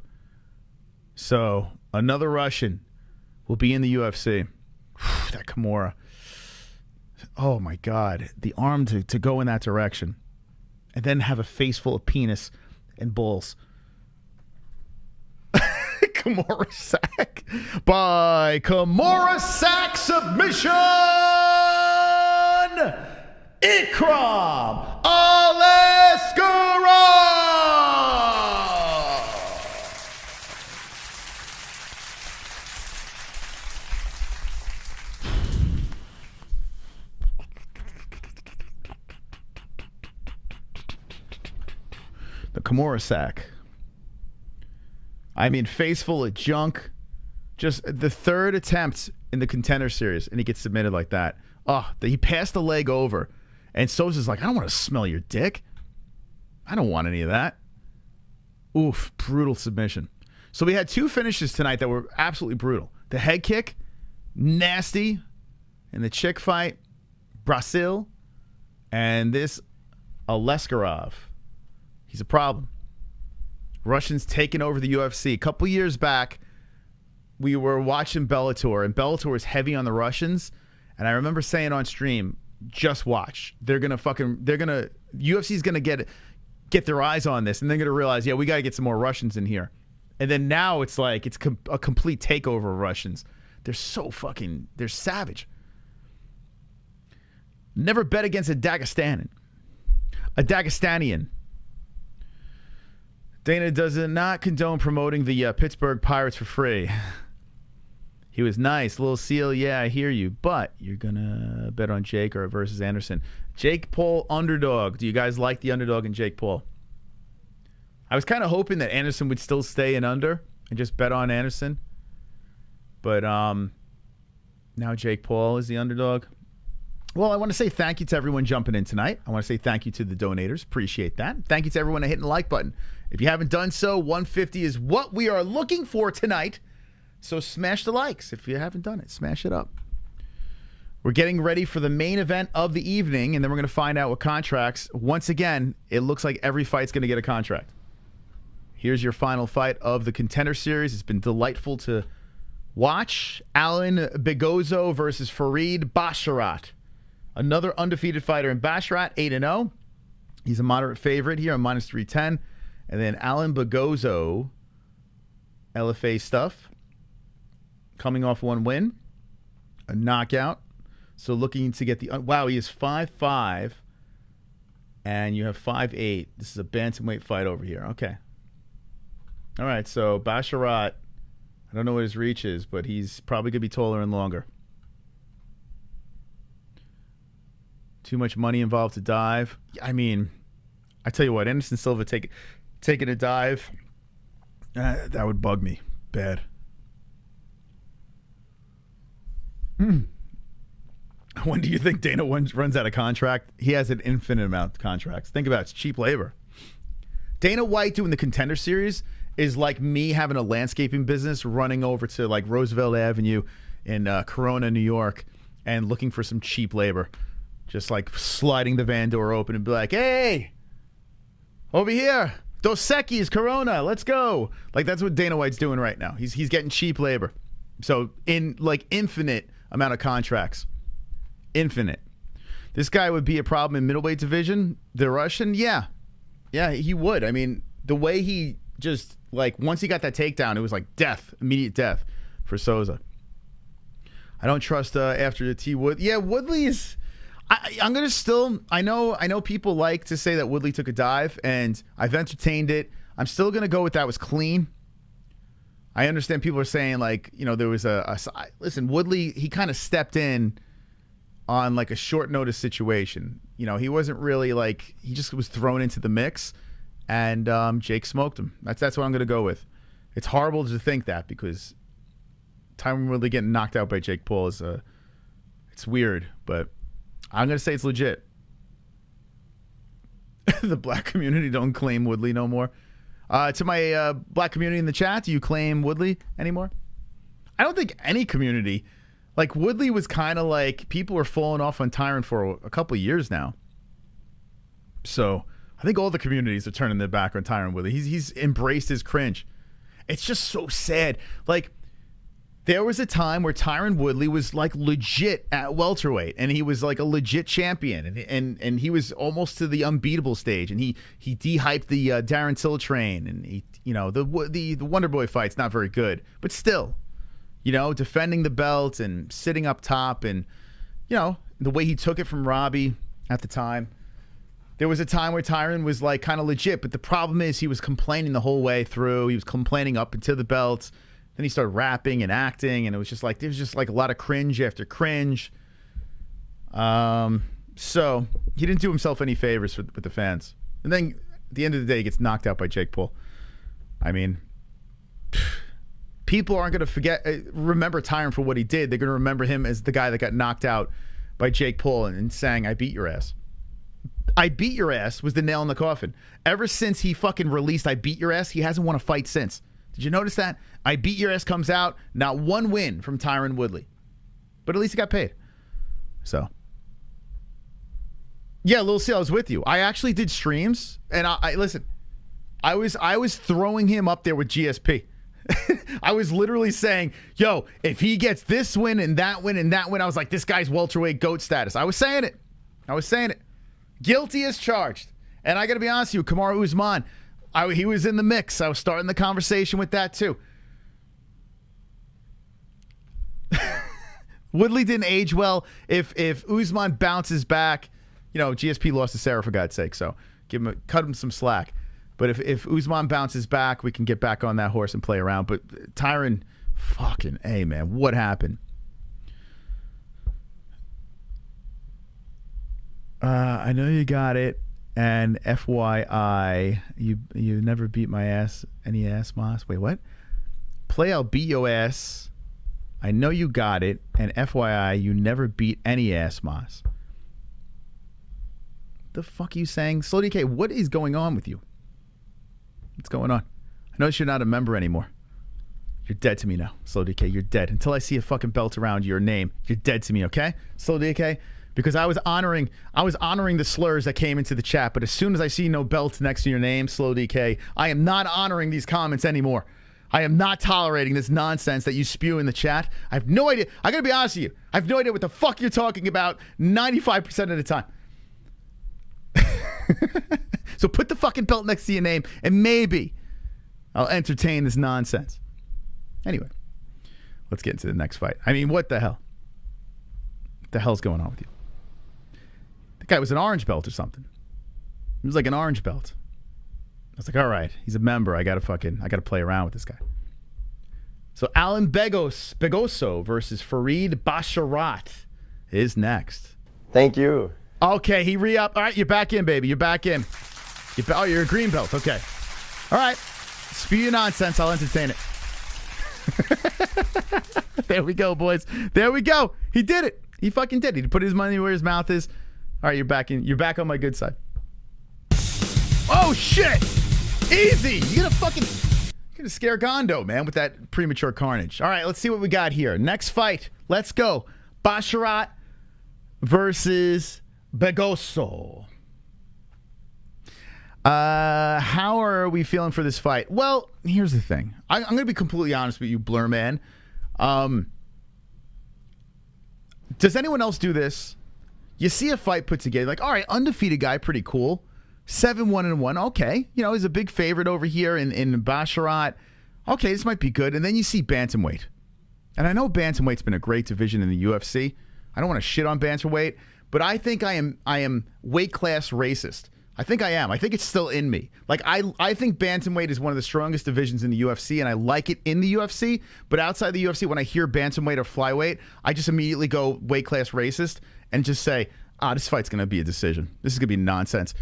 So another Russian will be in the UFC. That Kimura. Oh, my God. The arm to go in that direction. And then have a face full of penis and balls. Kimura sack. By Kimura sack submission. Ikram Aliskerov. The Kimura sack. I mean, face full of junk. Just the third attempt in the Contender Series, and he gets submitted like that. Oh, he passed the leg over. And Sousa's like, I don't want to smell your dick. I don't want any of that. Oof, brutal submission. So we had two finishes tonight that were absolutely brutal. The head kick, nasty. And the chick fight, Brasil. And this Aliskerov. He's a problem. Russians taking over the UFC. A couple years back, we were watching Bellator, and Bellator is heavy on the Russians. And I remember saying on stream, just watch. UFC's gonna get their eyes on this, and they're gonna realize, yeah, we gotta get some more Russians in here. And then now it's like it's a complete takeover of Russians. They're they're savage. Never bet against a Dagestanian. Dana does not condone promoting the Pittsburgh Pirates for free. He was nice. Little Seal, yeah, I hear you. But you're going to bet on Jake or versus Anderson. Jake Paul underdog. Do you guys like the underdog in Jake Paul? I was kind of hoping that Anderson would still stay in under and just bet on Anderson. But now Jake Paul is the underdog. Well, I want to say thank you to everyone jumping in tonight. I want to say thank you to the donators. Appreciate that. Thank you to everyone hitting the like button. If you haven't done so, 150 is what we are looking for tonight. So smash the likes. If you haven't done it, smash it up. We're getting ready for the main event of the evening, and then we're going to find out what contracts. Once again, it looks like every fight's going to get a contract. Here's your final fight of the Contender Series. It's been delightful to watch. Allan Begosso versus Farid Basharat. Another undefeated fighter in Basharat, 8-0. He's a moderate favorite here, a minus 310. And then Allan Begosso, LFA stuff, coming off one win, a knockout. So looking to get the... wow, he is 5'5", and you have 5'8". This is a bantamweight fight over here. Okay. All right, so Basharat, I don't know what his reach is, but he's probably going to be taller and longer. Too much money involved to dive. I mean, I tell you what, Anderson Silva taking a dive, that would bug me bad. When do you think Dana runs out of contract? He has an infinite amount of contracts. Think about it. It's cheap labor. Dana White doing the Contender series is like me having a landscaping business running over to like Roosevelt Avenue in Corona, New York, and looking for some cheap labor. Just like sliding the van door open and be like, hey, over here, Dos Equis, Corona, let's go. Like, that's what Dana White's doing right now. He's getting cheap labor. So in like infinite amount of contracts. Infinite. This guy would be a problem in middleweight division. The Russian, yeah, he would. I mean, the way he just like once he got that takedown, it was like death, immediate death for Sousa. I don't trust after the T Wood. Yeah, Woodley's. I'm gonna still. I know people like to say that Woodley took a dive, and I've entertained it. I'm still gonna go with that was clean. I understand people are saying like there was listen. Woodley, he kind of stepped in on like a short notice situation. He wasn't really like, he just was thrown into the mix, and Jake smoked him. That's what I'm gonna go with. It's horrible to think that because Tyron Woodley getting knocked out by Jake Paul is it's weird, but I'm gonna say it's legit. The black community don't claim Woodley no more. To my black community in the chat, do you claim Woodley anymore? I don't think any community. Like, Woodley was kind of like, people were falling off on Tyron for a couple of years now. So I think all the communities are turning their back on Tyron Woodley. He's embraced his cringe. It's just so sad. Like, there was a time where Tyron Woodley was like legit at welterweight, and he was like a legit champion, and he was almost to the unbeatable stage, and he de-hyped the Darren Till train, and he the Wonder Boy fight's not very good, but still, defending the belt and sitting up top, and the way he took it from Robbie at the time. There was a time where Tyron was like kind of legit, but the problem is he was complaining the whole way through. He was complaining up into the belts. Then he started rapping and acting, and it was just like, there's just like a lot of cringe after cringe. So he didn't do himself any favors with the fans. And then at the end of the day, he gets knocked out by Jake Paul. I mean, people aren't going to remember Tyron for what he did. They're going to remember him as the guy that got knocked out by Jake Paul and saying, I beat your ass. I beat your ass was the nail in the coffin. Ever since he fucking released I beat your ass, he hasn't won a fight since. Did you notice that? I beat your ass comes out. Not one win from Tyron Woodley. But at least he got paid. So. Yeah, Lil C, I was with you. I actually did streams. And I listen, I was throwing him up there with GSP. I was literally saying, yo, if he gets this win and that win and that win, I was like, this guy's welterweight GOAT status. I was saying it. Guilty as charged. And I got to be honest with you, Kamaru Usman, he was in the mix. I was starting the conversation with that too. Woodley didn't age well. If Usman bounces back, GSP lost to Sarah for God's sake, so cut him some slack. But if Usman bounces back, we can get back on that horse and play around. But Tyron, fucking A, man, what happened? I know you got it. And FYI, you never beat my ass, any ass, Moss. Wait, what? Play, I'll beat your ass. I know you got it. And FYI, you never beat any ass, Moss. The fuck are you saying? Slow DK, what is going on with you? What's going on? I notice you're not a member anymore. You're dead to me now, Slow DK. You're dead. Until I see a fucking belt around your name, you're dead to me, okay? Slow DK? Because I was honoring the slurs that came into the chat, but as soon as I see no belt next to your name, Slow DK, I am not honoring these comments anymore. I am not tolerating this nonsense that you spew in the chat. I have no idea. I gotta be honest with you. I have no idea what the fuck you're talking about 95% of the time. So put the fucking belt next to your name and maybe I'll entertain this nonsense. Anyway, let's get into the next fight. I mean, what the hell? What the hell's going on with you? The guy was an orange belt or something. He was like an orange belt. I was like, all right, he's a member. I gotta play around with this guy. So Allan Begosso versus Farid Basharat is next. Thank you. Okay, he re-upped. All right, you're back in, baby. You're back in. Oh, you're a green belt. Okay. All right. Spew your nonsense. I'll entertain it. There we go, boys. There we go. He did it. He fucking did. He put his money where his mouth is. All right, you're back in. You're back on my good side. Oh shit! Easy. You're gonna scare Gondo, man, with that premature carnage. All right, let's see what we got here. Next fight. Let's go. Basharat versus Begosso. How are we feeling for this fight? Well, here's the thing. I'm going to be completely honest with you, Blur Man. Does anyone else do this? You see a fight put together, like, all right, undefeated guy, pretty cool. 7-1-1, okay. You know, he's a big favorite over here in Basharat. Okay, this might be good. And then you see bantamweight. And I know bantamweight's been a great division in the UFC. I don't want to shit on bantamweight, but I think I am weight class racist. I think I am. I think it's still in me. Like, I think bantamweight is one of the strongest divisions in the UFC, and I like it in the UFC. But outside the UFC, when I hear bantamweight or flyweight, I just immediately go weight class racist and just say, this fight's going to be a decision. This is going to be nonsense.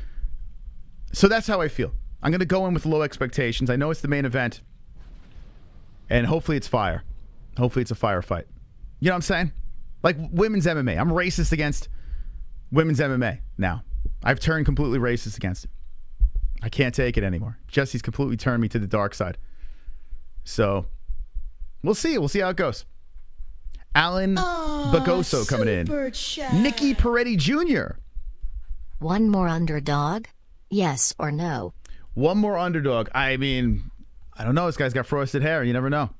So that's how I feel. I'm going to go in with low expectations. I know it's the main event, and hopefully it's fire. Hopefully it's a fire fight. You know what I'm saying? Like women's MMA. I'm racist against women's MMA now. I've turned completely racist against it. I can't take it anymore. Jesse's completely turned me to the dark side. So we'll see. We'll see how it goes. Allan Begosso coming in. Nicky Peretti Jr. One more underdog? Yes or no? One more underdog. I mean, I don't know. This guy's got frosted hair. You never know.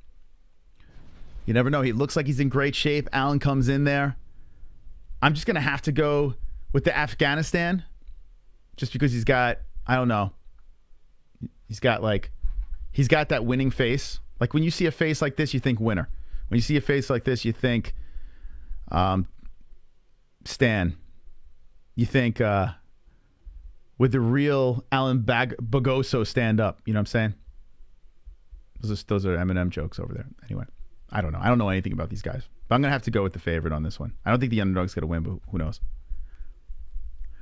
You never know. He looks like he's in great shape. Allan comes in there. I'm just going to have to go with the Afghanistan just because he's got, I don't know. He's got that winning face. Like when you see a face like this, you think winner. When you see a face like this, you think Stan. You think with the real Allan Begosso stand up. You know what I'm saying? Those are Eminem jokes over there. Anyway, I don't know. I don't know anything about these guys. But I'm going to have to go with the favorite on this one. I don't think the underdog's going to win, but who knows?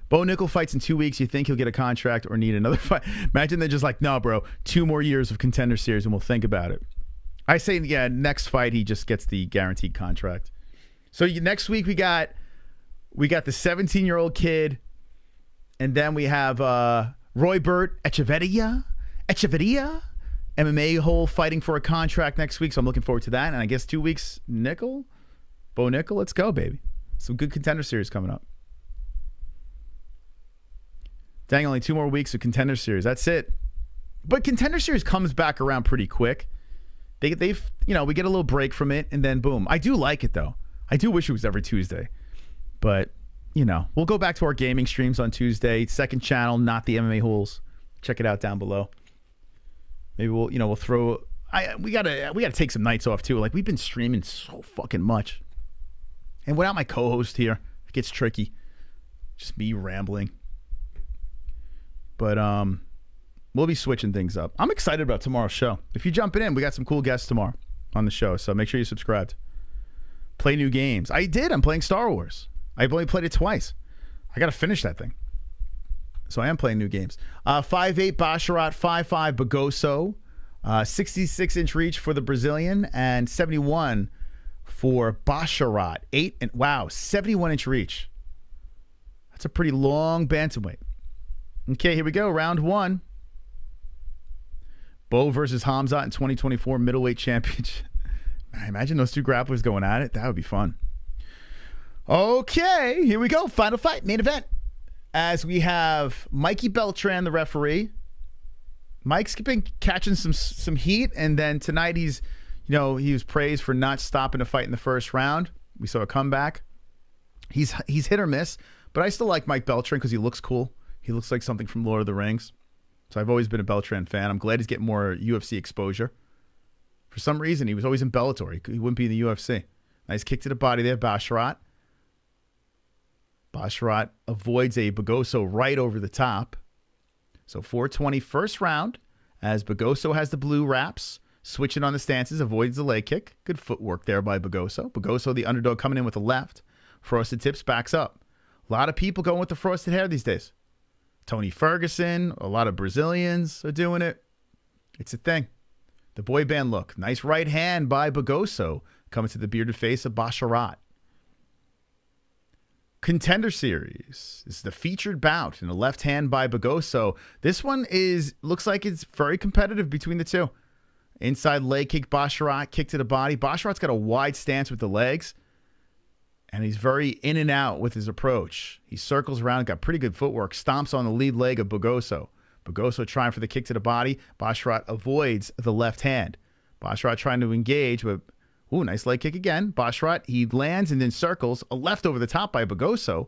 Bo Nickel fights in 2 weeks. You think he'll get a contract or need another fight? Imagine they're just like, no, bro, 2 more years of Contender Series and we'll think about it. I say, yeah, next fight he just gets the guaranteed contract. So next week we got the 17-year-old kid, and then we have Roybert Echeverria, MMA-Hole fighting for a contract next week. So I'm looking forward to that. And I guess 2 weeks, Bo Nickel, let's go, baby. Some good Contender Series coming up. Dang, only 2 more weeks of Contender Series. That's it. But Contender Series comes back around pretty quick. They've we get a little break from it, and then boom. I do like it, though. I do wish it was every Tuesday. But, we'll go back to our gaming streams on Tuesday. Second channel, not the MMA-Holes. Check it out down below. Maybe we'll throw... We gotta take some nights off, too. Like, we've been streaming so fucking much. And without my co-host here, it gets tricky. Just me rambling. But we'll be switching things up. I'm excited about tomorrow's show. If you're jumping in, we got some cool guests tomorrow on the show, so make sure you subscribed. Play new games. I did. I'm playing Star Wars. I've only played it twice. I got to finish that thing. So I am playing new games. 5'8" Basharat, 5'5" Begosso, 66-inch reach for the Brazilian, and 71 for Basharat. 71-inch reach. That's a pretty long bantamweight. Okay, here we go. Round 1. Bo versus KHAMZAT in 2024 middleweight championship. I imagine those 2 grapplers going at it. That would be fun. Okay, here we go. Final fight, main event. As we have Mikey Beltran, the referee. Mike's been catching some heat, and then tonight he was praised for not stopping a fight in the first round. We saw a comeback. He's hit or miss, but I still like Mike Beltran because he looks cool. He looks like something from Lord of the Rings. So I've always been a Beltran fan. I'm glad he's getting more UFC exposure. For some reason, he was always in Bellator. He wouldn't be in the UFC. Nice kick to the body there, Basharat. Basharat avoids a Begosso right over the top. So 420 first round as Begosso has the blue wraps. Switching on the stances, avoids the leg kick. Good footwork there by Begosso. Begosso, the underdog, coming in with the left. Frosted tips, backs up. A lot of people going with the frosted hair these days. Tony Ferguson, a lot of Brazilians are doing it. It's a thing. The boy band look. Nice right hand by Begosso coming to the bearded face of Basharat. Contender Series. This is the featured bout in the left hand by Begosso. This one looks like it's very competitive between the two. Inside leg kick, Basharat, kick to the body. Basharat's got a wide stance with the legs, and he's very in and out with his approach. He circles around, got pretty good footwork, stomps on the lead leg of Begosso. Begosso trying for the kick to the body. Basharat avoids the left hand. Basharat trying to engage, but nice leg kick again. Basharat, he lands and then circles. A left over the top by Begosso.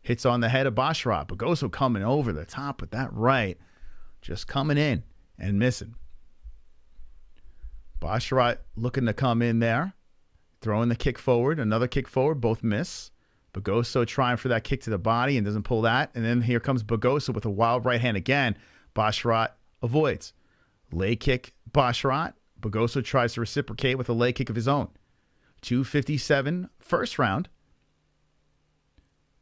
Hits on the head of Basharat. Begosso coming over the top with that right. Just coming in and missing. Basharat looking to come in there. Throwing the kick forward. Another kick forward. Both miss. Begosso trying for that kick to the body and doesn't pull that. And then here comes Begosso with a wild right hand again. Basharat avoids. Leg kick, Basharat. Begosso tries to reciprocate with a leg kick of his own. 257 first round.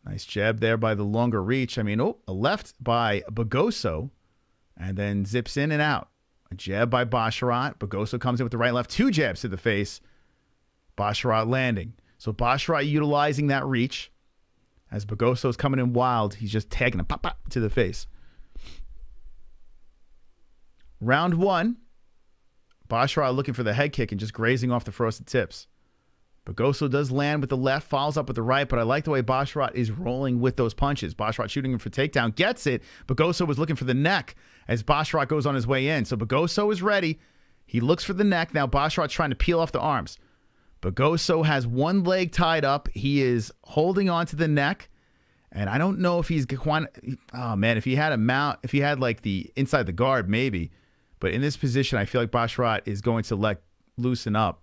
Nice jab there by the longer reach. A left by Begosso. And then zips in and out. A jab by Basharat. Begosso comes in with the right and left. 2 jabs to the face. Basharat landing. So Basharat utilizing that reach. As Begosso's coming in wild, he's just tagging him pop, pop, to the face. Round 1. Basharat looking for the head kick and just grazing off the frosted tips. Begosso does land with the left, follows up with the right, but I like the way Basharat is rolling with those punches. Basharat shooting him for takedown, gets it. Begosso was looking for the neck as Basharat goes on his way in. So Begosso is ready. He looks for the neck. Now Basharat's trying to peel off the arms. Begosso has one leg tied up. He is holding on to the neck. And I don't know if he's... Oh, man, if he had a mount... If he had, like, the inside the guard, maybe. But in this position, I feel like Basharat is going to loosen up.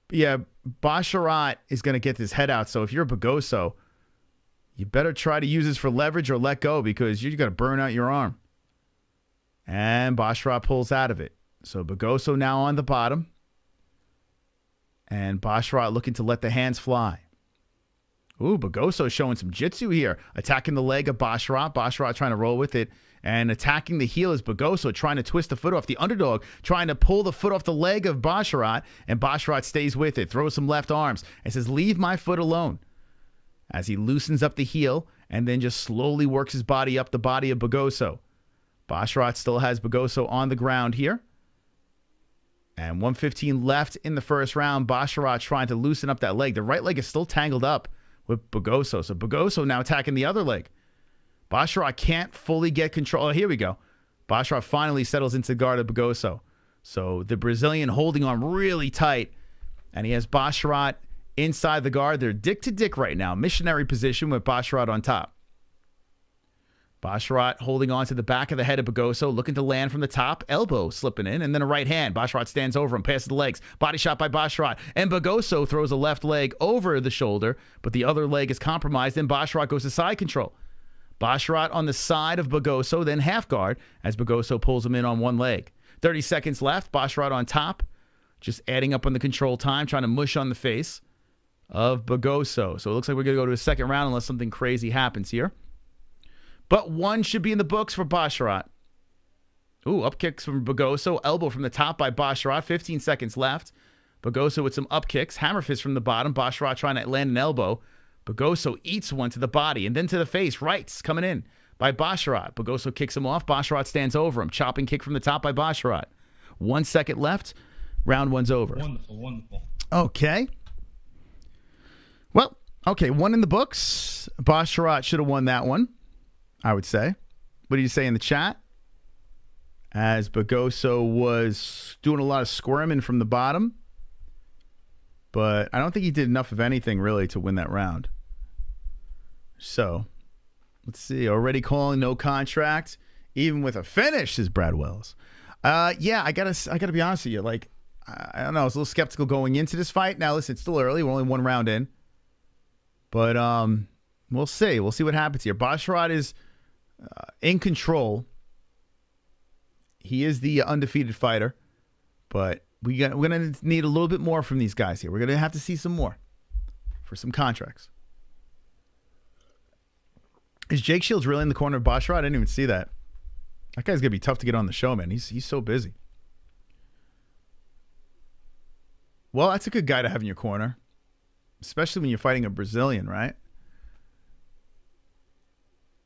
Yeah, Basharat is going to get his head out. So if you're Begosso, you better try to use this for leverage or let go because you're going to burn out your arm. And Basharat pulls out of it. So Begosso now on the bottom. And Basharat looking to let the hands fly. Ooh, Begosso showing some jitsu here. Attacking the leg of Basharat. Basharat trying to roll with it. And attacking the heel is Begosso trying to twist the foot off. The underdog trying to pull the foot off the leg of Basharat. And Basharat stays with it. Throws some left arms. And says, leave my foot alone. As he loosens up the heel. And then just slowly works his body up the body of Begosso. Basharat still has Begosso on the ground here. And 1:15 left in the first round. Basharat trying to loosen up that leg. The right leg is still tangled up with Begosso. So Begosso now attacking the other leg. Basharat can't fully get control. Oh, here we go. Basharat finally settles into guard of Begosso. So the Brazilian holding on really tight. And he has Basharat inside the guard. They're dick to dick right now. Missionary position with Basharat on top. Basharat holding on to the back of the head of Begosso, looking to land from the top, elbow slipping in, and then a right hand. Basharat stands over him, passes the legs, body shot by Basharat, and Begosso throws a left leg over the shoulder, but the other leg is compromised, and Basharat goes to side control. Basharat on the side of Begosso, then half guard, as Begosso pulls him in on one leg. 30 seconds left, Basharat on top, just adding up on the control time, trying to mush on the face of Begosso. So it looks like we're going to go to a second round unless something crazy happens here. But one should be in the books for Basharat. Ooh, up kicks from Begosso. Elbow from the top by Basharat. 15 seconds left. Begosso with some up kicks. Hammer fist from the bottom. Basharat trying to land an elbow. Begosso eats one to the body and then to the face. Rights coming in by Basharat. Begosso kicks him off. Basharat stands over him. Chopping kick from the top by Basharat. 1 second left. Round one's over. Wonderful, wonderful. Okay. Well, okay, one in the books. Basharat should have won that one, I would say. What do you say in the chat? as Begosso was doing a lot of squirming from the bottom. But I don't think he did enough of anything, really, to win that round. So, let's see. Already calling no contract, even with a finish, says Brad Wells. Yeah, I gotta be honest with you. Like, I don't know. I was a little skeptical going into this fight. Now, listen, it's still early. We're only one round in. But we'll see. We'll see what happens here. Basharat is in control. He is the undefeated fighter. But we're going to need a little bit more from these guys here. We're going to have to see some more for some contracts. Is Jake Shields really in the corner of Basharat? I didn't even see that. That guy's going to be tough to get on the show, man. He's so busy. Well, that's a good guy to have in your corner, especially when you're fighting a Brazilian, right?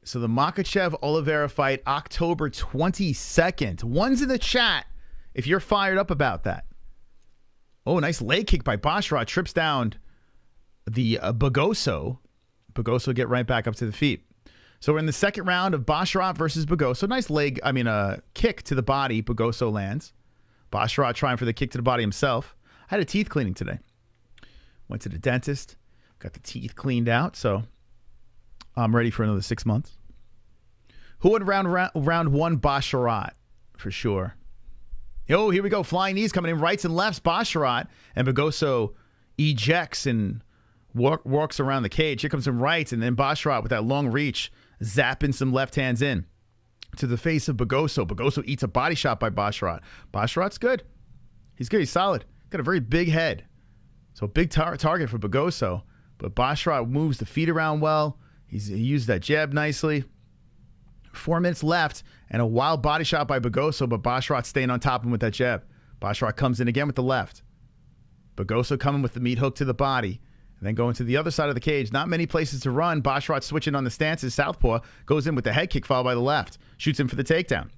So the Makhachev-Oliveira fight, October 22nd. One's in the chat if you're fired up about that. Oh, nice leg kick by Basharat. Trips down the Begosso. Begosso get right back up to the feet. So we're in the second round of Basharat versus Begosso. Nice kick to the body. Begosso lands. Basharat trying for the kick to the body himself. I had a teeth cleaning today. Went to the dentist. Got the teeth cleaned out. So I'm ready for another 6 months. Who would round one? Basharat, for sure. Oh, here we go. Flying knees coming in. Rights and lefts. Basharat. And Begosso ejects and walks around the cage. Here comes some rights. And then Basharat with that long reach. Zapping some left hands in to the face of Begosso. Begosso eats a body shot by Basharat. Basharat's good. He's good. He's solid. Got a very big head. So big target for Begosso. But Basharat moves the feet around well. He used that jab nicely. 4 minutes left. And a wild body shot by Begosso. But Basharat staying on top of him with that jab. Basharat comes in again with the left. Begosso coming with the meat hook to the body. And then going to the other side of the cage. Not many places to run. Basharat switching on the stances. Southpaw goes in with the head kick followed by the left. Shoots him for the takedown.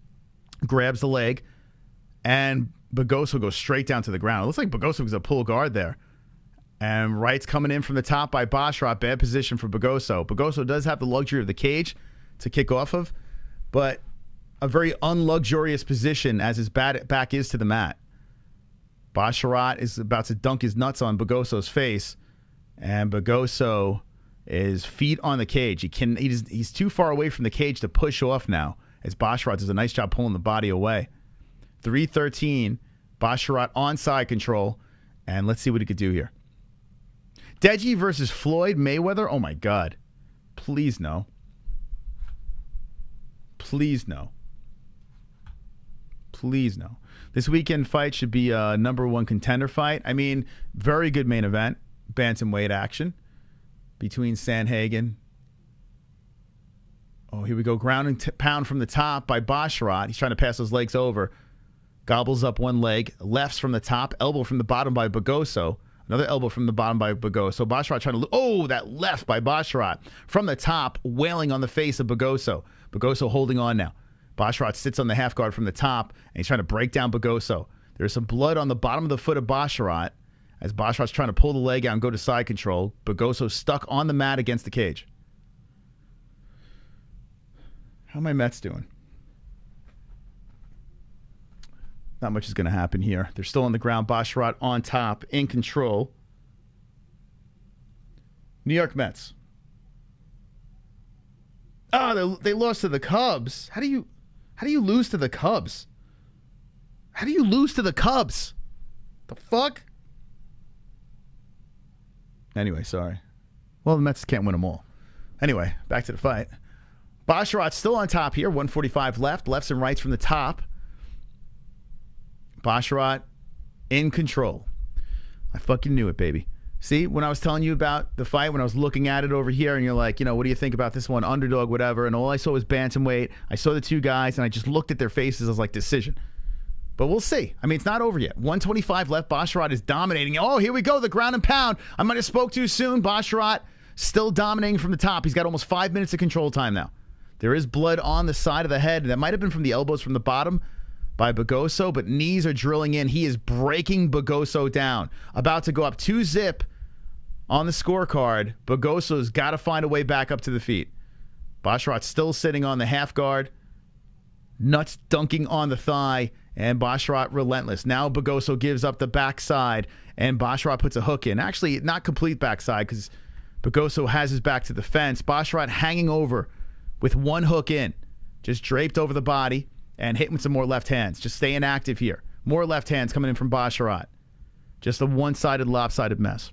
Grabs the leg. And Begosso goes straight down to the ground. It looks like Begosso was a pull guard there. And rights coming in from the top by Basharat. Bad position for Begosso. Begosso does have the luxury of the cage to kick off of. But a very unluxurious position as his back is to the mat. Basharat is about to dunk his nuts on Begosso's face. And Begosso is feet on the cage. He's too far away from the cage to push off now. As Basharat does a nice job pulling the body away. 3-13. Basharat on side control. And let's see what he could do here. Deji versus Floyd Mayweather. Oh my God. Please no. Please no. Please no. This weekend fight should be a #1 contender fight. I mean, very good main event. Bantamweight action between Sandhagen. Oh, here we go. Ground and pound from the top by Basharat. He's trying to pass those legs over. Gobbles up one leg. Lefts from the top. Elbow from the bottom by Begosso. Another elbow from the bottom by Begosso. Basharat trying to... Oh, that left by Basharat. From the top, wailing on the face of Begosso. Begosso holding on now. Basharat sits on the half guard from the top, and he's trying to break down Begosso. There's some blood on the bottom of the foot of Basharat as Basharat's trying to pull the leg out and go to side control. Begosso's stuck on the mat against the cage. How are my Mets doing? Not much is going to happen here. They're still on the ground. Basharat on top, in control. New York Mets. Oh, they lost to the Cubs. How do you lose to the Cubs? How do you lose to the Cubs? The fuck? Anyway, sorry. Well, the Mets can't win them all. Anyway, back to the fight. Basharat still on top here. 145 left. Lefts and rights from the top. Basharat in control. I fucking knew it, baby. See, when I was telling you about the fight, when I was looking at it over here, and you're like, what do you think about this one? Underdog, whatever. And all I saw was bantamweight. I saw the two guys, and I just looked at their faces. I was like, decision. But we'll see. I mean, it's not over yet. 125 left. Basharat is dominating. Oh, here we go. The ground and pound. I might have spoke too soon. Basharat still dominating from the top. He's got almost 5 minutes of control time now. There is blood on the side of the head. That might have been from the elbows from the bottom by Begosso, but knees are drilling in. He is breaking Begosso down. About to go up 2-zip on the scorecard. Begosso's got to find a way back up to the feet. Basharat still sitting on the half guard. Nuts dunking on the thigh, and Basharat relentless. Now Begosso gives up the backside, and Basharat puts a hook in. Actually, not complete backside because Begosso has his back to the fence. Basharat hanging over with one hook in, just draped over the body, and hitting with some more left hands. Just staying active here. More left hands coming in from Basharat. Just a one-sided, lopsided mess.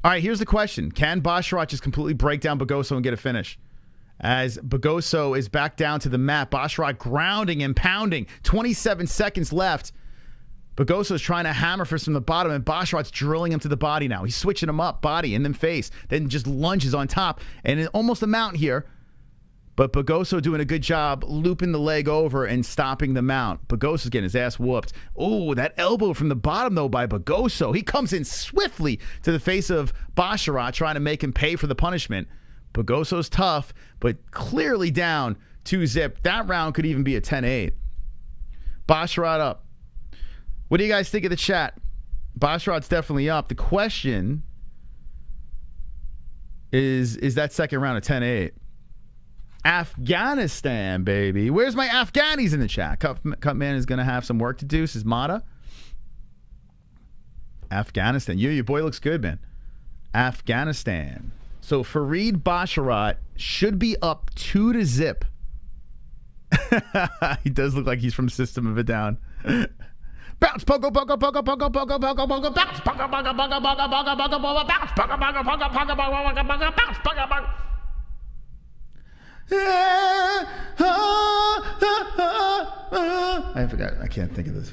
All right, here's the question. Can Basharat just completely break down Begosso and get a finish? As Begosso is back down to the mat, Basharat grounding and pounding. 27 seconds left. Begosso's trying to hammer first from the bottom, and Basharat's drilling him to the body now. He's switching him up, body, and then face. Then just lunges on top. And almost a mount here. But Begosso doing a good job looping the leg over and stopping the mount. Begosso's getting his ass whooped. Oh, that elbow from the bottom, though, by Begosso. He comes in swiftly to the face of Basharat, trying to make him pay for the punishment. Begosso's tough, but clearly down 2-zip. That round could even be a 10-8. Basharat up. What do you guys think of the chat? Basharat's definitely up. The question is that second round a 10-8? Afghanistan, baby. Where's my Afghanis in the chat? Cutman is going to have some work to do, says Mata. Afghanistan. Your boy looks good, man. Afghanistan. So Farid Basharat should be up 2-zip. He does look like he's from System of a Down. Bounce, pogo, pogo, pogo, pogo, pogo, pogo, pogo, bounce, pogo, pogo, pogo, pogo, pogo, pogo, pogo, bounce, pogo, pogo, pogo, pogo, pogo, pogo, pogo, bounce, pogo, pogo. I forgot. I can't think of this.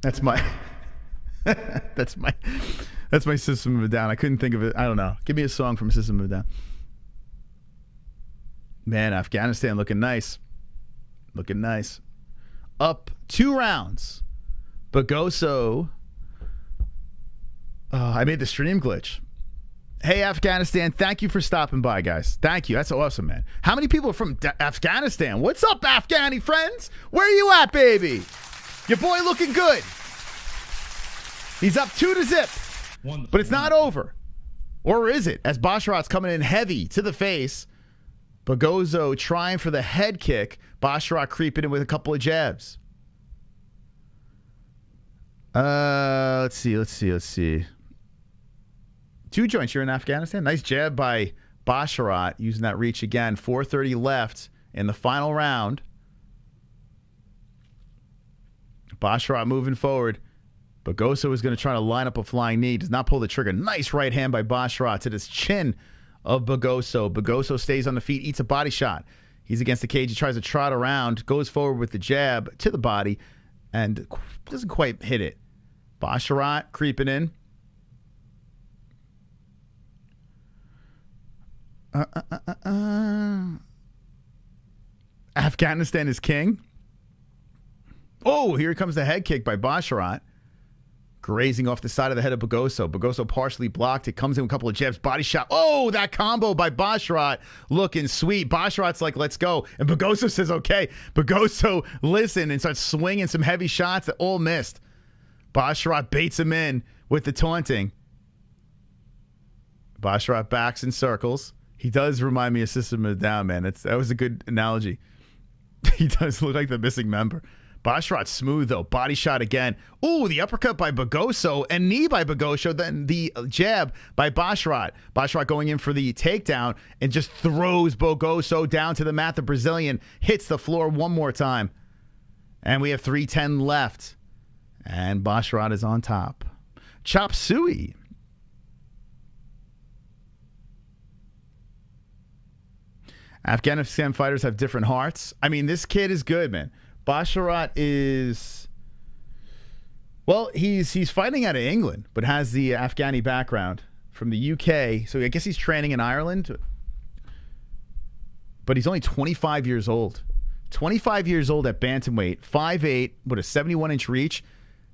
That's my that's my System of a Down. I couldn't think of it. I don't know. Give me a song from System of a Down. Man, Afghanistan looking nice. Looking nice. Up 2 rounds. Begosso. I made the stream glitch. Hey, Afghanistan, thank you for stopping by, guys. Thank you. That's awesome, man. How many people are from Afghanistan? What's up, Afghani friends? Where are you at, baby? Your boy looking good. He's up 2-zip. Wonderful. But it's not over. Or is it? As Basharat's coming in heavy to the face. Begosso trying for the head kick. Basharat creeping in with a couple of jabs. Let's see. 2 joints here in Afghanistan. Nice jab by Basharat using that reach again. 4:30 left in the final round. Basharat moving forward. Begosso is going to try to line up a flying knee. Does not pull the trigger. Nice right hand by Basharat to this chin of Begosso. Begosso stays on the feet, eats a body shot. He's against the cage. He tries to trot around, goes forward with the jab to the body, and doesn't quite hit it. Basharat creeping in. Afghanistan is king. Oh, here comes the head kick by Basharat. Grazing off the side of the head of Begosso. Begosso partially blocked. It comes in with a couple of jabs. Body shot. Oh, that combo by Basharat looking sweet. Basharat's like, let's go. And Begosso says, okay. Begosso listened and starts swinging some heavy shots that all missed. Basharat baits him in with the taunting. Basharat backs in circles. He does remind me of System of a Down, man. That was a good analogy. He does look like the missing member. Basharat smooth, though. Body shot again. Ooh, the uppercut by Begosso and knee by Begosso. Then the jab by Basharat. Basharat going in for the takedown and just throws Begosso down to the mat. The Brazilian hits the floor one more time. And we have 3:10 left. And Basharat is on top. Chop Suey. Afghanistan fighters have different hearts. I mean, this kid is good, man. Basharat is, well, he's fighting out of England, but has the Afghani background from the UK. So I guess he's training in Ireland. But he's only 25 years old. 25 years old at bantamweight, 5'8", with a 71-inch reach,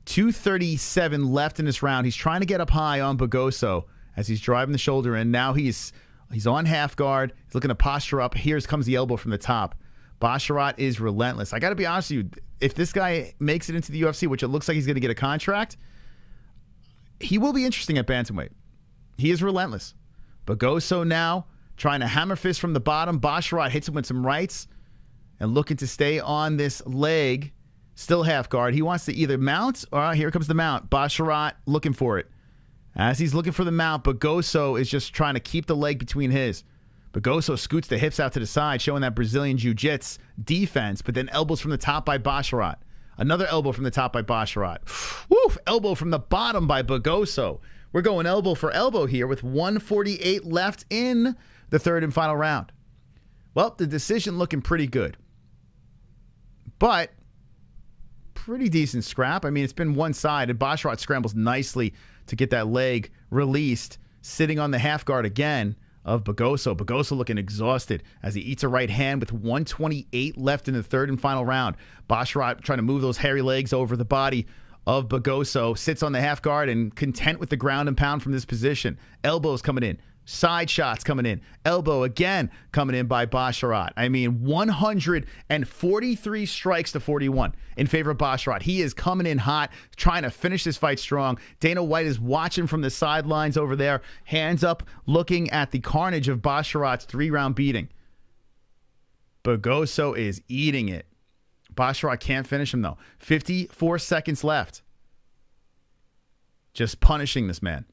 237 left in this round. He's trying to get up high on Begosso as he's driving the shoulder in. Now he's on half guard. He's looking to posture up. Here comes the elbow from the top. Basharat is relentless. I got to be honest with you. If this guy makes it into the UFC, which it looks like he's going to get a contract, he will be interesting at bantamweight. He is relentless. Begosso now trying to hammer fist from the bottom. Basharat hits him with some rights and looking to stay on this leg. Still half guard. He wants to either mount, or here comes the mount. Basharat looking for it. As he's looking for the mount, Begosso is just trying to keep the leg between his. Begosso scoots the hips out to the side, showing that Brazilian jiu-jitsu defense, but then elbows from the top by Basharat. Another elbow from the top by Basharat. Woof! Elbow from the bottom by Begosso. We're going elbow for elbow here with 1:48 left in the third and final round. Well, the decision looking pretty good. But pretty decent scrap. I mean, it's been one-sided. Basharat scrambles nicely to get that leg released, sitting on the half guard again of Begosso. Begosso looking exhausted as he eats a right hand with 1:28 left in the third and final round. Basharat trying to move those hairy legs over the body of Begosso. Sits on the half guard and content with the ground and pound from this position. Elbows coming in. Side shots coming in. Elbow again coming in by Basharat. I mean, 143 strikes to 41 in favor of Basharat. He is coming in hot, trying to finish this fight strong. Dana White is watching from the sidelines over there, hands up, looking at the carnage of Basharat's 3-round beating. Begosso is eating it. Basharat can't finish him, though. 54 seconds left. Just punishing this man.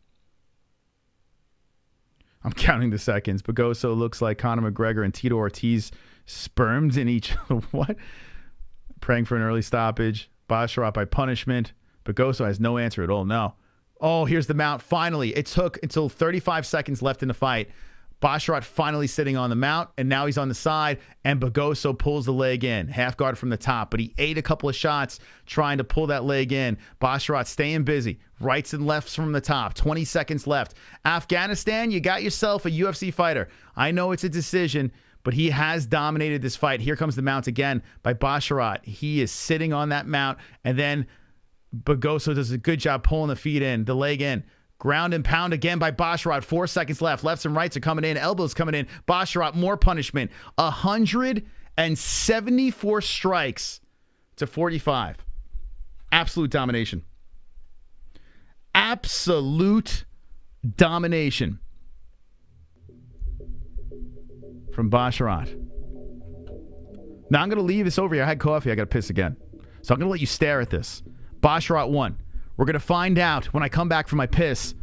I'm counting the seconds. Begosso looks like Conor McGregor and Tito Ortiz spermed in each other. What? Praying for an early stoppage. Basharat by punishment. Begosso has no answer at all. No. Oh, here's the mount. Finally. It took until 35 seconds left in the fight. Basharat finally sitting on the mount, and now he's on the side, and Begosso pulls the leg in. Half guard from the top, but he ate a couple of shots trying to pull that leg in. Basharat staying busy. Rights and lefts from the top. 20 seconds left. Afghanistan, you got yourself a UFC fighter. I know it's a decision, but he has dominated this fight. Here comes the mount again by Basharat. He is sitting on that mount, and then Begosso does a good job pulling the feet in, the leg in. Ground and pound again by Basharat. 4 seconds left. Lefts and rights are coming in. Elbows coming in. Basharat, more punishment. 174 strikes to 45. Absolute domination. Absolute domination from Basharat. Now I'm going to leave this over here. I had coffee. I got to piss again. So I'm going to let you stare at this. Basharat won. We're going to find out when I come back from my piss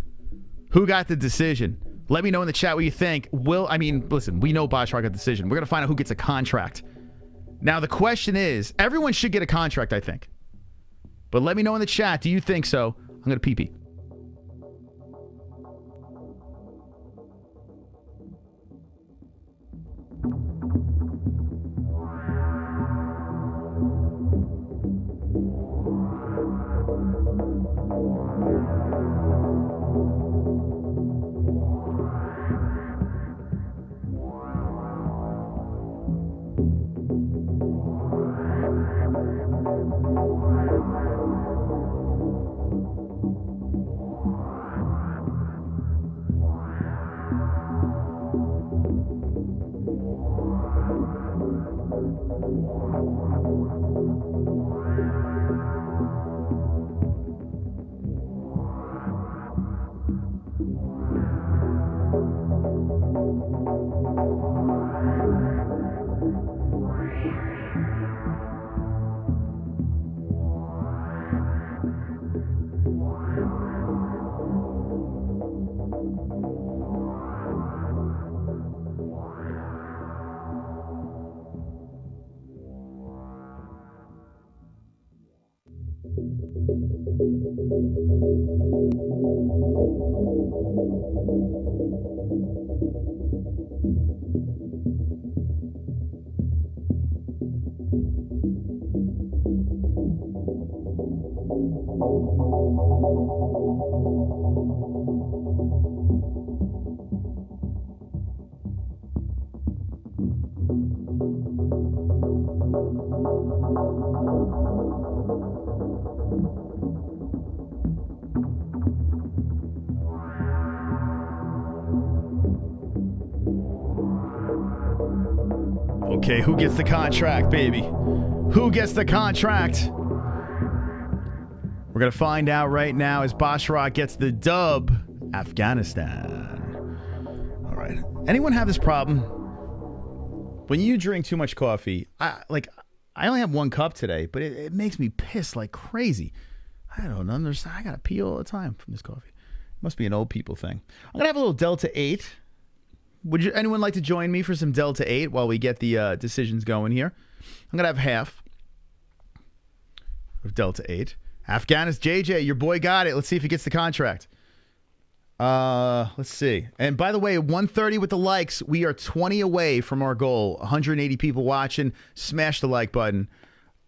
who got the decision. Let me know in the chat what you think. Listen, we know Basharat got the decision. We're going to find out who gets a contract. Now, the question is, everyone should get a contract, I think. But let me know in the chat. Do you think so? I'm going to pee-pee. Okay, who gets the contract, baby? Who gets the contract? We're going to find out right now as Basharat gets the dub. Afghanistan. All right. Anyone have this problem? When you drink too much coffee, I only have 1 cup today, but it makes me piss like crazy. I don't understand. I gotta pee all the time from this coffee. Must be an old people thing. I'm gonna have a little Delta 8. Would anyone like to join me for some Delta 8 while we get the decisions going here? I'm gonna have half of Delta 8. Afghanistan, JJ, your boy got it. Let's see if he gets the contract. Let's see. And by the way, 130 with the likes. We are 20 away from our goal. 180 people watching. Smash the like button.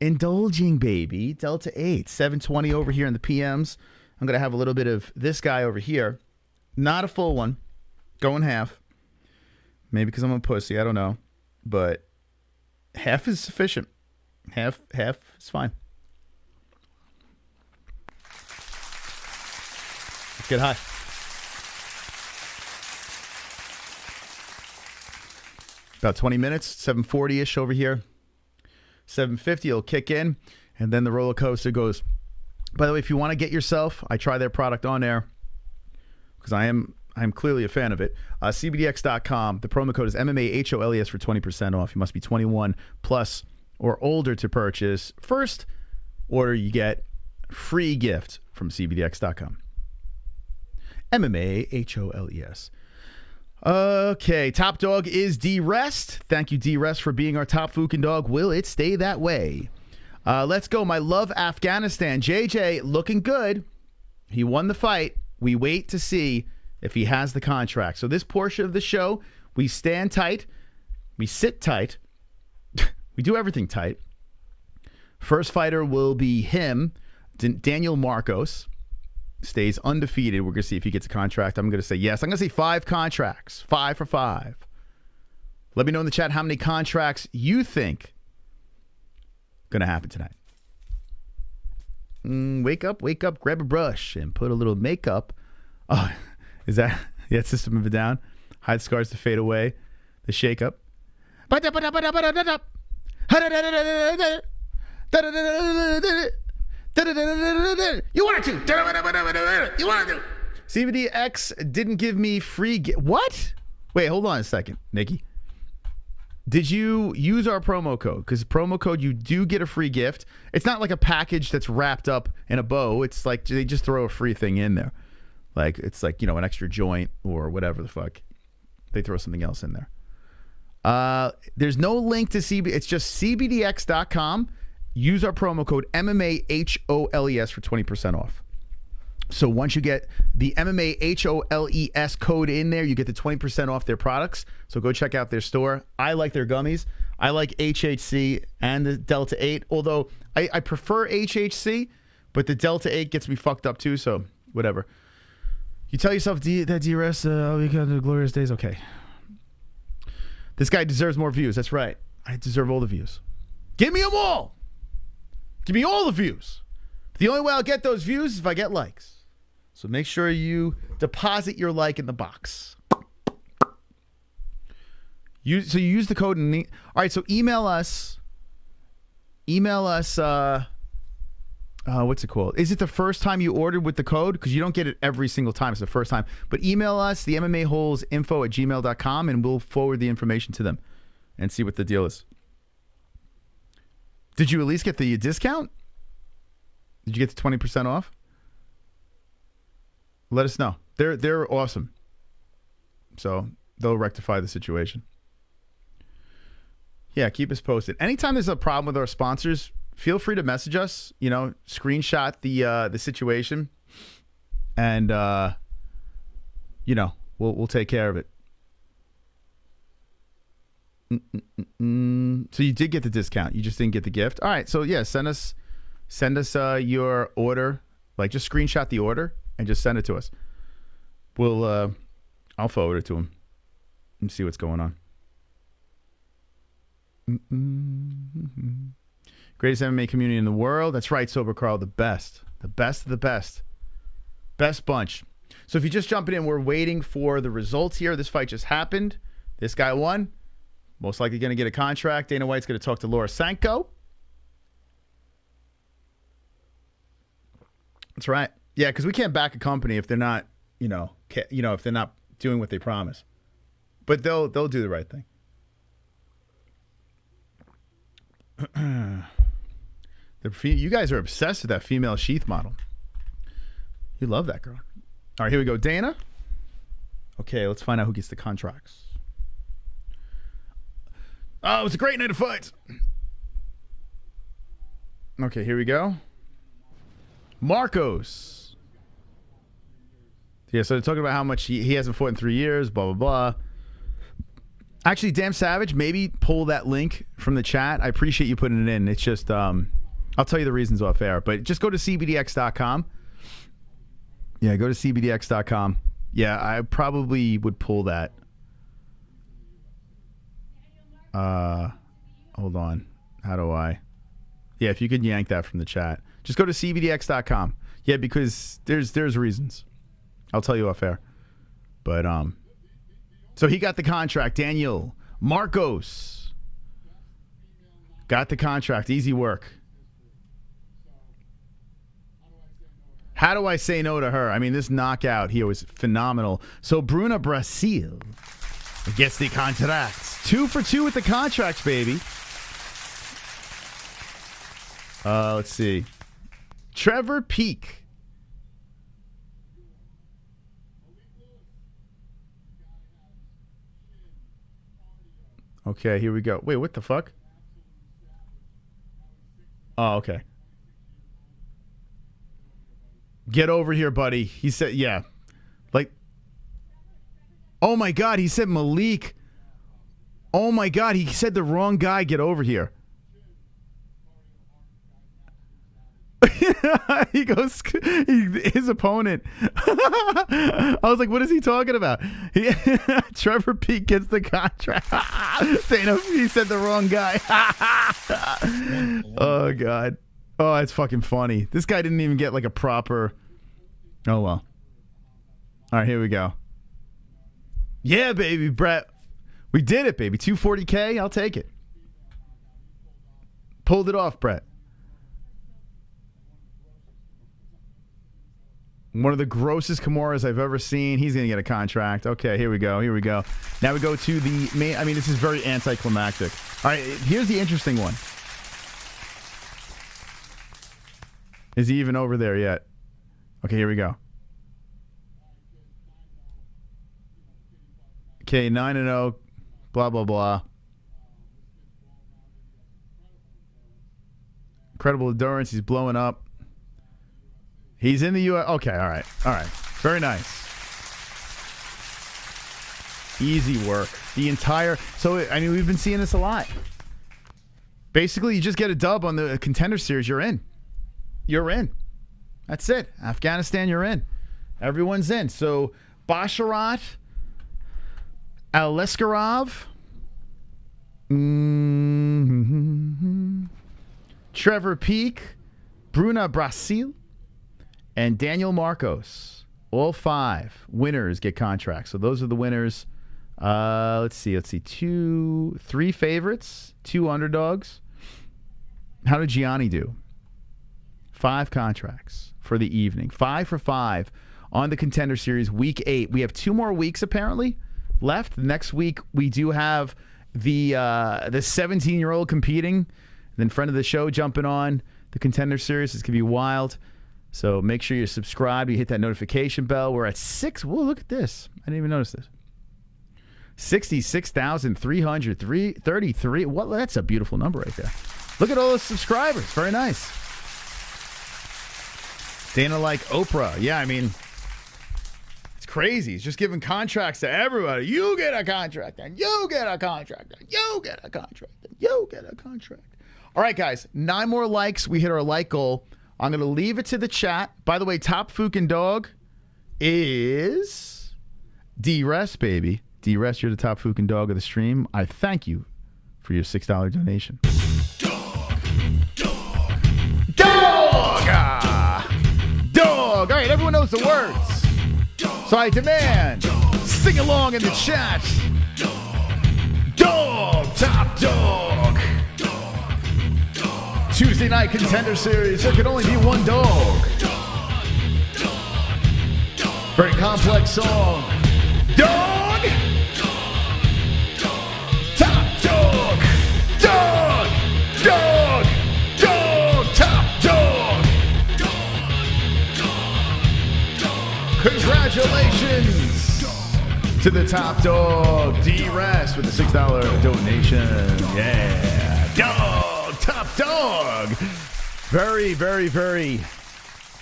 Indulging, baby. Delta 8. 720 over here in the PMs. I'm going to have a little bit of this guy over here. Not a full one. Going half. Maybe because I'm a pussy. I don't know. But half is sufficient. Half is fine. Let's get high. About 20 minutes, 7:40-ish over here. 7:50 will kick in, and then the roller coaster goes. By the way, if you want to get yourself, I try their product on air because I'm clearly a fan of it. CBDX.com. The promo code is MMA-HOLES for 20% off. You must be 21 plus or older to purchase. First order, you get free gift from CBDX.com. MMA-HOLES. Okay, top dog is D-Rest. Thank you, D-Rest, for being our top Fukin dog. Will it stay that way? Let's go. My love, Afghanistan. JJ, looking good. He won the fight. We wait to see if he has the contract. So this portion of the show, we stand tight. We sit tight. We do everything tight. First fighter will be him, Daniel Marcos. Stays undefeated. We're going to see if he gets a contract. I'm going to say yes. I'm going to say 5 contracts. 5 for 5. Let me know in the chat how many contracts you think going to happen tonight. Wake up, grab a brush, and put a little makeup. Oh, is that System of a Down? Hide scars to fade away. The shake up. You wanted to. You wanted to. CBDX didn't give me free. What? Wait, hold on a second, Nikki. Did you use our promo code? Because promo code, you do get a free gift. It's not like a package that's wrapped up in a bow. It's like they just throw a free thing in there. Like it's like, an extra joint or whatever the fuck. They throw something else in there. There's no link to CB. It's just CBDX.com. Use our promo code MMA-HOLES for 20% off. So once you get the MMA-HOLES code in there, you get the 20% off their products. So go check out their store. I like their gummies. I like HHC and the Delta 8, although I prefer HHC, but the Delta 8 gets me fucked up too, so whatever. You tell yourself that DRS, we got the glorious days. Okay. This guy deserves more views. That's right. I deserve all the views. Give me them all. Give me all the views. The only way I'll get those views is if I get likes. So make sure you deposit your like in the box. You use the code. All right, so email us. What's it called? Is it the first time you ordered with the code? Because you don't get it every single time. It's the first time. But email us, the MMA-Holes info@gmail.com, and we'll forward the information to them and see what the deal is. Did you at least get the discount? Did you get the 20% off? Let us know. They're awesome. So they'll rectify the situation. Yeah, keep us posted. Anytime there's a problem with our sponsors, feel free to message us. Screenshot the situation, and we'll take care of it. So you did get the discount. You just didn't get the gift. All right. So yeah, send us your order. Like just screenshot the order and just send it to us. I'll forward it to him and see what's going on. Greatest MMA community in the world. That's right, Sober Carl. The best of the best. Best bunch. So if you're just jumping in, we're waiting for the results here. This fight just happened. This guy won. Most likely going to get a contract. Dana White's going to talk to Laura Sanko. That's right. Yeah, because we can't back a company if they're not, if they're not doing what they promise. But they'll do the right thing. You guys are obsessed with that female sheath model. You love that girl. All right, here we go. Dana. Okay, let's find out who gets the contracts. Oh, it's a great night of fights. Okay, here we go. Marcos. Yeah, so they're talking about how much he hasn't fought in 3 years, blah, blah, blah. Actually, Damn Savage, maybe pull that link from the chat. I appreciate you putting it in. It's just, I'll tell you the reasons off air, but just go to cbdx.com. Yeah, go to cbdx.com. Yeah, I probably would pull that. Hold on. How do I? Yeah, if you could yank that from the chat. Just go to cbdx.com. Yeah, because there's reasons. I'll tell you off air. But, so he got the contract. Daniel Marcos got the contract. Easy work. How do I say no to her? I mean, this knockout here was phenomenal. So Bruna Brasil gets the contracts. 2 for 2 with the contracts, baby. Let's see. Trevor Peak. Okay, here we go. Wait, what the fuck? Oh, okay. Get over here, buddy. He said, yeah. Like, oh my God, he said Malik. Oh my God, he said the wrong guy. Get over here. He goes, his opponent. I was like, what is he talking about? Trevor Peak gets the contract. He said the wrong guy. Oh, God. Oh, it's fucking funny. This guy didn't even get like a proper... Oh, well. All right, here we go. Yeah, baby, Brett. We did it, baby. 240K. I'll take it. Pulled it off, Brett. One of the grossest Kimuras I've ever seen. He's going to get a contract. Okay, here we go. Here we go. Now we go to the main... I mean, this is very anticlimactic. All right, here's the interesting one. Is he even over there yet? Okay, here we go. Okay, 9-0. Blah, blah, blah. Incredible endurance. He's blowing up. He's in the U.S. Okay, all right. All right. Very nice. Easy work. The entire... So, I mean, we've been seeing this a lot. Basically, you just get a dub on the Contender Series, you're in. You're in. That's it. Afghanistan, you're in. Everyone's in. So, Basharat, Aliskerov, Trevor Peak, Bruna Brasil, and Daniel Marcos. All 5 winners get contracts. So those are the winners. Let's see. 3 favorites, 2 underdogs. How did Gianni do? 5 contracts for the evening. 5 for 5 on the Contender Series, week 8. We have 2 more weeks apparently left. Next week we do have the 17-year-old competing, and then friend of the show jumping on the Contender Series. It's gonna be wild. So make sure you're subscribed. You hit that notification bell. We're at 6. Whoa, look at this. I didn't even notice this. 66,333. What? That's a beautiful number right there. Look at all those subscribers. Very nice. Dana like Oprah. Yeah, I mean, it's crazy. He's just giving contracts to everybody. You get a contract, and you get a contract, and you get a contract, and you get a contract. All right, guys. 9 more likes. We hit our like goal. I'm going to leave it to the chat. By the way, top fucking dog is D-Rest, baby. D-Rest, you're the top fucking dog of the stream. I thank you for your $6 donation. Dog! Dog! All right, everyone knows the words. So I demand, sing along in the chat. Dog! Top dog! Tuesday night Contender Series. There can only be one dog. Very complex song. Dog! to the top dog, D-Rest, with a $6 donation. Yeah. Dog, top dog. Very, very, very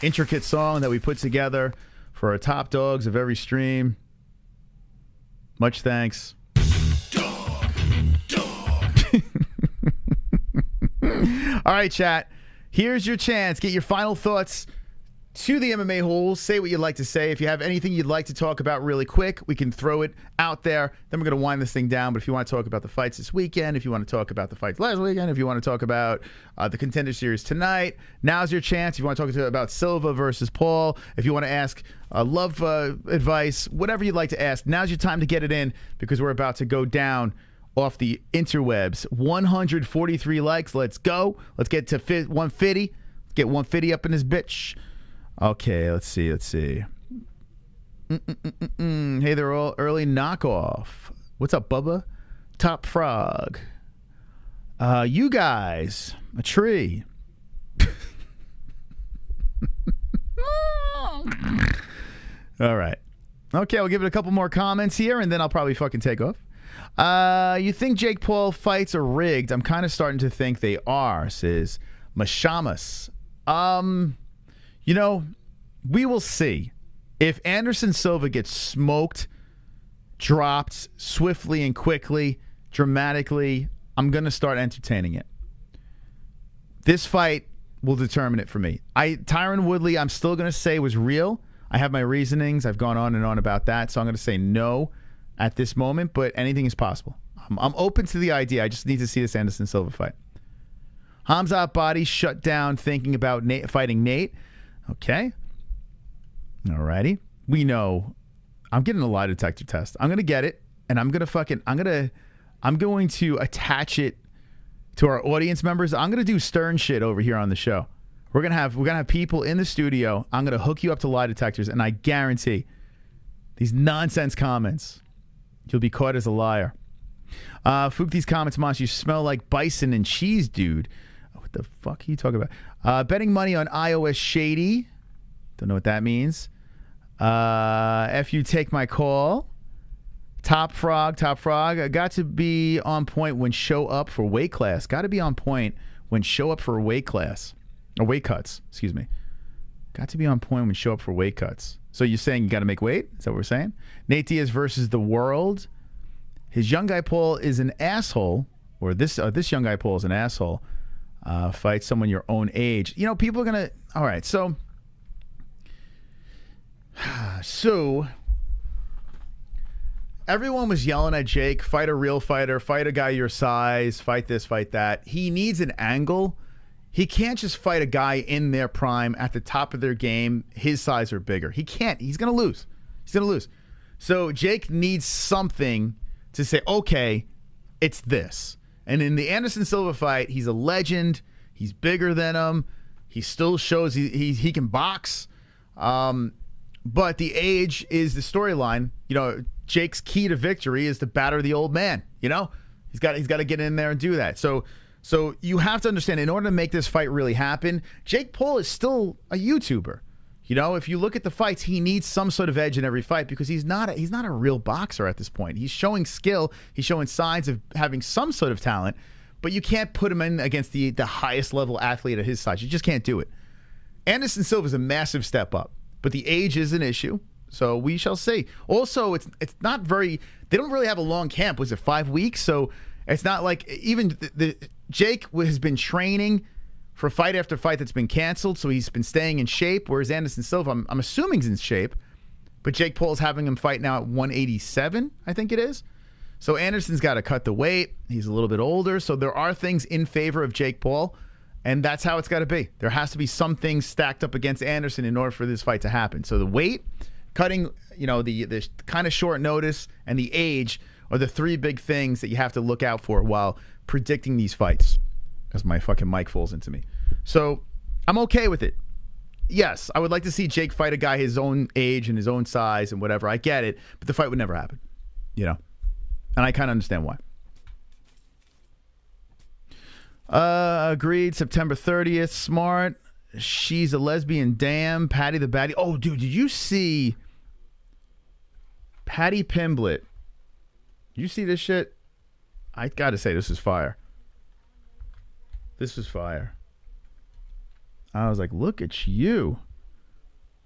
intricate song that we put together for our top dogs of every stream. Much thanks. All right, chat. Here's your chance. Get your final thoughts to the MMA holes. Say what you'd like to say. If you have anything you'd like to talk about really quick, we can throw it out there. Then we're going to wind this thing down. But if you want to talk about the fights this weekend, if you want to talk about the fights last weekend, if you want to talk about the Contender Series tonight, now's your chance. If you want to talk about Silva versus Paul, if you want to ask love advice, whatever you'd like to ask, now's your time to get it in, because we're about to go down off the interwebs. 143 likes. Let's go. Let's get to 150. Get 150 up in this bitch. Okay, let's see. Hey, they're all early knockoff. What's up, Bubba? Top Frog. You guys. A tree. All right. Okay, I'll give it a couple more comments here, and then I'll probably fucking take off. You think Jake Paul fights are rigged? I'm kind of starting to think they are, says Mashamas. You know, we will see. If Anderson Silva gets smoked, dropped swiftly and quickly, dramatically, I'm going to start entertaining it. This fight will determine it for me. Tyron Woodley, I'm still going to say was real. I have my reasonings. I've gone on and on about that, so I'm going to say no at this moment, but anything is possible. I'm open to the idea. I just need to see this Anderson Silva fight. Khamzat body shut down thinking about fighting Nate. Okay. Alrighty. We know. I'm getting a lie detector test. I'm going to get it, and I'm going to attach it to our audience members. I'm going to do stern shit over here on the show. We're going to have people in the studio. I'm going to hook you up to lie detectors, and I guarantee these nonsense comments, you'll be caught as a liar. Fook these comments, Moss. You smell like bison and cheese, dude. What the fuck are you talking about? Betting money on iOS shady. Don't know what that means. If you take my call. Top Frog. I got to be on point when show up for weight class. Got to be on point when show up for weight class. Or weight cuts, excuse me. Got to be on point when show up for weight cuts. So you're saying you got to make weight? Is that what we're saying? Nate Diaz versus the world. His young guy Paul is an asshole. Or this young guy Paul is an asshole. Fight someone your own age. You know, people are going to... All right, so everyone was yelling at Jake, fight a real fighter, fight a guy your size, fight this, fight that. He needs an angle. He can't just fight a guy in their prime at the top of their game, his size or bigger. He can't. He's going to lose. So Jake needs something to say, okay, it's this. And in the Anderson Silva fight, he's a legend. He's bigger than him. He still shows he can box. But the age is the storyline. You know, Jake's key to victory is to batter the old man. You know, he's got to get in there and do that. So you have to understand, in order to make this fight really happen, Jake Paul is still a YouTuber. You know, if you look at the fights, he needs some sort of edge in every fight because he's not a real boxer at this point. He's showing skill. He's showing signs of having some sort of talent, but you can't put him in against the highest level athlete at his size. You just can't do it. Anderson Silva is a massive step up, but the age is an issue. So we shall see. Also, it's not very. They don't really have a long camp. Was it 5 weeks? So it's not like even Jake has been training for fight after fight that's been canceled, so he's been staying in shape, whereas Anderson Silva, I'm assuming he's in shape, but Jake Paul's having him fight now at 187, I think it is. So Anderson's got to cut the weight. He's a little bit older, so there are things in favor of Jake Paul, and that's how it's got to be. There has to be some things stacked up against Anderson in order for this fight to happen. So the weight, cutting, you know, the kind of short notice, and the age are the three big things that you have to look out for while predicting these fights. As my fucking mic falls into me. So I'm okay with it. Yes, I would like to see Jake fight a guy his own age and his own size and whatever. I get it, but the fight would never happen. You know? And I kind of understand why. Agreed. September 30th. Smart. She's a lesbian. Damn. Patty the Baddie. Oh, dude, did you see Paddy Pimblett. You see this shit? I gotta say, this is fire. This was fire. I was like, look at you,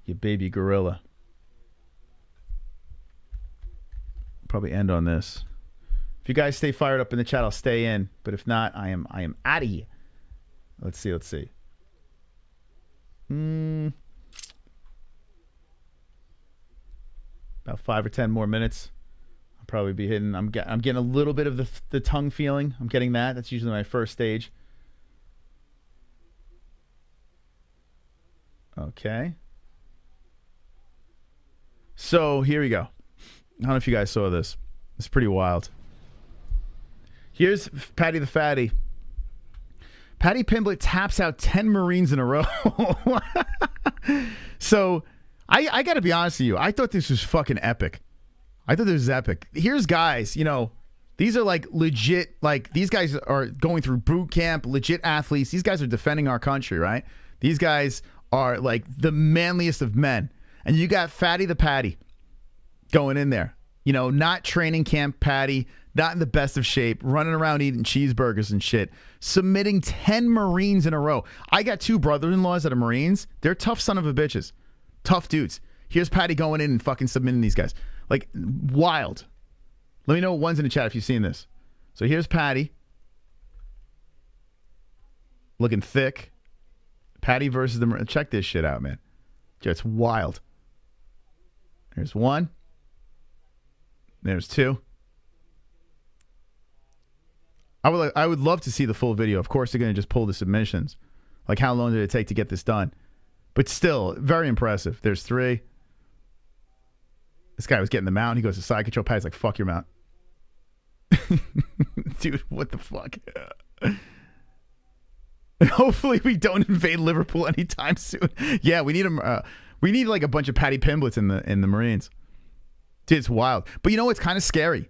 you baby gorilla. Probably end on this. If you guys stay fired up in the chat, I'll stay in. But if not, I am out of here. Let's see. About 5 or 10 more minutes. I'll probably be hitting. I'm getting a little bit of the tongue feeling. I'm getting that. That's usually my first stage. Okay. So here we go. I don't know if you guys saw this. It's pretty wild. Here's Paddy the Fatty. Paddy Pimblett taps out 10 Marines in a row. So I got to be honest with you. I thought this was fucking epic. I thought this was epic. Here's guys, you know, these are like legit, like these guys are going through boot camp, legit athletes. These guys are defending our country, right? These guys are like the manliest of men. And you got Fatty the Paddy going in there. You know, not training camp Paddy, not in the best of shape, running around eating cheeseburgers and shit, submitting 10 Marines in a row. I got 2 brothers-in-laws that are Marines. They're tough son of a bitches. Tough dudes. Here's Paddy going in and fucking submitting these guys. Like, wild. Let me know one's in the chat if you've seen this. So here's Paddy. Looking thick. Paddy versus the Marines. Check this shit out, man. It's wild. There's 1. There's 2. I would love to see the full video. Of course, they're going to just pull the submissions. Like, how long did it take to get this done? But still, very impressive. There's 3. This guy was getting the mount. He goes to side control. Paddy's like, fuck your mount. Dude, what the fuck? Hopefully we don't invade Liverpool anytime soon. Yeah, we need him. We need like a bunch of Paddy Pimbletts in the Marines. Dude, it's wild. But you know what's kind of scary?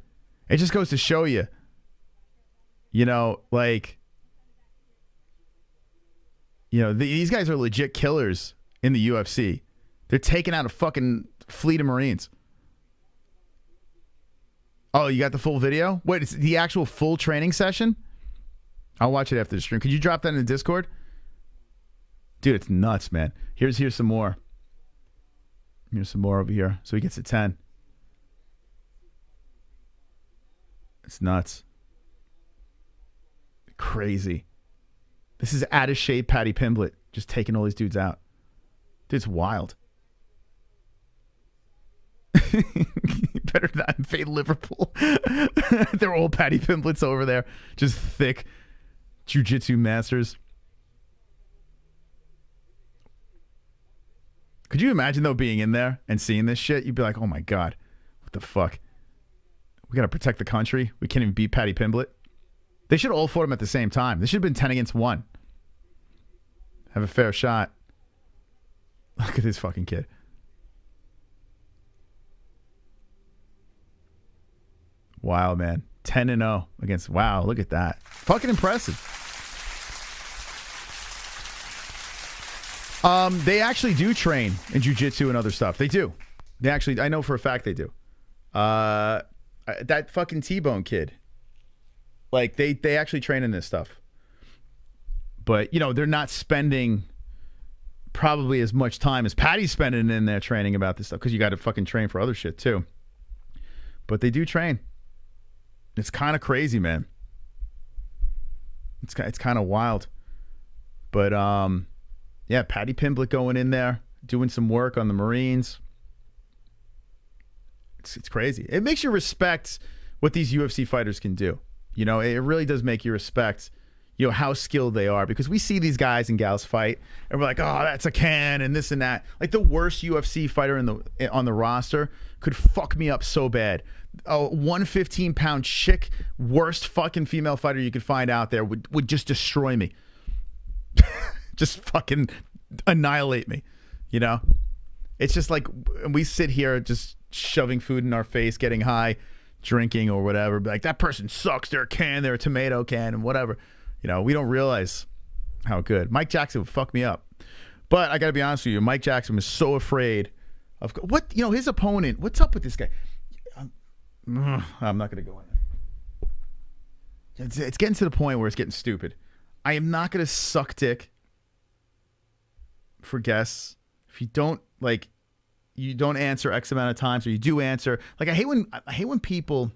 It just goes to show you. You know, like, you know, these guys are legit killers in the UFC. They're taking out a fucking fleet of Marines. Oh, you got the full video? Wait, it's the actual full training session? I'll watch it after the stream. Could you drop that in the Discord? Dude, it's nuts, man. Here's some more. Here's some more over here. So he gets to 10. It's nuts. Crazy. This is out of shape Paddy Pimblett just taking all these dudes out. Dude, it's wild. Better not invade Liverpool. They're all Paddy Pimbletts over there. Just thick jiu-jitsu masters. Could you imagine, though, being in there and seeing this shit? You'd be like, oh, my God. What the fuck? We got to protect the country. We can't even beat Paddy Pimblett. They should have all fought him at the same time. This should have been 10 against 1. Have a fair shot. Look at this fucking kid. Wow, man. 10-0 against... Wow, look at that. Fucking impressive. They actually do train in jiu-jitsu and other stuff. They do. They actually... I know for a fact they do. That fucking T-Bone kid. Like, they actually train in this stuff. But, you know, they're not spending probably as much time as Paddy's spending in there training about this stuff, because you got to fucking train for other shit, too. But they do train. It's kind of crazy, man. It's kind of wild. But, yeah, Paddy Pimblett going in there, doing some work on the Marines. It's crazy. It makes you respect what these UFC fighters can do. You know, it really does make you respect, you know, how skilled they are, because we see these guys and gals fight and we're like, oh, that's a can and this and that. Like, the worst UFC fighter on the roster could fuck me up so bad. A 115-pound chick, worst fucking female fighter you could find out there would just destroy me. Just fucking annihilate me, you know? It's just like, we sit here just shoving food in our face, getting high, drinking or whatever, be like, that person sucks, they're a can, they're a tomato can, and whatever. You know, we don't realize how good. Mike Jackson would fuck me up. But I gotta be honest with you, Mike Jackson was so afraid of what, you know, his opponent. What's up with this guy? I'm not going to go in there. It's getting to the point where it's getting stupid. I am not going to suck dick for guests. If you don't answer X amount of times, or you do answer. Like I hate when people,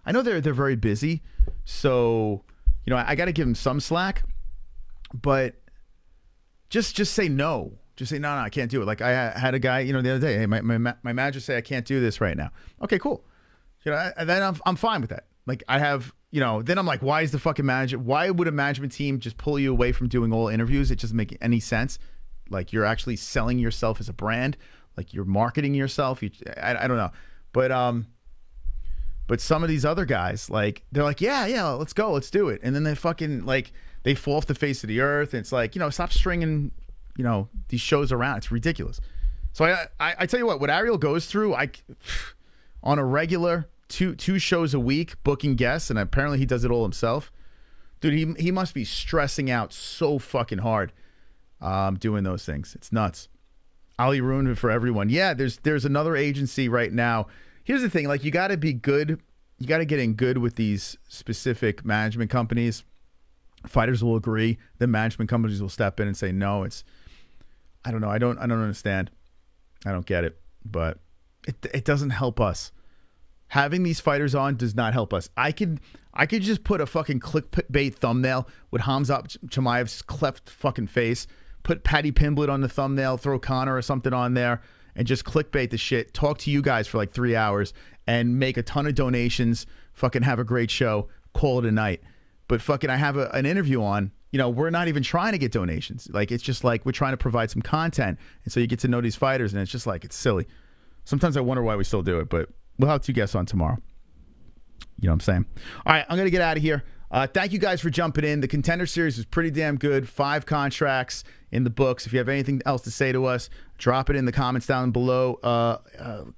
I know they're very busy, so I got to give them some slack, but just say no. Just say no, I can't do it. Like I had a guy, the other day, hey, my manager say I can't do this right now. Okay, cool. Then I'm fine with that. Like I have, then I'm like, why is the fucking manager? Why would a management team just pull you away from doing all interviews? It doesn't make any sense. Like you're actually selling yourself as a brand. Like you're marketing yourself. I don't know, but some of these other guys, like they're like, yeah, let's go, let's do it, and then they fucking they fall off the face of the earth. And it's like, stop stringing, these shows around. It's ridiculous. So I tell you what Ariel goes through, on a regular two shows a week booking guests, and apparently he does it all himself. Dude, he must be stressing out so fucking hard doing those things. It's nuts. Ali ruined it for everyone. Yeah, there's another agency right now. Here's the thing, you got to be good. You got to get in good with these specific management companies. Fighters will agree. The management companies will step in and say, no, I don't know. I don't understand. I don't get it. But it doesn't help us. Having these fighters on does not help us. I could just put a fucking clickbait thumbnail with Khamzat Chimaev's cleft fucking face, put Paddy Pimblett on the thumbnail, throw Connor or something on there, and just clickbait the shit, talk to you guys for 3 hours, and make a ton of donations, fucking have a great show, call it a night. But fucking I have an interview on, we're not even trying to get donations. It's just we're trying to provide some content. And so you get to know these fighters, and it's just it's silly. Sometimes I wonder why we still do it, but we'll have 2 guests on tomorrow. You know what I'm saying? All right, I'm going to get out of here. Thank you guys for jumping in. The Contender Series was pretty damn good. 5 contracts in the books. If you have anything else to say to us, drop it in the comments down below.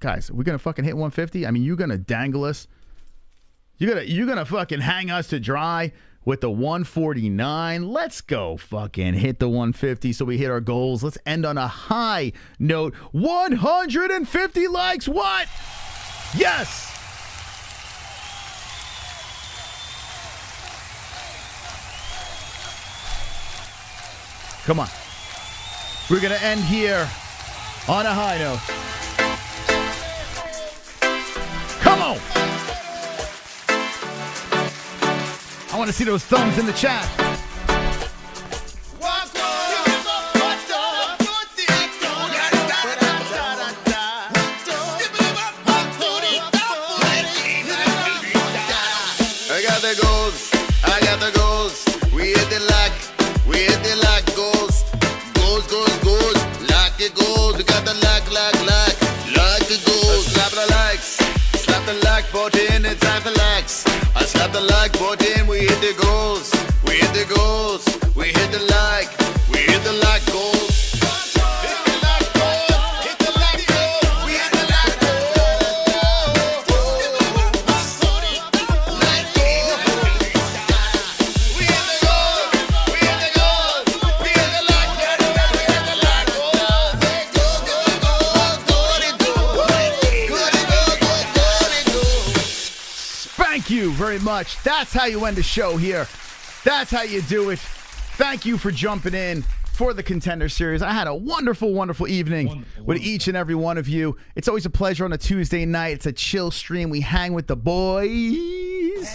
Guys, we're going to fucking hit 150? I mean, you're going to dangle us? You're gonna fucking hang us to dry with the 149? Let's go fucking hit the 150 so we hit our goals. Let's end on a high note. 150 likes. What? Yes! Come on. We're going to end here on a high note. Come on. I want to see those thumbs in the chat. I got the goals. We hit the lock, goals. Lock it goals. We got the lock the goals. Slap the like button, it's time to lax. I slap the like button, we hit the goals. We hit the like goals. Thank you very much. That's how you end the show here. That's how you do it. Thank you for jumping in for the Contender Series. I had a wonderful, wonderful evening with each and every one of you. It's always a pleasure on a Tuesday night. It's a chill stream. We hang with the boys.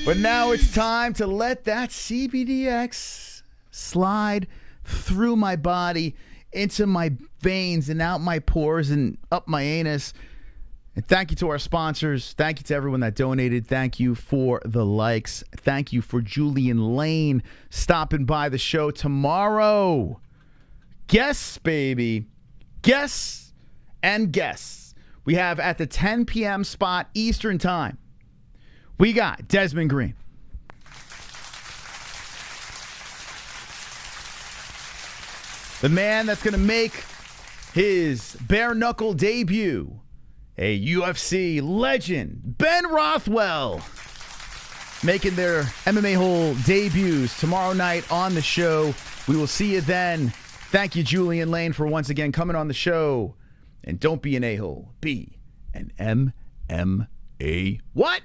But now it's time to let that CBDX slide through my body, into my veins and out my pores and up my anus. And thank you to our sponsors. Thank you to everyone that donated. Thank you for the likes. Thank you for Julian Lane stopping by the show tomorrow. Guests, baby. Guests and guests. We have at the 10 p.m. spot Eastern time. We got Desmond Green. The man that's going to make his bare knuckle debut. A UFC legend, Ben Rothwell, making their MMA-Hole debuts tomorrow night on the show. We will see you then. Thank you, Julian Lane, for once again coming on the show. And don't be an a-hole. Be an M-A what?